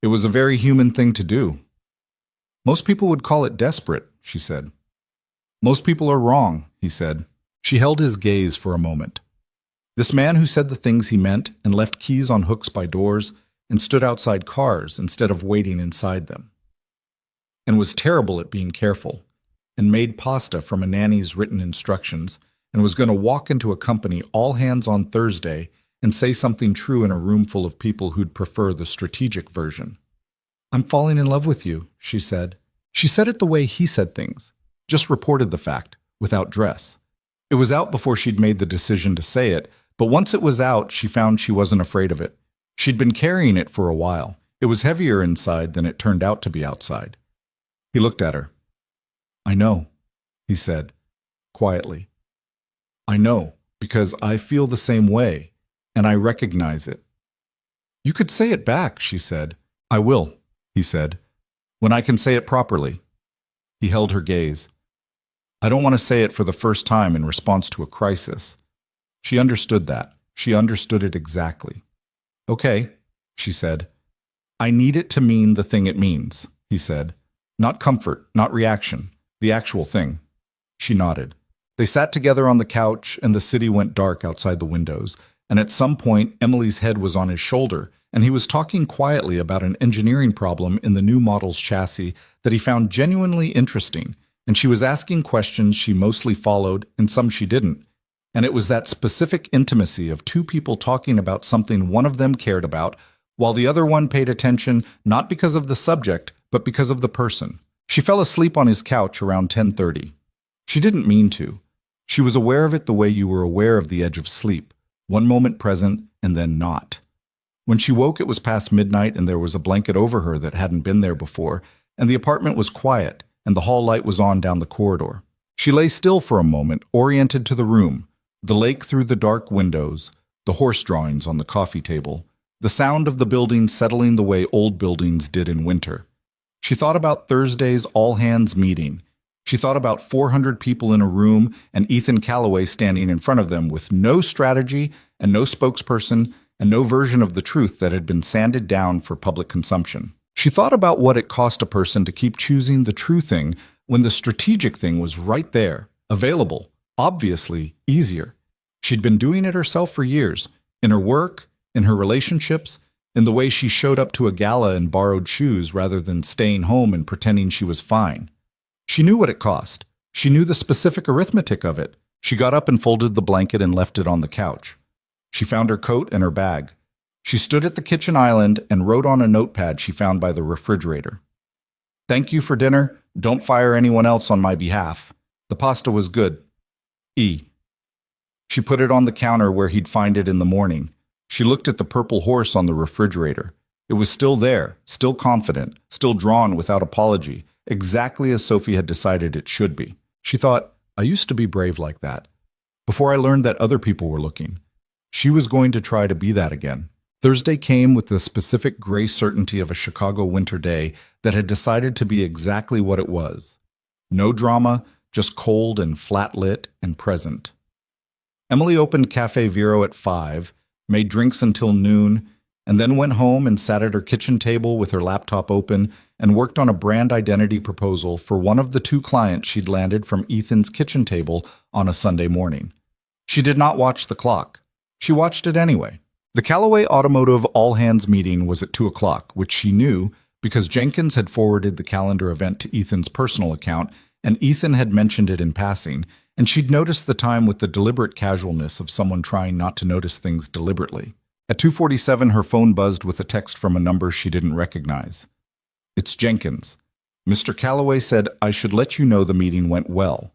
"It was a very human thing to do." "Most people would call it desperate," she said. "Most people are wrong," he said. She held his gaze for a moment. This man who said the things he meant and left keys on hooks by doors and stood outside cars instead of waiting inside them. And was terrible at being careful, and made pasta from a nanny's written instructions, and was going to walk into a company all hands on Thursday and say something true in a room full of people who'd prefer the strategic version. "I'm falling in love with you," she said. She said it the way he said things, just reported the fact, without dress. It was out before she'd made the decision to say it, but once it was out, she found she wasn't afraid of it. She'd been carrying it for a while. It was heavier inside than it turned out to be outside. He looked at her. "I know," he said, quietly. "I know, because I feel the same way, and I recognize it." "You could say it back," she said. "I will," he said, "when I can say it properly." He held her gaze. "I don't want to say it for the first time in response to a crisis." She understood that. She understood it exactly. "Okay," she said. "I need it to mean the thing it means," he said. "Not comfort, not reaction, the actual thing." She nodded. They sat together on the couch, and the city went dark outside the windows, and at some point Emily's head was on his shoulder, and he was talking quietly about an engineering problem in the new model's chassis that he found genuinely interesting, and she was asking questions she mostly followed and some she didn't. And it was that specific intimacy of two people talking about something one of them cared about, while the other one paid attention not because of the subject, but because of the person. She fell asleep on his couch around 10:30. She didn't mean to. She was aware of it the way you were aware of the edge of sleep, one moment present and then not. When she woke, it was past midnight, and there was a blanket over her that hadn't been there before, and the apartment was quiet, and the hall light was on down the corridor. She lay still for a moment, oriented to the room, the lake through the dark windows, the horse drawings on the coffee table, the sound of the building settling the way old buildings did in winter. She thought about Thursday's all-hands meeting. She thought about 400 people in a room and Ethan Calloway standing in front of them with no strategy and no spokesperson and no version of the truth that had been sanded down for public consumption. She thought about what it cost a person to keep choosing the true thing when the strategic thing was right there, available, obviously easier. She'd been doing it herself for years, in her work, in her relationships, in the way she showed up to a gala in borrowed shoes rather than staying home and pretending she was fine. She knew what it cost. She knew the specific arithmetic of it. She got up and folded the blanket and left it on the couch. She found her coat and her bag. She stood at the kitchen island and wrote on a notepad she found by the refrigerator. "Thank you for dinner. Don't fire anyone else on my behalf. The pasta was good. E." She put it on the counter where he'd find it in the morning. She looked at the purple horse on the refrigerator. It was still there, still confident, still drawn without apology, exactly as Sophie had decided it should be. She thought, "I used to be brave like that, before I learned that other people were looking." She was going to try to be that again. Thursday came with the specific gray certainty of a Chicago winter day that had decided to be exactly what it was. No drama, just cold and flat-lit and present. Emily opened Cafe Vero at 5, made drinks until noon, and then went home and sat at her kitchen table with her laptop open and worked on a brand identity proposal for one of the 2 clients she'd landed from Ethan's kitchen table on a Sunday morning. She did not watch the clock. She watched it anyway. The Callaway Automotive all-hands meeting was at 2 o'clock, which she knew because Jenkins had forwarded the calendar event to Ethan's personal account, and Ethan had mentioned it in passing, and she'd noticed the time with the deliberate casualness of someone trying not to notice things deliberately. At 2:47, her phone buzzed with a text from a number she didn't recognize. "It's Jenkins. Mr. Calloway said I should let you know the meeting went well.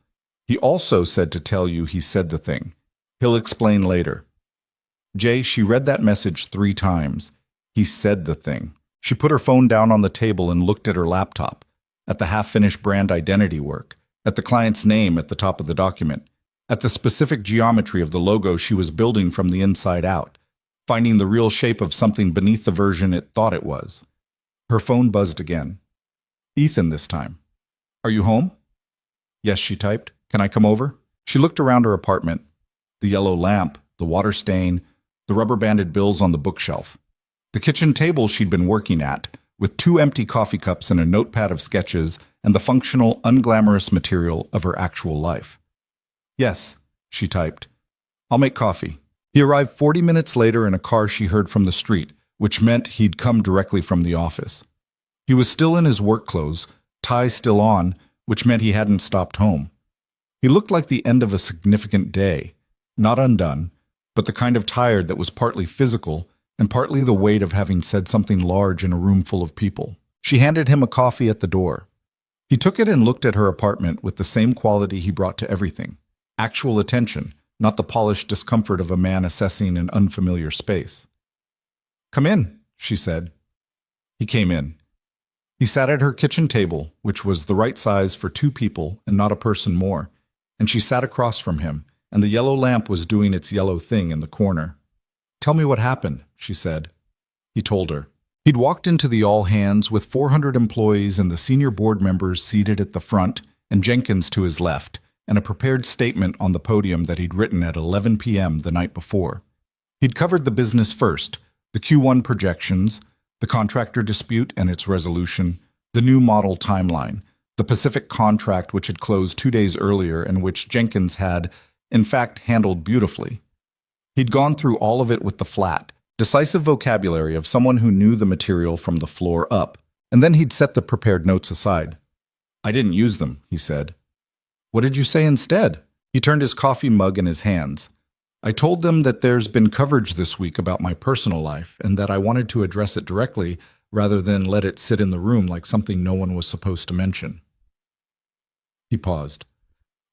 He also said to tell you he said the thing. He'll explain later." Jay, she read that message 3 times. He said the thing. She put her phone down on the table and looked at her laptop, at the half-finished brand identity work, at the client's name at the top of the document, at the specific geometry of the logo she was building from the inside out, finding the real shape of something beneath the version it thought it was. Her phone buzzed again. Ethan this time. "Are you home?" "Yes," she typed. "Can I come over?" She looked around her apartment. The yellow lamp, the water stain, the rubber-banded bills on the bookshelf. The kitchen table she'd been working at, with 2 empty coffee cups and a notepad of sketches and the functional, unglamorous material of her actual life. "Yes," she typed. "I'll make coffee." He arrived 40 minutes later in a car she heard from the street, which meant he'd come directly from the office. He was still in his work clothes, tie still on, which meant he hadn't stopped home. He looked like the end of a significant day, not undone, but the kind of tired that was partly physical and partly the weight of having said something large in a room full of people. She handed him a coffee at the door. He took it and looked at her apartment with the same quality he brought to everything. Actual attention, not the polished discomfort of a man assessing an unfamiliar space. "Come in," she said. He came in. He sat at her kitchen table, which was the right size for two people and not a person more, and she sat across from him, and the yellow lamp was doing its yellow thing in the corner. "Tell me what happened," she said. He told her. He'd walked into the all-hands with 400 employees and the senior board members seated at the front and Jenkins to his left, and a prepared statement on the podium that he'd written at 11 p.m. the night before. He'd covered the business first, the Q1 projections, the contractor dispute and its resolution, the new model timeline, the Pacific contract which had closed 2 days earlier and which Jenkins had, in fact, handled beautifully. He'd gone through all of it with the flat, decisive vocabulary of someone who knew the material from the floor up, and then he'd set the prepared notes aside. "I didn't use them," he said. "What did you say instead?" He turned his coffee mug in his hands. "I told them that there's been coverage this week about my personal life and that I wanted to address it directly rather than let it sit in the room like something no one was supposed to mention." He paused.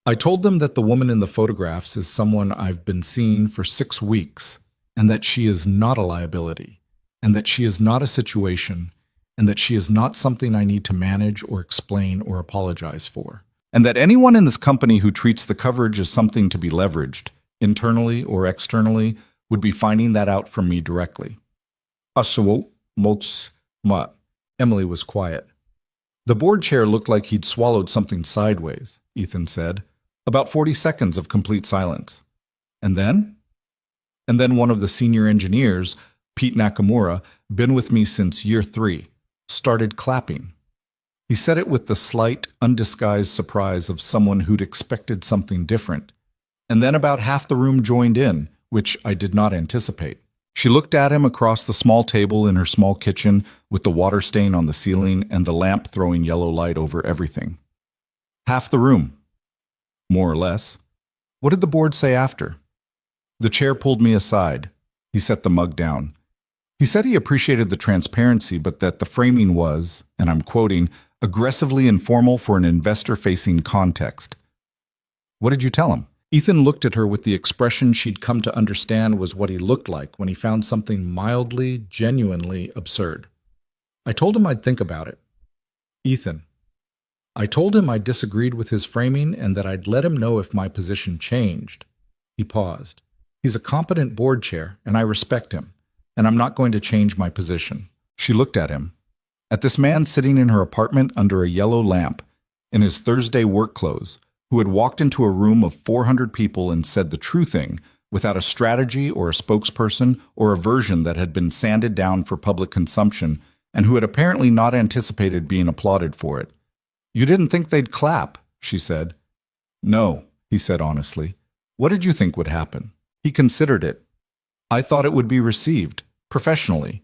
"I told them that the woman in the photographs is someone I've been seeing for 6 weeks, and that she is not a liability, and that she is not a situation, and that she is not something I need to manage or explain or apologize for, and that anyone in this company who treats the coverage as something to be leveraged, internally or externally, would be finding that out from me directly." Emily was quiet. The board chair looked like he'd swallowed something sideways, Ethan said. About 40 seconds of complete silence. "And then?" "And then one of the senior engineers, Pete Nakamura, been with me since year 3, started clapping." He said it with the slight, undisguised surprise of someone who'd expected something different. "And then about half the room joined in, which I did not anticipate." She looked at him across the small table in her small kitchen with the water stain on the ceiling and the lamp throwing yellow light over everything. "Half the room." "More or less." "What did the board say after?" "The chair pulled me aside." He set the mug down. He said he appreciated the transparency, but that the framing was, and I'm quoting, "aggressively informal for an investor-facing context." "What did you tell him?" Ethan looked at her with the expression she'd come to understand was what he looked like when he found something mildly, genuinely absurd. "I told him I'd think about it." "Ethan." "I told him I disagreed with his framing and that I'd let him know if my position changed." He paused. "He's a competent board chair, and I respect him, and I'm not going to change my position." She looked at him. At this man sitting in her apartment under a yellow lamp, in his Thursday work clothes, who had walked into a room of 400 people and said the true thing, without a strategy or a spokesperson or a version that had been sanded down for public consumption, and who had apparently not anticipated being applauded for it. "You didn't think they'd clap," she said. "No," he said honestly. "What did you think would happen?" He considered it. "I thought it would be received, professionally,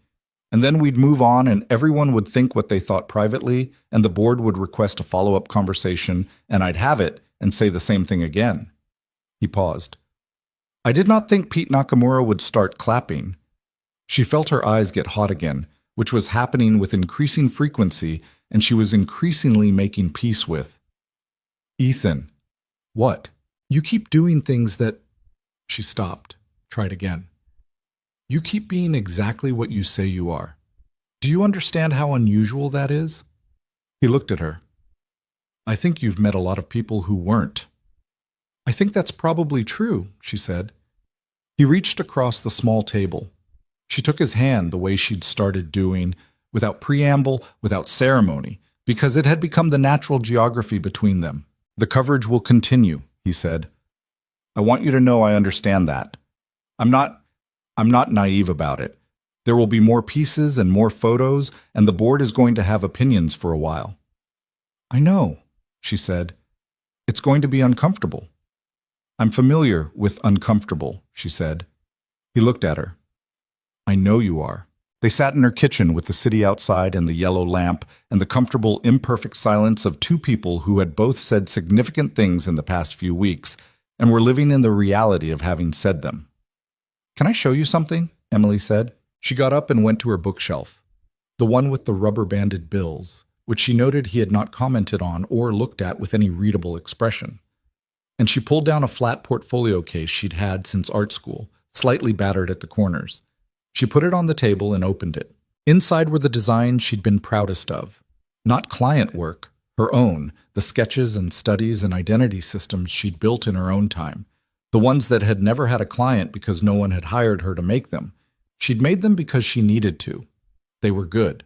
and then we'd move on and everyone would think what they thought privately, and the board would request a follow-up conversation, and I'd have it and say the same thing again." He paused. "I did not think Pete Nakamura would start clapping." She felt her eyes get hot again, which was happening with increasing frequency, and she was increasingly making peace with. "Ethan." "What?" "You keep doing things that—" She stopped, tried again. "You keep being exactly what you say you are. Do you understand how unusual that is?" He looked at her. "I think you've met a lot of people who weren't." "I think that's probably true," she said. He reached across the small table. She took his hand the way she'd started doing, without preamble, without ceremony, because it had become the natural geography between them. "The coverage will continue," he said. "I want you to know I understand that. I'm not naive about it. There will be more pieces and more photos, and the board is going to have opinions for a while." "I know," she said. "It's going to be uncomfortable." "I'm familiar with uncomfortable," she said. He looked at her. "I know you are." They sat in her kitchen with the city outside and the yellow lamp and the comfortable, imperfect silence of two people who had both said significant things in the past few weeks and were living in the reality of having said them. "Can I show you something?" Emily said. She got up and went to her bookshelf, the one with the rubber-banded bills, which she noted he had not commented on or looked at with any readable expression. And she pulled down a flat portfolio case she'd had since art school, slightly battered at the corners. She put it on the table and opened it. Inside were the designs she'd been proudest of. Not client work, her own, the sketches and studies and identity systems she'd built in her own time. The ones that had never had a client because no one had hired her to make them. She'd made them because she needed to. They were good.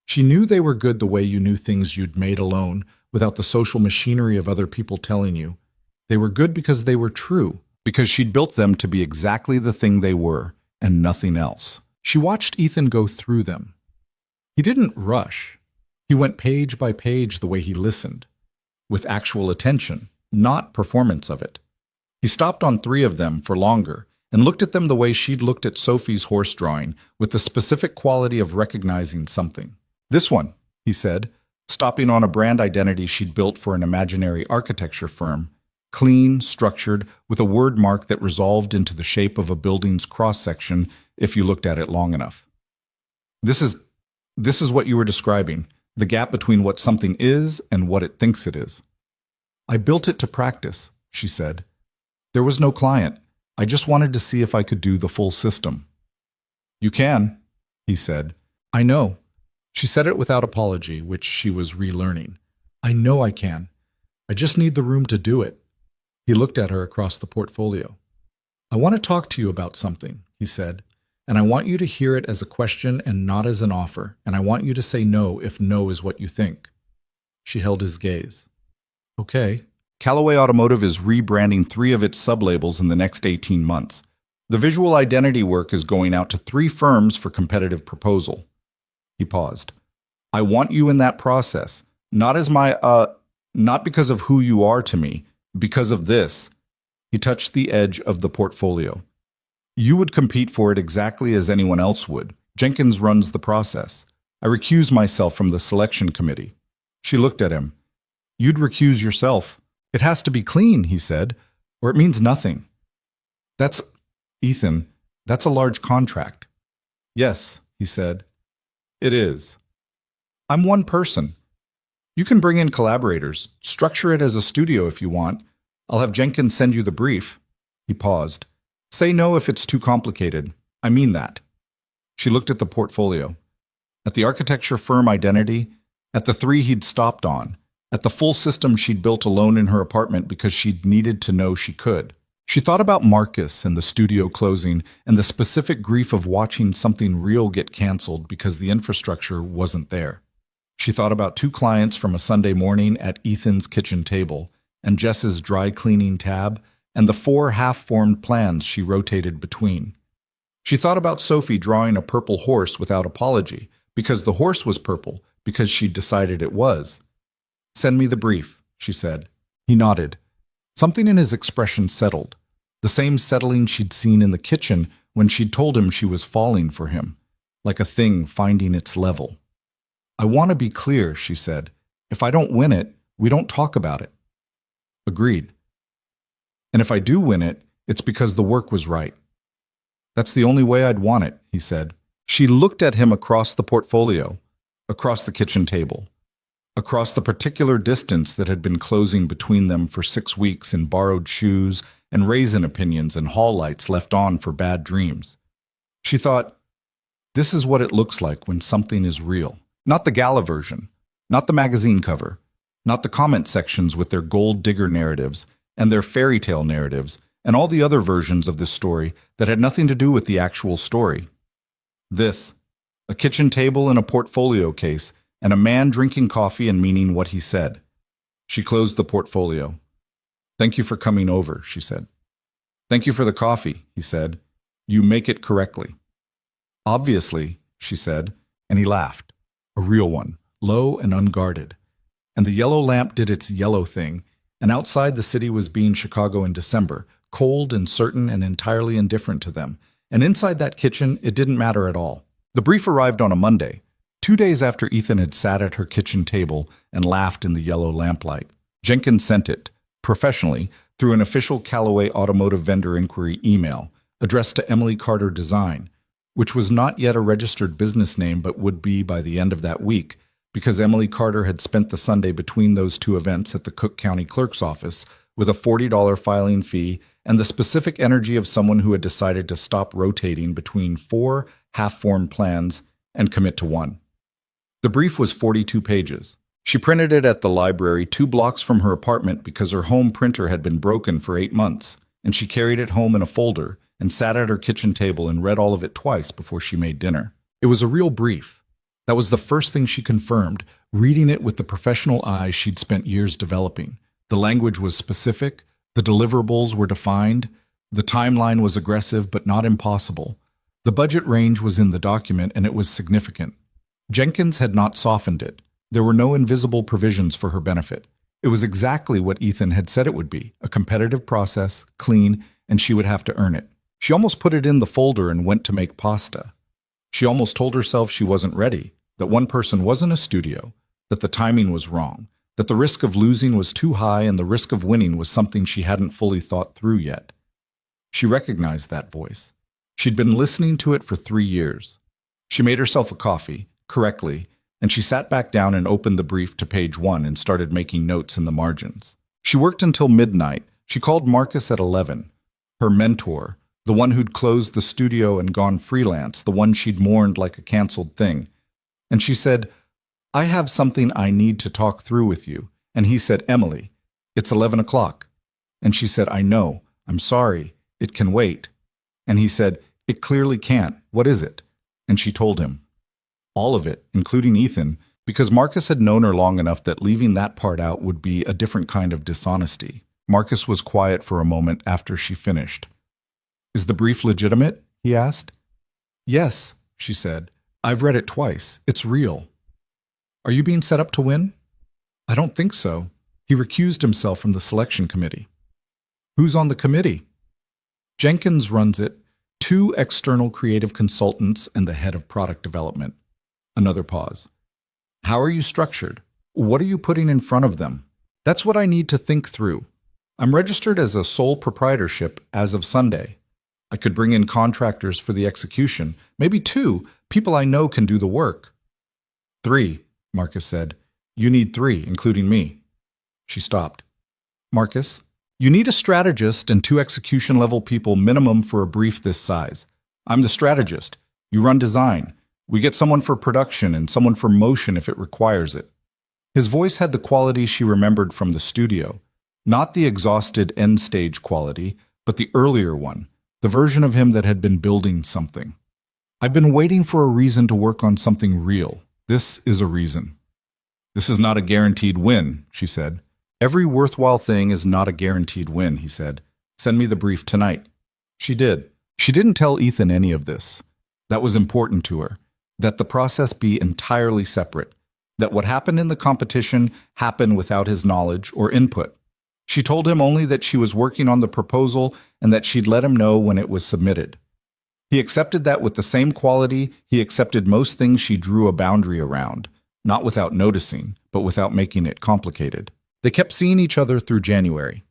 She knew they were good the way you knew things you'd made alone, without the social machinery of other people telling you. They were good because they were true, because she'd built them to be exactly the thing they were, and nothing else. She watched Ethan go through them. He didn't rush. He went page by page the way he listened, with actual attention, not performance of it. He stopped on 3 of them for longer and looked at them the way she'd looked at Sophie's horse drawing, with the specific quality of recognizing something. "This one," he said, stopping on a brand identity she'd built for an imaginary architecture firm, clean, structured, with a word mark that resolved into the shape of a building's cross-section if you looked at it long enough. This is what you were describing, the gap between what something is and what it thinks it is. "I built it to practice," she said. "There was no client. I just wanted to see if I could do the full system." "You can," he said. "I know." She said it without apology, which she was relearning. "I know I can. I just need the room to do it." He looked at her across the portfolio. "I want to talk to you about something," he said, "and I want you to hear it as a question and not as an offer, and I want you to say no if no is what you think." She held his gaze. "Okay." Callaway Automotive is rebranding 3 of its sublabels in the next 18 months. The visual identity work is going out to 3 firms for competitive proposal. He paused. "I want you in that process, not as not because of who you are to me, because of this." He touched the edge of the portfolio. "You would compete for it exactly as anyone else would. Jenkins runs the process. I recuse myself from the selection committee." She looked at him. "You'd recuse yourself." "It has to be clean," he said, "or it means nothing." Ethan, that's a large contract." "Yes," he said, "it is. I'm one person. You can bring in collaborators, structure it as a studio if you want. I'll have Jenkins send you the brief." He paused. "Say no if it's too complicated. I mean that." She looked at the portfolio, at the architecture firm identity, at the 3 he'd stopped on, at the full system she'd built alone in her apartment because she'd needed to know she could. She thought about Marcus and the studio closing and the specific grief of watching something real get canceled because the infrastructure wasn't there. She thought about 2 clients from a Sunday morning at Ethan's kitchen table and Jess's dry cleaning tab and the 4 half-formed plans she rotated between. She thought about Sophie drawing a purple horse without apology because the horse was purple, because she'd decided it was. "Send me the brief," she said. He nodded. Something in his expression settled, the same settling she'd seen in the kitchen when she'd told him she was falling for him, like a thing finding its level. "I want to be clear," she said. "If I don't win it, we don't talk about it." "Agreed. And if I do win it, it's because the work was right." "That's the only way I'd want it," he said. She looked at him across the portfolio, across the kitchen table, across the particular distance that had been closing between them for 6 weeks in borrowed shoes and raisin opinions and hall lights left on for bad dreams. She thought, this is what it looks like when something is real. Not the gala version, not the magazine cover, not the comment sections with their gold digger narratives and their fairy tale narratives and all the other versions of this story that had nothing to do with the actual story. This, a kitchen table and a portfolio case, and a man drinking coffee and meaning what he said. She closed the portfolio. "Thank you for coming over," she said. "Thank you for the coffee," he said. "You make it correctly." "Obviously," she said, and he laughed. A real one, low and unguarded. And the yellow lamp did its yellow thing, and outside the city was being Chicago in December, cold and certain and entirely indifferent to them. And inside that kitchen, it didn't matter at all. The brief arrived on a Monday, 2 days after Ethan had sat at her kitchen table and laughed in the yellow lamplight. Jenkins sent it, professionally, through an official Callaway Automotive vendor inquiry email, addressed to Emily Carter Design, which was not yet a registered business name but would be by the end of that week, because Emily Carter had spent the Sunday between those 2 events at the Cook County Clerk's office with a $40 filing fee and the specific energy of someone who had decided to stop rotating between 4 half-formed plans and commit to one. The brief was 42 pages. She printed it at the library 2 blocks from her apartment because her home printer had been broken for 8 months, and she carried it home in a folder and sat at her kitchen table and read all of it twice before she made dinner. It was a real brief. That was the first thing she confirmed, reading it with the professional eyes she'd spent years developing. The language was specific, the deliverables were defined, the timeline was aggressive but not impossible. The budget range was in the document and it was significant. Jenkins had not softened it. There were no invisible provisions for her benefit. It was exactly what Ethan had said it would be, a competitive process, clean, and she would have to earn it. She almost put it in the folder and went to make pasta. She almost told herself she wasn't ready, that one person wasn't a studio, that the timing was wrong, that the risk of losing was too high and the risk of winning was something she hadn't fully thought through yet. She recognized that voice. She'd been listening to it for 3 years. She made herself a coffee, correctly, and she sat back down and opened the brief to page 1 and started making notes in the margins. She worked until midnight. She called Marcus at 11, her mentor, the one who'd closed the studio and gone freelance, the one she'd mourned like a canceled thing. And she said, "I have something I need to talk through with you." And he said, "Emily, it's 11 o'clock. And she said, "I know. I'm sorry. It can wait." And he said, "It clearly can't. What is it?" And she told him. All of it, including Ethan, because Marcus had known her long enough that leaving that part out would be a different kind of dishonesty. Marcus was quiet for a moment after she finished. "Is the brief legitimate?" he asked. "Yes," she said. "I've read it twice. It's real." "Are you being set up to win?" "I don't think so." He recused himself from the selection committee. "Who's on the committee?" "Jenkins runs it, 2 external creative consultants and the head of product development." Another pause. "How are you structured? What are you putting in front of them?" "That's what I need to think through. I'm registered as a sole proprietorship as of Sunday. I could bring in contractors for the execution, maybe 2, people I know can do the work." 3, Marcus said. "You need 3, including me." She stopped. "Marcus, you need a strategist and 2 execution-level people minimum for a brief this size. I'm the strategist. You run design. We get someone for production and someone for motion if it requires it." His voice had the quality she remembered from the studio, not the exhausted end-stage quality, but the earlier one, the version of him that had been building something. "I've been waiting for a reason to work on something real. This is a reason." "This is not a guaranteed win," she said. "Every worthwhile thing is not a guaranteed win," he said. "Send me the brief tonight." She did. She didn't tell Ethan any of this. That was important to her. That the process be entirely separate, that what happened in the competition happened without his knowledge or input. She told him only that she was working on the proposal and that she'd let him know when it was submitted. He accepted that with the same quality he accepted most things she drew a boundary around, not without noticing, but without making it complicated. They kept seeing each other through January.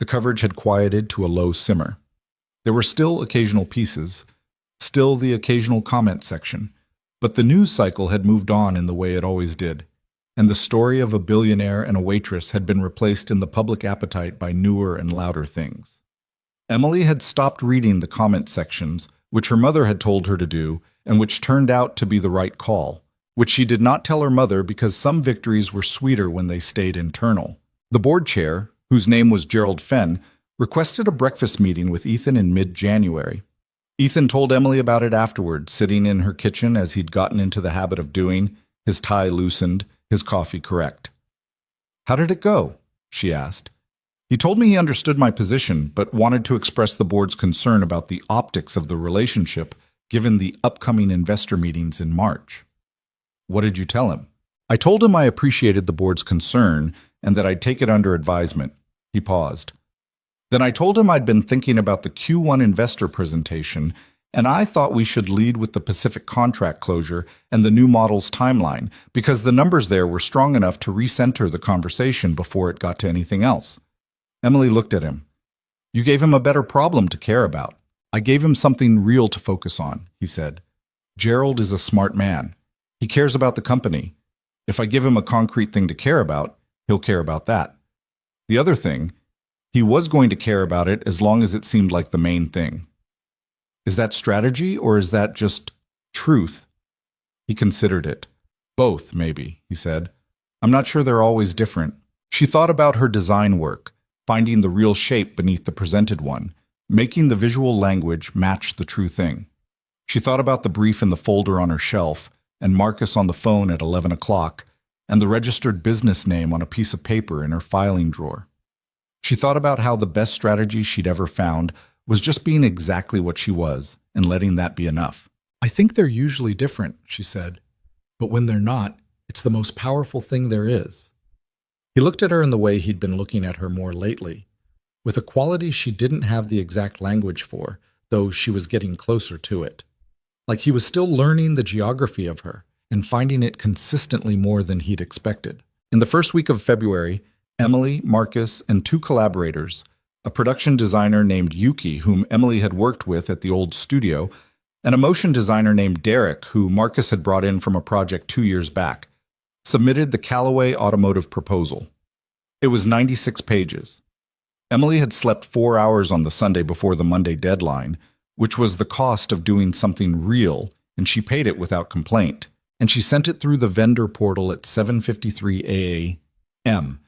The coverage had quieted to a low simmer. There were still occasional pieces, still the occasional comment section, but the news cycle had moved on in the way it always did, and the story of a billionaire and a waitress had been replaced in the public appetite by newer and louder things. Emily had stopped reading the comment sections, which her mother had told her to do, and which turned out to be the right call, which she did not tell her mother because some victories were sweeter when they stayed internal. The board chair, whose name was Gerald Fenn, requested a breakfast meeting with Ethan in mid-January. Ethan told Emily about it afterward, sitting in her kitchen as he'd gotten into the habit of doing, his tie loosened, his coffee correct. "How did it go?" she asked. "He told me he understood my position, but wanted to express the board's concern about the optics of the relationship given the upcoming investor meetings in March." "What did you tell him?" "I told him I appreciated the board's concern and that I'd take it under advisement." He paused. "Then I told him I'd been thinking about the Q1 investor presentation, and I thought we should lead with the Pacific contract closure and the new model's timeline, because the numbers there were strong enough to recenter the conversation before it got to anything else." Emily looked at him. "You gave him a better problem to care about." "I gave him something real to focus on," he said. "Gerald is a smart man. He cares about the company. If I give him a concrete thing to care about, he'll care about that. The other thing, He was going to care about it as long as it seemed like the main thing. Is that strategy or is that just truth? He considered it. Both, maybe, he said. I'm not sure they're always different. She thought about her design work, finding the real shape beneath the presented one, making the visual language match the true thing. She thought about the brief in the folder on her shelf, and Marcus on the phone at 11 o'clock, and the registered business name on a piece of paper in her filing drawer. She thought about how the best strategy she'd ever found was just being exactly what she was and letting that be enough. I think they're usually different, she said, but when they're not, it's the most powerful thing there is. He looked at her in the way he'd been looking at her more lately, with a quality she didn't have the exact language for, though she was getting closer to it. Like he was still learning the geography of her and finding it consistently more than he'd expected. In the first week of February, Emily, Marcus, and 2 collaborators, a production designer named Yuki, whom Emily had worked with at the old studio, and a motion designer named Derek, who Marcus had brought in from a project 2 years back, submitted the Callaway Automotive proposal. It was 96 pages. Emily had slept 4 hours on the Sunday before the Monday deadline, which was the cost of doing something real, and she paid it without complaint. And she sent it through the vendor portal at 7:53 a.m.,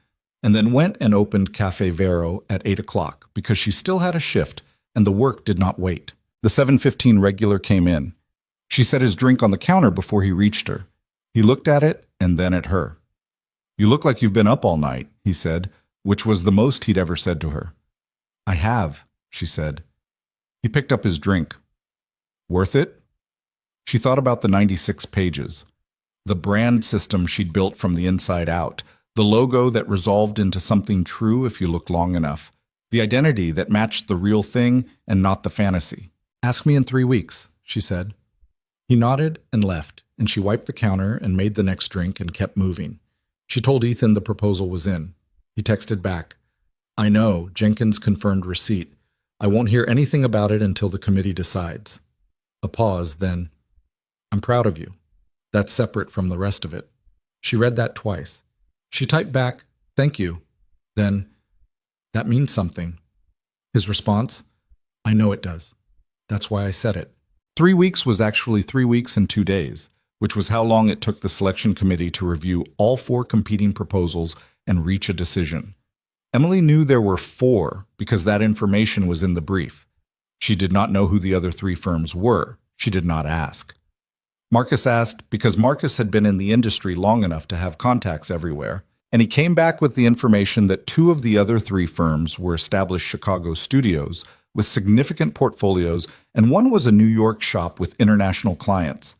and then went and opened Cafe Vero at 8 o'clock because she still had a shift and the work did not wait. The 7:15 regular came in. She set his drink on the counter before he reached her. He looked at it and then at her. "You look like you've been up all night," he said, which was the most he'd ever said to her. "I have," she said. He picked up his drink. "Worth it?" She thought about the 96 pages, the brand system she'd built from the inside out, the logo that resolved into something true if you looked long enough, the identity that matched the real thing and not the fantasy. "Ask me in 3 weeks," she said. He nodded and left, and she wiped the counter and made the next drink and kept moving. She told Ethan the proposal was in. He texted back, "I know, Jenkins confirmed receipt. I won't hear anything about it until the committee decides." A pause, then, "I'm proud of you. That's separate from the rest of it." She read that twice. She typed back, "Thank you." Then, "That means something." His response, "I know it does. That's why I said it." 3 weeks was actually 3 weeks and 2 days, which was how long it took the selection committee to review all 4 competing proposals and reach a decision. Emily knew there were 4 because that information was in the brief. She did not know who the other 3 firms were. She did not ask. Marcus asked because Marcus had been in the industry long enough to have contacts everywhere, and he came back with the information that 2 of the other 3 firms were established Chicago studios with significant portfolios, and one was a New York shop with international clients.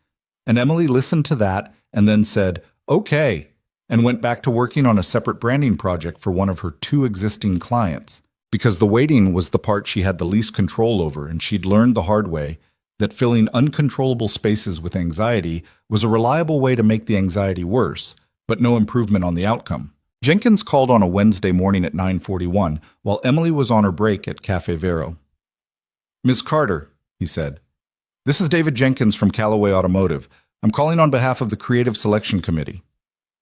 And Emily listened to that and then said, "Okay," and went back to working on a separate branding project for one of her 2 existing clients, because the waiting was the part she had the least control over, and she'd learned the hard way that filling uncontrollable spaces with anxiety was a reliable way to make the anxiety worse, but no improvement on the outcome. Jenkins called on a Wednesday morning at 9:41, while Emily was on her break at Cafe Vero. "Ms. Carter," he said, "this is David Jenkins from Callaway Automotive. I'm calling on behalf of the Creative Selection Committee."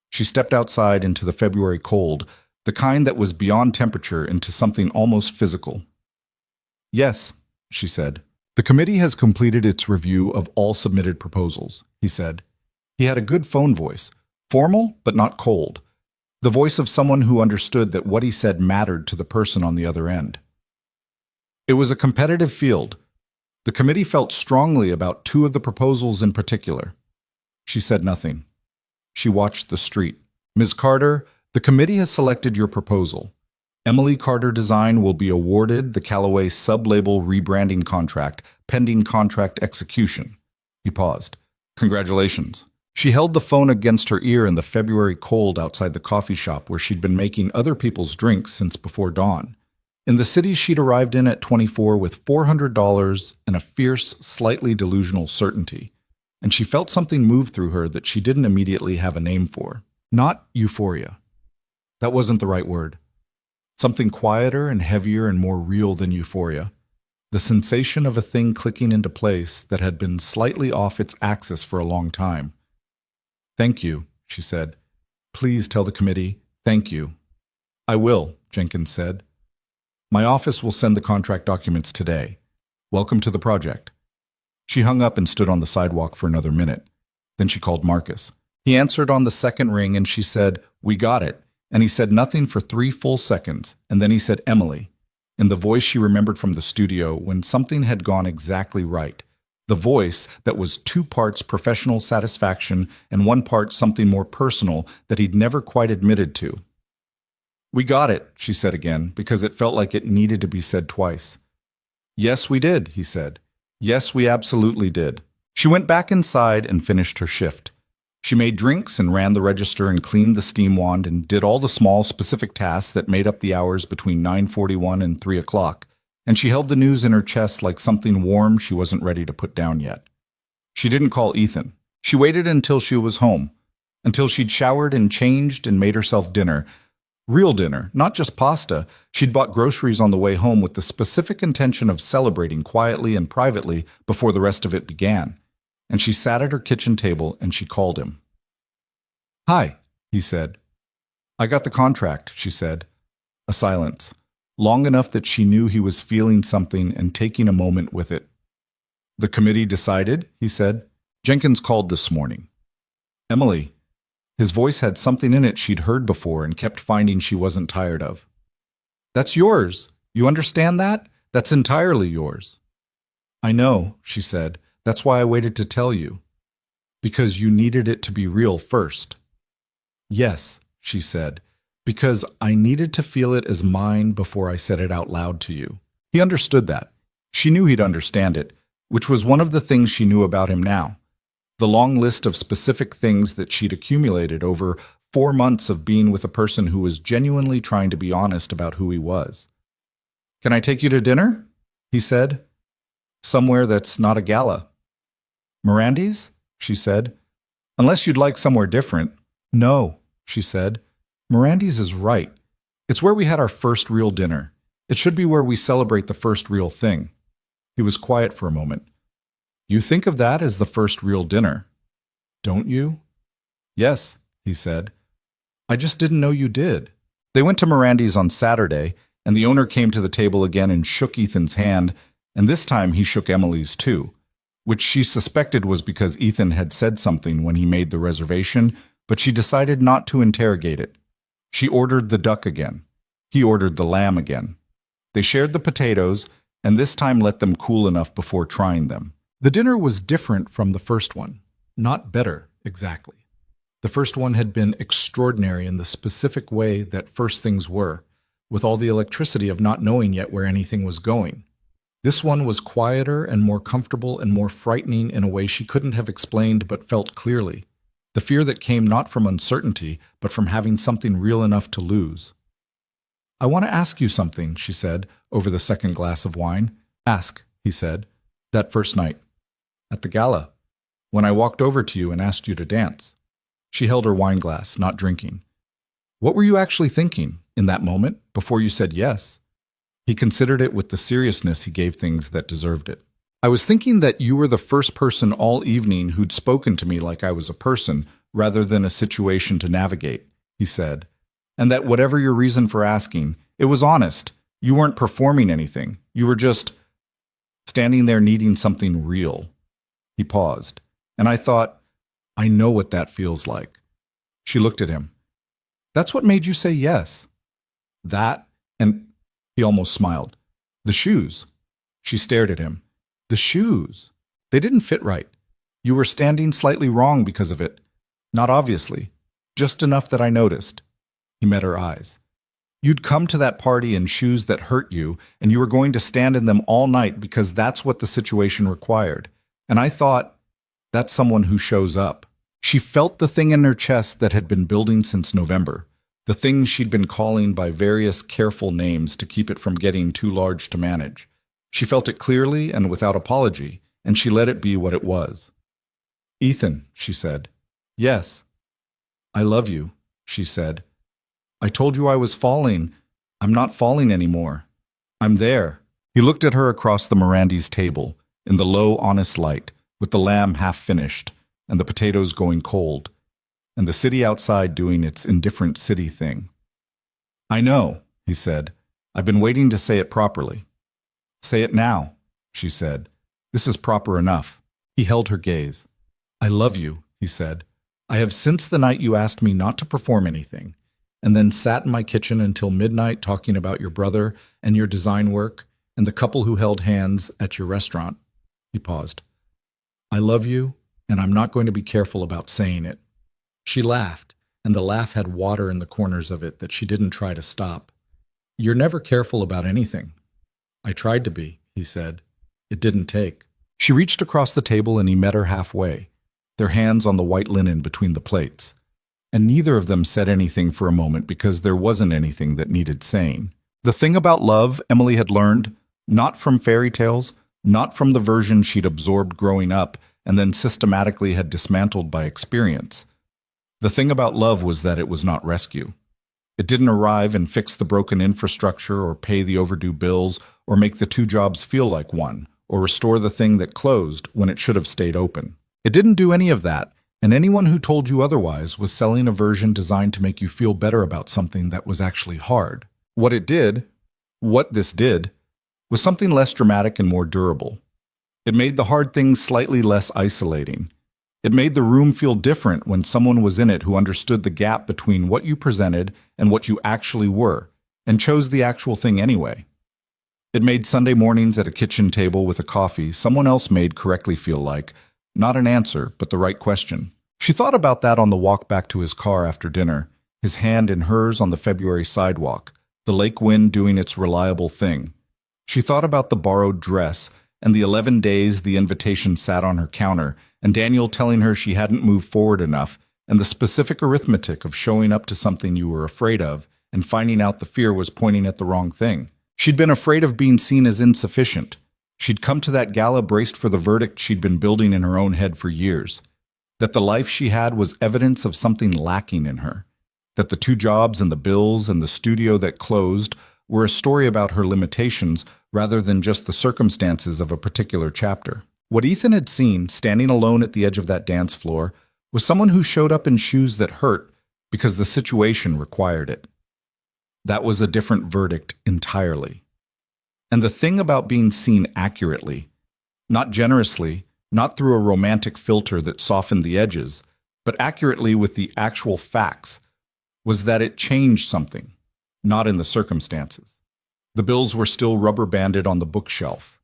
She stepped outside into the February cold, the kind that was beyond temperature into something almost physical. "Yes," she said. "The committee has completed its review of all submitted proposals," he said. He had a good phone voice, formal but not cold, the voice of someone who understood that what he said mattered to the person on the other end. It was a competitive field. The committee felt strongly about 2 of the proposals in particular. She said nothing. She watched the street. "Ms. Carter, the committee has selected your proposal. Emily Carter Design will be awarded the Callaway sub-label rebranding contract, pending contract execution." He paused. "Congratulations." She held the phone against her ear in the February cold outside the coffee shop where she'd been making other people's drinks since before dawn. In the city she'd arrived in at 24 with $400 and a fierce, slightly delusional certainty, and she felt something move through her that she didn't immediately have a name for. Not euphoria. That wasn't the right word. Something quieter and heavier and more real than euphoria. The sensation of a thing clicking into place that had been slightly off its axis for a long time. "Thank you," she said. "Please tell the committee, thank you." "I will," Jenkins said. My office will send the contract documents today. Welcome to the project. She hung up and stood on the sidewalk for another minute. Then she called Marcus. He answered on the second ring and she said, "We got it." And he said nothing for 3 full seconds, and then he said, "Emily," in the voice she remembered from the studio when something had gone exactly right. The voice that was 2 parts professional satisfaction and 1 part something more personal that he'd never quite admitted to. "We got it," she said again, because it felt like it needed to be said twice. "Yes, we did," he said. "Yes, we absolutely did." She went back inside and finished her shift. She made drinks and ran the register and cleaned the steam wand and did all the small, specific tasks that made up the hours between 9:41 and 3 o'clock, and she held the news in her chest like something warm she wasn't ready to put down yet. She didn't call Ethan. She waited until she was home, until she'd showered and changed and made herself dinner. Real dinner, not just pasta. She'd bought groceries on the way home with the specific intention of celebrating quietly and privately before the rest of it began. And she sat at her kitchen table and she called him. "Hi," he said. "I got the contract," she said. A silence, long enough that she knew he was feeling something and taking a moment with it. "The committee decided," he said. "Jenkins called this morning." "Emily." His voice had something in it she'd heard before and kept finding she wasn't tired of. "That's yours. You understand that? That's entirely yours." "I know," she said. "That's why I waited to tell you. Because you needed it to be real first." "Yes," she said, "because I needed to feel it as mine before I said it out loud to you." He understood that. She knew he'd understand it, which was one of the things she knew about him now. The long list of specific things that she'd accumulated over 4 months of being with a person who was genuinely trying to be honest about who he was. "Can I take you to dinner?" he said. "Somewhere that's not a gala." "Mirandy's?" she said. "Unless you'd like somewhere different." "No," she said. "Mirandy's is right. It's where we had our first real dinner. It should be where we celebrate the first real thing." He was quiet for a moment. "You think of that as the first real dinner, don't you?" "Yes," he said. "I just didn't know you did." They went to Mirandy's on Saturday, and the owner came to the table again and shook Ethan's hand, and this time he shook Emily's too, which she suspected was because Ethan had said something when he made the reservation, but she decided not to interrogate it. She ordered the duck again. He ordered the lamb again. They shared the potatoes, and this time let them cool enough before trying them. The dinner was different from the first one. Not better, exactly. The first one had been extraordinary in the specific way that first things were, with all the electricity of not knowing yet where anything was going. This one was quieter and more comfortable and more frightening in a way she couldn't have explained but felt clearly. The fear that came not from uncertainty, but from having something real enough to lose. "I want to ask you something," she said, over the second glass of wine. "Ask," he said. "That first night. At the gala. When I walked over to you and asked you to dance." She held her wine glass, not drinking. "What were you actually thinking, in that moment, before you said yes?" He considered it with the seriousness he gave things that deserved it. "I was thinking that you were the first person all evening who'd spoken to me like I was a person, rather than a situation to navigate," he said. "And that whatever your reason for asking, it was honest. You weren't performing anything. You were just standing there needing something real." He paused, and I thought, I know what that feels like. She looked at him. "That's what made you say yes." "That, and..." He almost smiled. "The shoes." She stared at him. "The shoes. They didn't fit right. You were standing slightly wrong because of it. Not obviously. Just enough that I noticed." He met her eyes. "You'd come to that party in shoes that hurt you, and you were going to stand in them all night because that's what the situation required. And I thought, that's someone who shows up." She felt the thing in her chest that had been building since November. The thing she'd been calling by various careful names to keep it from getting too large to manage. She felt it clearly and without apology, and she let it be what it was. "Ethan," she said. "Yes." "I love you," she said. "I told you I was falling. I'm not falling anymore. I'm there." He looked at her across the Mirandy's table, in the low, honest light, with the lamb half finished, and the potatoes going cold, and the city outside doing its indifferent city thing. "I know," he said. I've been waiting to say it properly. Say it now, she said. This is proper enough. He held her gaze. I love you, he said. I have since the night you asked me not to perform anything, and then sat in my kitchen until midnight talking about your brother and your design work and the couple who held hands at your restaurant. He paused. I love you, and I'm not going to be careful about saying it. She laughed, and the laugh had water in the corners of it that she didn't try to stop. You're never careful about anything. I tried to be, he said. It didn't take. She reached across the table and he met her halfway, their hands on the white linen between the plates. And neither of them said anything for a moment because there wasn't anything that needed saying. The thing about love Emily had learned, not from fairy tales, not from the version she'd absorbed growing up and then systematically had dismantled by experience. The thing about love was that it was not rescue. It didn't arrive and fix the broken infrastructure or pay the overdue bills or make the two jobs feel like one or restore the thing that closed when it should have stayed open. It didn't do any of that, and anyone who told you otherwise was selling a version designed to make you feel better about something that was actually hard. What this did, was something less dramatic and more durable. It made the hard things slightly less isolating. It made the room feel different when someone was in it who understood the gap between what you presented and what you actually were, and chose the actual thing anyway. It made Sunday mornings at a kitchen table with a coffee someone else made correctly feel like, not an answer, but the right question. She thought about that on the walk back to his car after dinner, his hand in hers on the February sidewalk, the lake wind doing its reliable thing. She thought about the borrowed dress and the 11 days the invitation sat on her counter, and Daniel telling her she hadn't moved forward enough, and the specific arithmetic of showing up to something you were afraid of and finding out the fear was pointing at the wrong thing. She'd been afraid of being seen as insufficient. She'd come to that gala braced for the verdict she'd been building in her own head for years. That the life she had was evidence of something lacking in her. That the two jobs and the bills and the studio that closed were a story about her limitations rather than just the circumstances of a particular chapter. What Ethan had seen, standing alone at the edge of that dance floor, was someone who showed up in shoes that hurt because the situation required it. That was a different verdict entirely. And the thing about being seen accurately, not generously, not through a romantic filter that softened the edges, but accurately with the actual facts, was that it changed something, not in the circumstances. The bills were still rubber-banded on the bookshelf.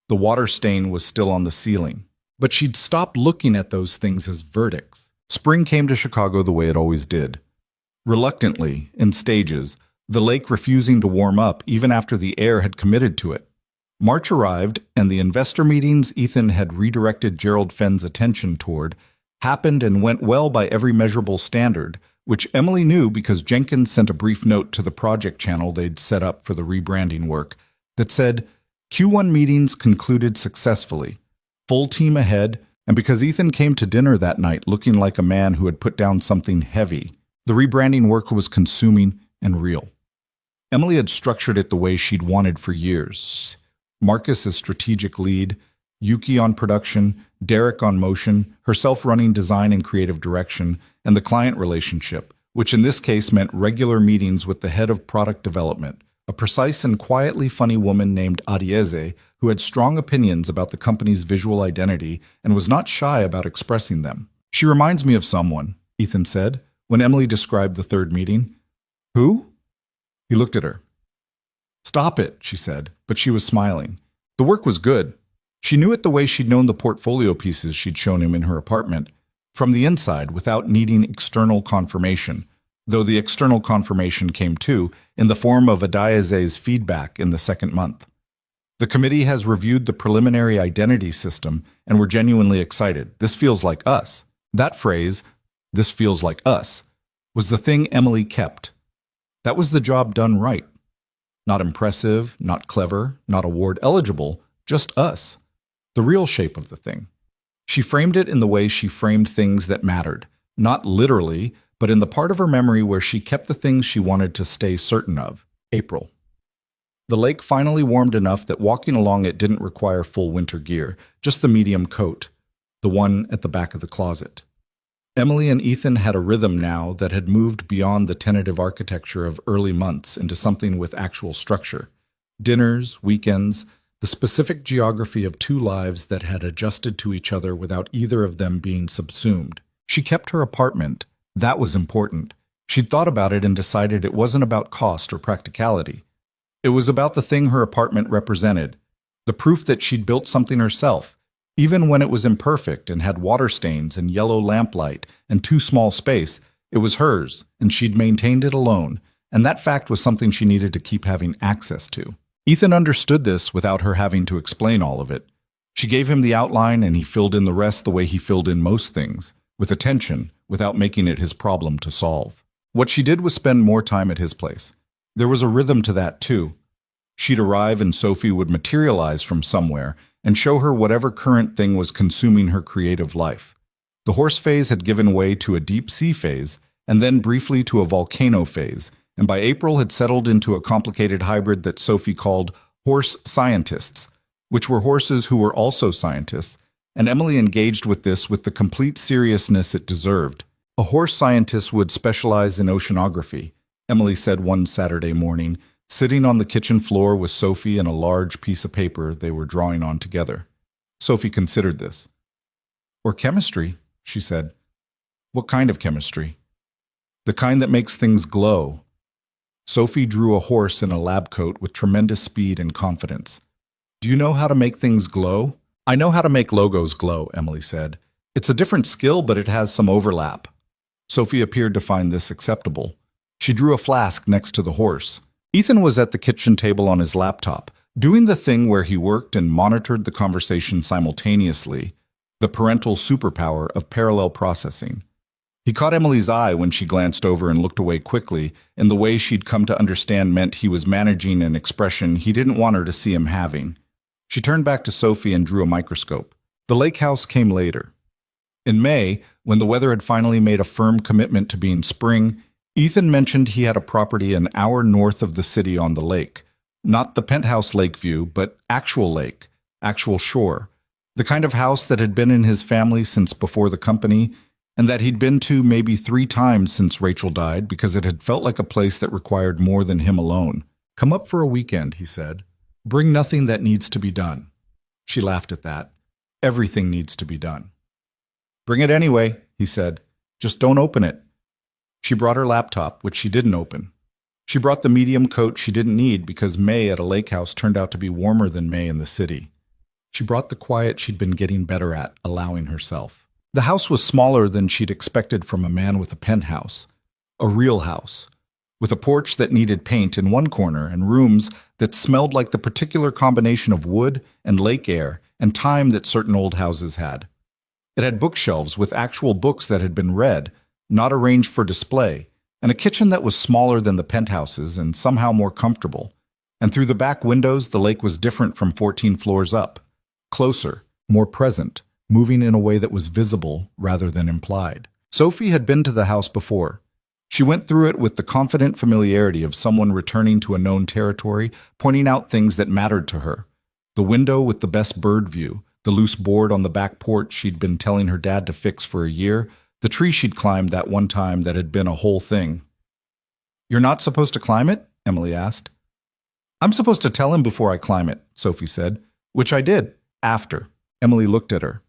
The water stain was still on the ceiling. But she'd stopped looking at those things as verdicts. Spring came to Chicago the way it always did. Reluctantly, in stages, the lake refusing to warm up even after the air had committed to it. March arrived, and the investor meetings Ethan had redirected Gerald Fenn's attention toward happened and went well by every measurable standard, which Emily knew because Jenkins sent a brief note to the project channel they'd set up for the rebranding work that said, Q1 meetings concluded successfully, full team ahead, and because Ethan came to dinner that night looking like a man who had put down something heavy, the rebranding work was consuming and real. Emily had structured it the way she'd wanted for years. Marcus as strategic lead, Yuki on production, Derek on motion, herself running design and creative direction, and the client relationship, which in this case meant regular meetings with the head of product development, a precise and quietly funny woman named Adieze who had strong opinions about the company's visual identity and was not shy about expressing them. She reminds me of someone, Ethan said, when Emily described the third meeting. Who? He looked at her. Stop it, she said, but she was smiling. The work was good. She knew it the way she'd known the portfolio pieces she'd shown him in her apartment, from the inside without needing external confirmation, though the external confirmation came too, in the form of Adieze's feedback in the second month. The committee has reviewed the preliminary identity system, and we're genuinely excited. This feels like us. That phrase, this feels like us, was the thing Emily kept. That was the job done right. Not impressive, not clever, not award eligible, just us. The real shape of the thing. She framed it in the way she framed things that mattered, not literally, but in the part of her memory where she kept the things she wanted to stay certain of. April. The lake finally warmed enough that walking along it didn't require full winter gear, just the medium coat, the one at the back of the closet. Emily and Ethan had a rhythm now that had moved beyond the tentative architecture of early months into something with actual structure. Dinners, weekends, the specific geography of two lives that had adjusted to each other without either of them being subsumed. She kept her apartment. That was important. She'd thought about it and decided it wasn't about cost or practicality. It was about the thing her apartment represented, the proof that she'd built something herself, even when it was imperfect and had water stains and yellow lamplight and too small space. It was hers, and she'd maintained it alone, and that fact was something she needed to keep having access to. Ethan understood this without her having to explain all of it. She gave him the outline, and he filled in the rest the way he filled in most things, with attention, without making it his problem to solve. What she did was spend more time at his place. There was a rhythm to that, too. She'd arrive and Sophie would materialize from somewhere and show her whatever current thing was consuming her creative life. The horse phase had given way to a deep sea phase, and then briefly to a volcano phase, and by April had settled into a complicated hybrid that Sophie called horse scientists, which were horses who were also scientists, and Emily engaged with this with the complete seriousness it deserved. A horse scientist would specialize in oceanography, Emily said one Saturday morning, sitting on the kitchen floor with Sophie and a large piece of paper they were drawing on together. Sophie considered this. Or chemistry, she said. What kind of chemistry? The kind that makes things glow. Sophie drew a horse in a lab coat with tremendous speed and confidence. Do you know how to make things glow? I know how to make logos glow, Emily said. It's a different skill, but it has some overlap. Sophie appeared to find this acceptable. She drew a flask next to the horse. Ethan was at the kitchen table on his laptop, doing the thing where he worked and monitored the conversation simultaneously, the parental superpower of parallel processing. He caught Emily's eye when she glanced over and looked away quickly, in the way she'd come to understand meant he was managing an expression he didn't want her to see him having. She turned back to Sophie and drew a microscope. The lake house came later. In May, when the weather had finally made a firm commitment to being spring, Ethan mentioned he had a property an hour north of the city on the lake. Not the penthouse lake view, but actual lake, actual shore. The kind of house that had been in his family since before the company, and that he'd been to maybe 3 times since Rachel died because it had felt like a place that required more than him alone. Come up for a weekend, he said. Bring nothing that needs to be done. She laughed at that. Everything needs to be done. Bring it anyway, he said. Just don't open it. She brought her laptop, which she didn't open. She brought the medium coat she didn't need because May at a lake house turned out to be warmer than May in the city. She brought the quiet she'd been getting better at, allowing herself. The house was smaller than she'd expected from a man with a penthouse. A real house. With a porch that needed paint in one corner and rooms that smelled like the particular combination of wood and lake air and time that certain old houses had. It had bookshelves with actual books that had been read, not arranged for display, and a kitchen that was smaller than the penthouses and somehow more comfortable. And through the back windows, the lake was different from 14 floors up. Closer, more present, moving in a way that was visible rather than implied. Sophie had been to the house before. She went through it with the confident familiarity of someone returning to a known territory, pointing out things that mattered to her. The window with the best bird view, the loose board on the back porch she'd been telling her dad to fix for a year, the tree she'd climbed that one time that had been a whole thing. You're not supposed to climb it? Emily asked. I'm supposed to tell him before I climb it, Sophie said, which I did, after. Emily looked at her.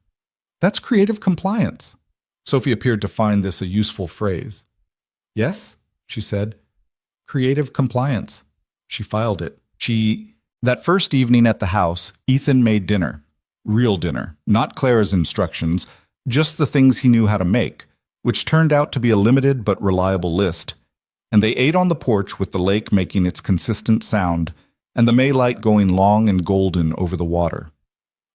That's creative compliance. Sophie appeared to find this a useful phrase. Yes, she said. Creative compliance. She filed it. That first evening at the house, Ethan made dinner. Real dinner, not Clara's instructions, just the things he knew how to make, which turned out to be a limited but reliable list. And they ate on the porch with the lake making its consistent sound, and the May light going long and golden over the water.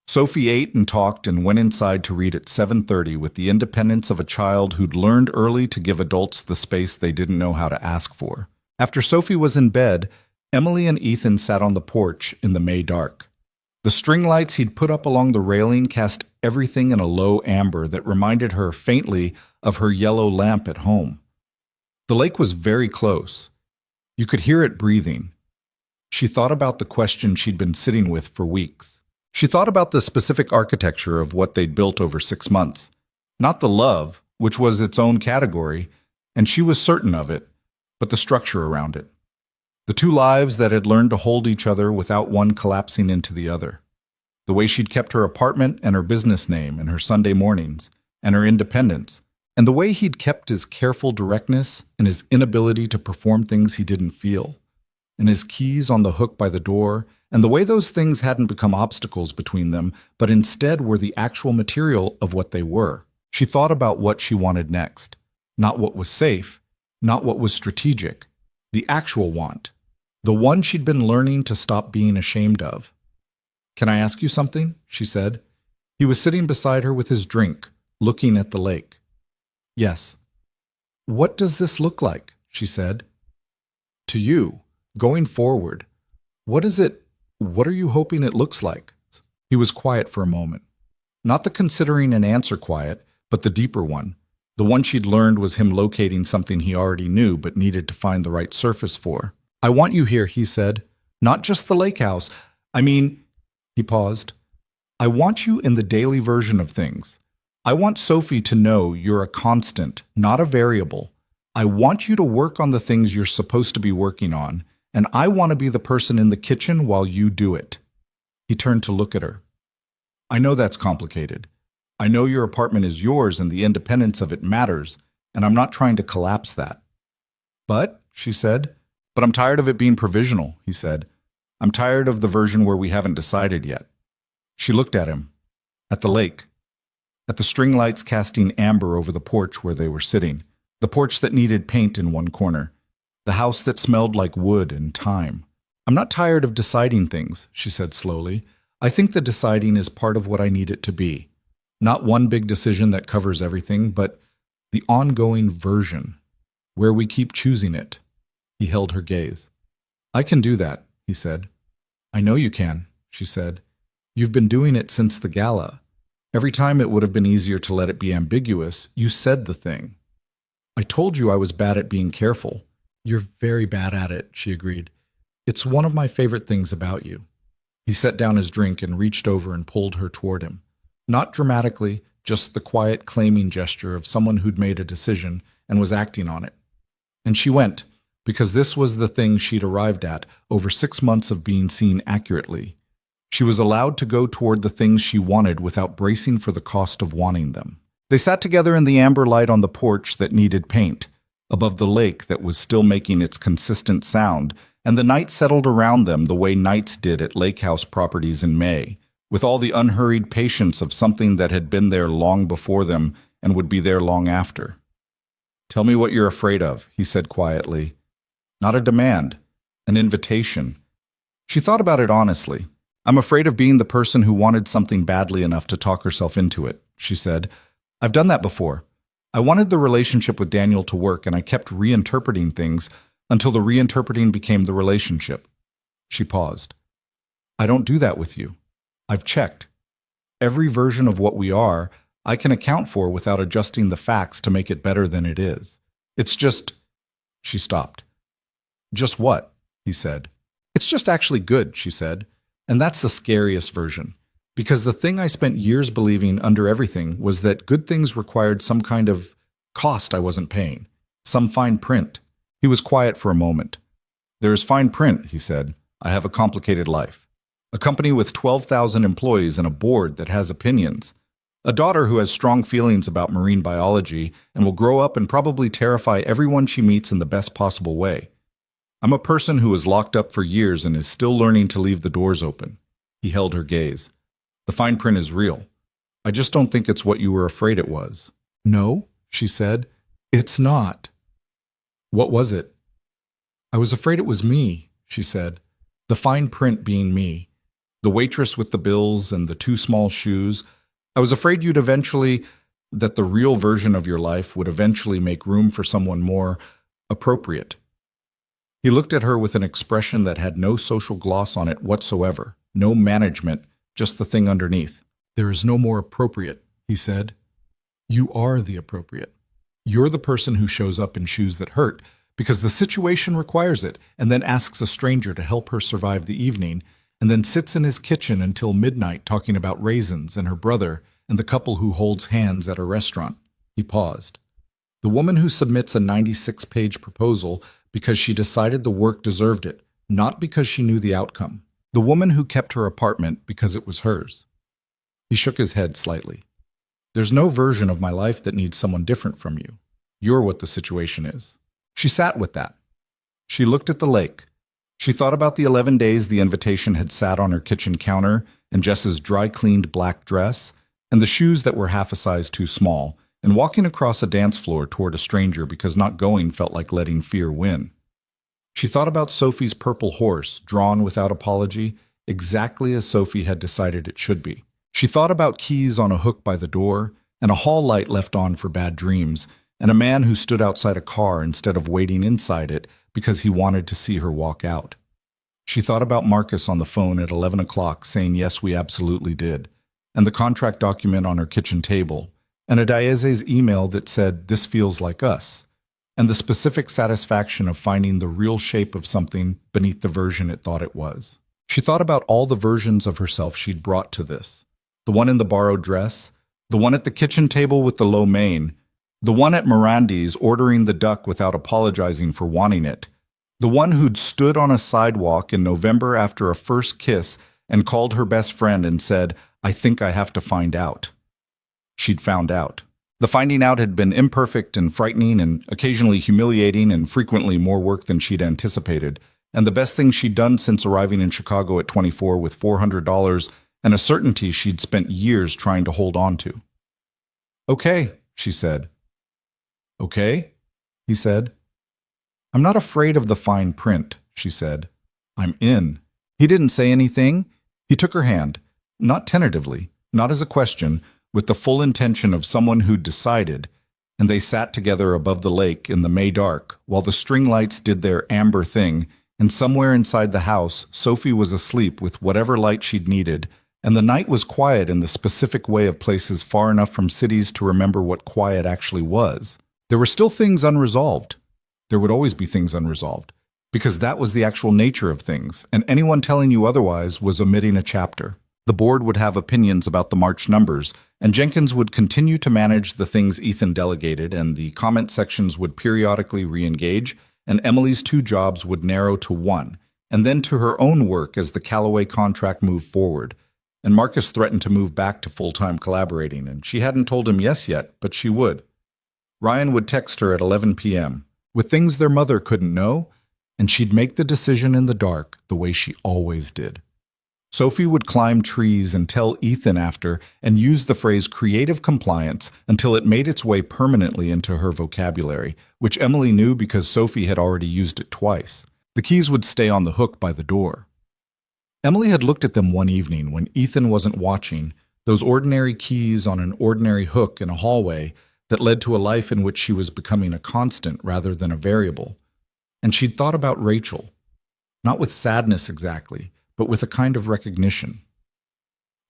Sophie ate and talked and went inside to read at 7:30 with the independence of a child who'd learned early to give adults the space they didn't know how to ask for. After Sophie was in bed, Emily and Ethan sat on the porch in the May dark. The string lights he'd put up along the railing cast everything in a low amber that reminded her faintly of her yellow lamp at home. The lake was very close. You could hear it breathing. She thought about the question she'd been sitting with for weeks. She thought about the specific architecture of what they'd built over 6 months. Not the love, which was its own category, and she was certain of it, but the structure around it. The two lives that had learned to hold each other without one collapsing into the other. The way she'd kept her apartment and her business name and her Sunday mornings and her independence, and the way he'd kept his careful directness and his inability to perform things he didn't feel, and his keys on the hook by the door, and the way those things hadn't become obstacles between them, but instead were the actual material of what they were. She thought about what she wanted next, not what was safe, not what was strategic, the actual want, the one she'd been learning to stop being ashamed of. "Can I ask you something?" she said. He was sitting beside her with his drink, looking at the lake. "Yes." "What does this look like?" she said. "To you, going forward, what are you hoping it looks like?" He was quiet for a moment. Not the considering an answer quiet, but the deeper one. The one she'd learned was him locating something he already knew but needed to find the right surface for. "I want you here," he said. "Not just the lake house. I mean," he paused, "I want you in the daily version of things. I want Sophie to know you're a constant, not a variable. I want you to work on the things you're supposed to be working on, and I want to be the person in the kitchen while you do it." He turned to look at her. "I know that's complicated. I know your apartment is yours and the independence of it matters, and I'm not trying to collapse that." "But," she said, "but I'm tired of it being provisional," he said. "I'm tired of the version where we haven't decided yet." She looked at him, at the lake, at the string lights casting amber over the porch where they were sitting, the porch that needed paint in one corner, the house that smelled like wood and time. "I'm not tired of deciding things," she said slowly. "I think the deciding is part of what I need it to be. Not one big decision that covers everything, but the ongoing version, where we keep choosing it." He held her gaze. "I can do that," he said. "I know you can," she said. "You've been doing it since the gala. Every time it would have been easier to let it be ambiguous, you said the thing. I told you I was bad at being careful." "You're very bad at it," she agreed. "It's one of my favorite things about you." He set down his drink and reached over and pulled her toward him. Not dramatically, just the quiet claiming gesture of someone who'd made a decision and was acting on it. And she went, because this was the thing she'd arrived at over 6 months of being seen accurately. She was allowed to go toward the things she wanted without bracing for the cost of wanting them. They sat together in the amber light on the porch that needed paint, above the lake that was still making its consistent sound, and the night settled around them the way nights did at lake house properties in May, with all the unhurried patience of something that had been there long before them and would be there long after. "Tell me what you're afraid of," he said quietly. Not a demand, an invitation. She thought about it honestly. "I'm afraid of being the person who wanted something badly enough to talk herself into it," she said. "I've done that before. I wanted the relationship with Daniel to work, and I kept reinterpreting things until the reinterpreting became the relationship." She paused. "I don't do that with you. I've checked. Every version of what we are, I can account for without adjusting the facts to make it better than it is. It's just—" She stopped. "Just what?" he said. "It's just actually good," she said. "And that's the scariest version. Because the thing I spent years believing under everything was that good things required some kind of cost I wasn't paying, some fine print." He was quiet for a moment. "There is fine print," he said. "I have a complicated life. A company with 12,000 employees and a board that has opinions. A daughter who has strong feelings about marine biology and will grow up and probably terrify everyone she meets in the best possible way. I'm a person who was locked up for years and is still learning to leave the doors open." He held her gaze. "The fine print is real. I just don't think it's what you were afraid it was." "No," she said. "It's not." "What was it?" "I was afraid it was me," she said. "The fine print being me. The waitress with the bills and the too small shoes. I was afraid that the real version of your life would eventually make room for someone more appropriate." He looked at her with an expression that had no social gloss on it whatsoever, no management, just the thing underneath. "There is no more appropriate," he said. "You are the appropriate. You're the person who shows up in shoes that hurt because the situation requires it, and then asks a stranger to help her survive the evening, and then sits in his kitchen until midnight talking about raisins and her brother and the couple who holds hands at a restaurant." He paused. The woman who submits a 96-page proposal because she decided the work deserved it, not because she knew the outcome. The woman who kept her apartment because it was hers. He shook his head slightly. There's no version of my life that needs someone different from you. You're what the situation is. She sat with that. She looked at the lake. She thought about the 11 days the invitation had sat on her kitchen counter, and Jess's dry-cleaned black dress, and the shoes that were half a size too small, and walking across a dance floor toward a stranger because not going felt like letting fear win. She thought about Sophie's purple horse, drawn without apology, exactly as Sophie had decided it should be. She thought about keys on a hook by the door, and a hall light left on for bad dreams, and a man who stood outside a car instead of waiting inside it because he wanted to see her walk out. She thought about Marcus on the phone at 11 o'clock saying yes, we absolutely did, and the contract document on her kitchen table, and a Dieze's email that said, this feels like us, and the specific satisfaction of finding the real shape of something beneath the version it thought it was. She thought about all the versions of herself she'd brought to this. The one in the borrowed dress, the one at the kitchen table with the lo mein, the one at Mirandi's ordering the duck without apologizing for wanting it, the one who'd stood on a sidewalk in November after a first kiss and called her best friend and said, I think I have to find out. She'd found out. The finding out had been imperfect and frightening and occasionally humiliating and frequently more work than she'd anticipated, and the best thing she'd done since arriving in Chicago at 24 with $400 and a certainty she'd spent years trying to hold on to. Okay, she said. Okay, he said. I'm not afraid of the fine print, she said. I'm in. He didn't say anything. He took her hand, not tentatively, not as a question, with the full intention of someone who'd decided, and they sat together above the lake in the May dark while the string lights did their amber thing, and somewhere inside the house, Sophie was asleep with whatever light she'd needed, and the night was quiet in the specific way of places far enough from cities to remember what quiet actually was. There were still things unresolved. There would always be things unresolved, because that was the actual nature of things, and anyone telling you otherwise was omitting a chapter. The board would have opinions about the March numbers, and Jenkins would continue to manage the things Ethan delegated, and the comment sections would periodically re-engage, and Emily's two jobs would narrow to one, and then to her own work as the Callaway contract moved forward. And Marcus threatened to move back to full-time collaborating, and she hadn't told him yes yet, but she would. Ryan would text her at 11 p.m. with things their mother couldn't know, and she'd make the decision in the dark the way she always did. Sophie would climb trees and tell Ethan after and use the phrase creative compliance until it made its way permanently into her vocabulary, which Emily knew because Sophie had already used it twice. The keys would stay on the hook by the door. Emily had looked at them one evening when Ethan wasn't watching, those ordinary keys on an ordinary hook in a hallway that led to a life in which she was becoming a constant rather than a variable. And she'd thought about Rachel, not with sadness exactly, but with a kind of recognition.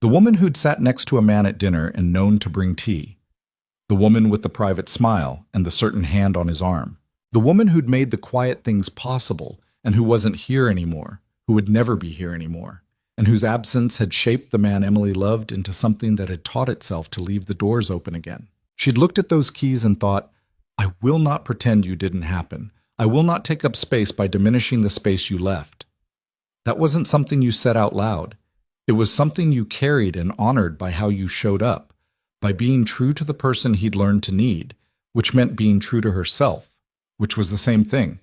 The woman who'd sat next to a man at dinner and known to bring tea. The woman with the private smile and the certain hand on his arm. The woman who'd made the quiet things possible and who wasn't here anymore, who would never be here anymore, and whose absence had shaped the man Emily loved into something that had taught itself to leave the doors open again. She'd looked at those keys and thought, I will not pretend you didn't happen. I will not take up space by diminishing the space you left. That wasn't something you said out loud. It was something you carried and honored by how you showed up, by being true to the person he'd learned to need, which meant being true to herself, which was the same thing,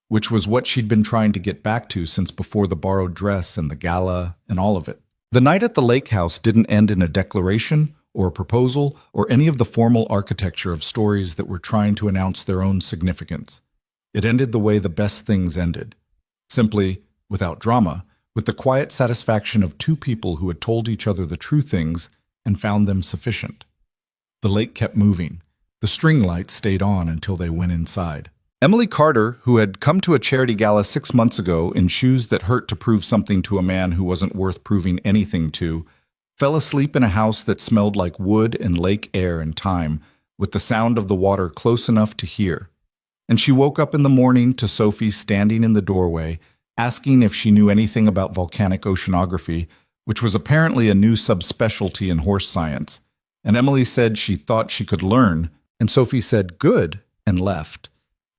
which was what she'd been trying to get back to since before the borrowed dress and the gala and all of it. The night at the lake house didn't end in a declaration or a proposal or any of the formal architecture of stories that were trying to announce their own significance. It ended the way the best things ended, simply, without drama, with the quiet satisfaction of two people who had told each other the true things and found them sufficient. The lake kept moving. The string lights stayed on until they went inside. Emily Carter, who had come to a charity gala 6 months ago in shoes that hurt to prove something to a man who wasn't worth proving anything to, fell asleep in a house that smelled like wood and lake air and time, with the sound of the water close enough to hear. And she woke up in the morning to Sophie standing in the doorway, asking if she knew anything about volcanic oceanography, which was apparently a new subspecialty in horse science. And Emily said she thought she could learn, And Sophie said, "Good," and left.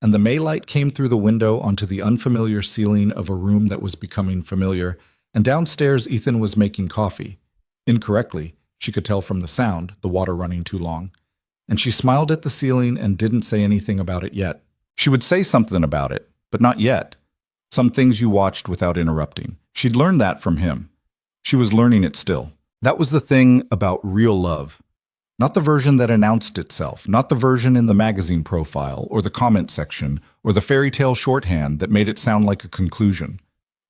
And the May light came through the window onto the unfamiliar ceiling of a room that was becoming familiar, and downstairs Ethan was making coffee. Incorrectly, she could tell from the sound, the water running too long. And she smiled at the ceiling and didn't say anything about it yet. She would say something about it, but not yet. Some things you watched without interrupting. She'd learned that from him. She was learning it still. That was the thing about real love. Not the version that announced itself, not the version in the magazine profile, or the comment section, or the fairy tale shorthand that made it sound like a conclusion.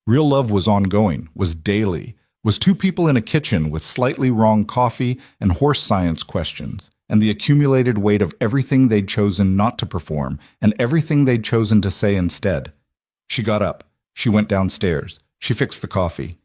Real love was ongoing, was daily, was two people in a kitchen with slightly wrong coffee and horse science questions, and the accumulated weight of everything they'd chosen not to perform, and everything they'd chosen to say instead. She got up. She went downstairs. She fixed the coffee.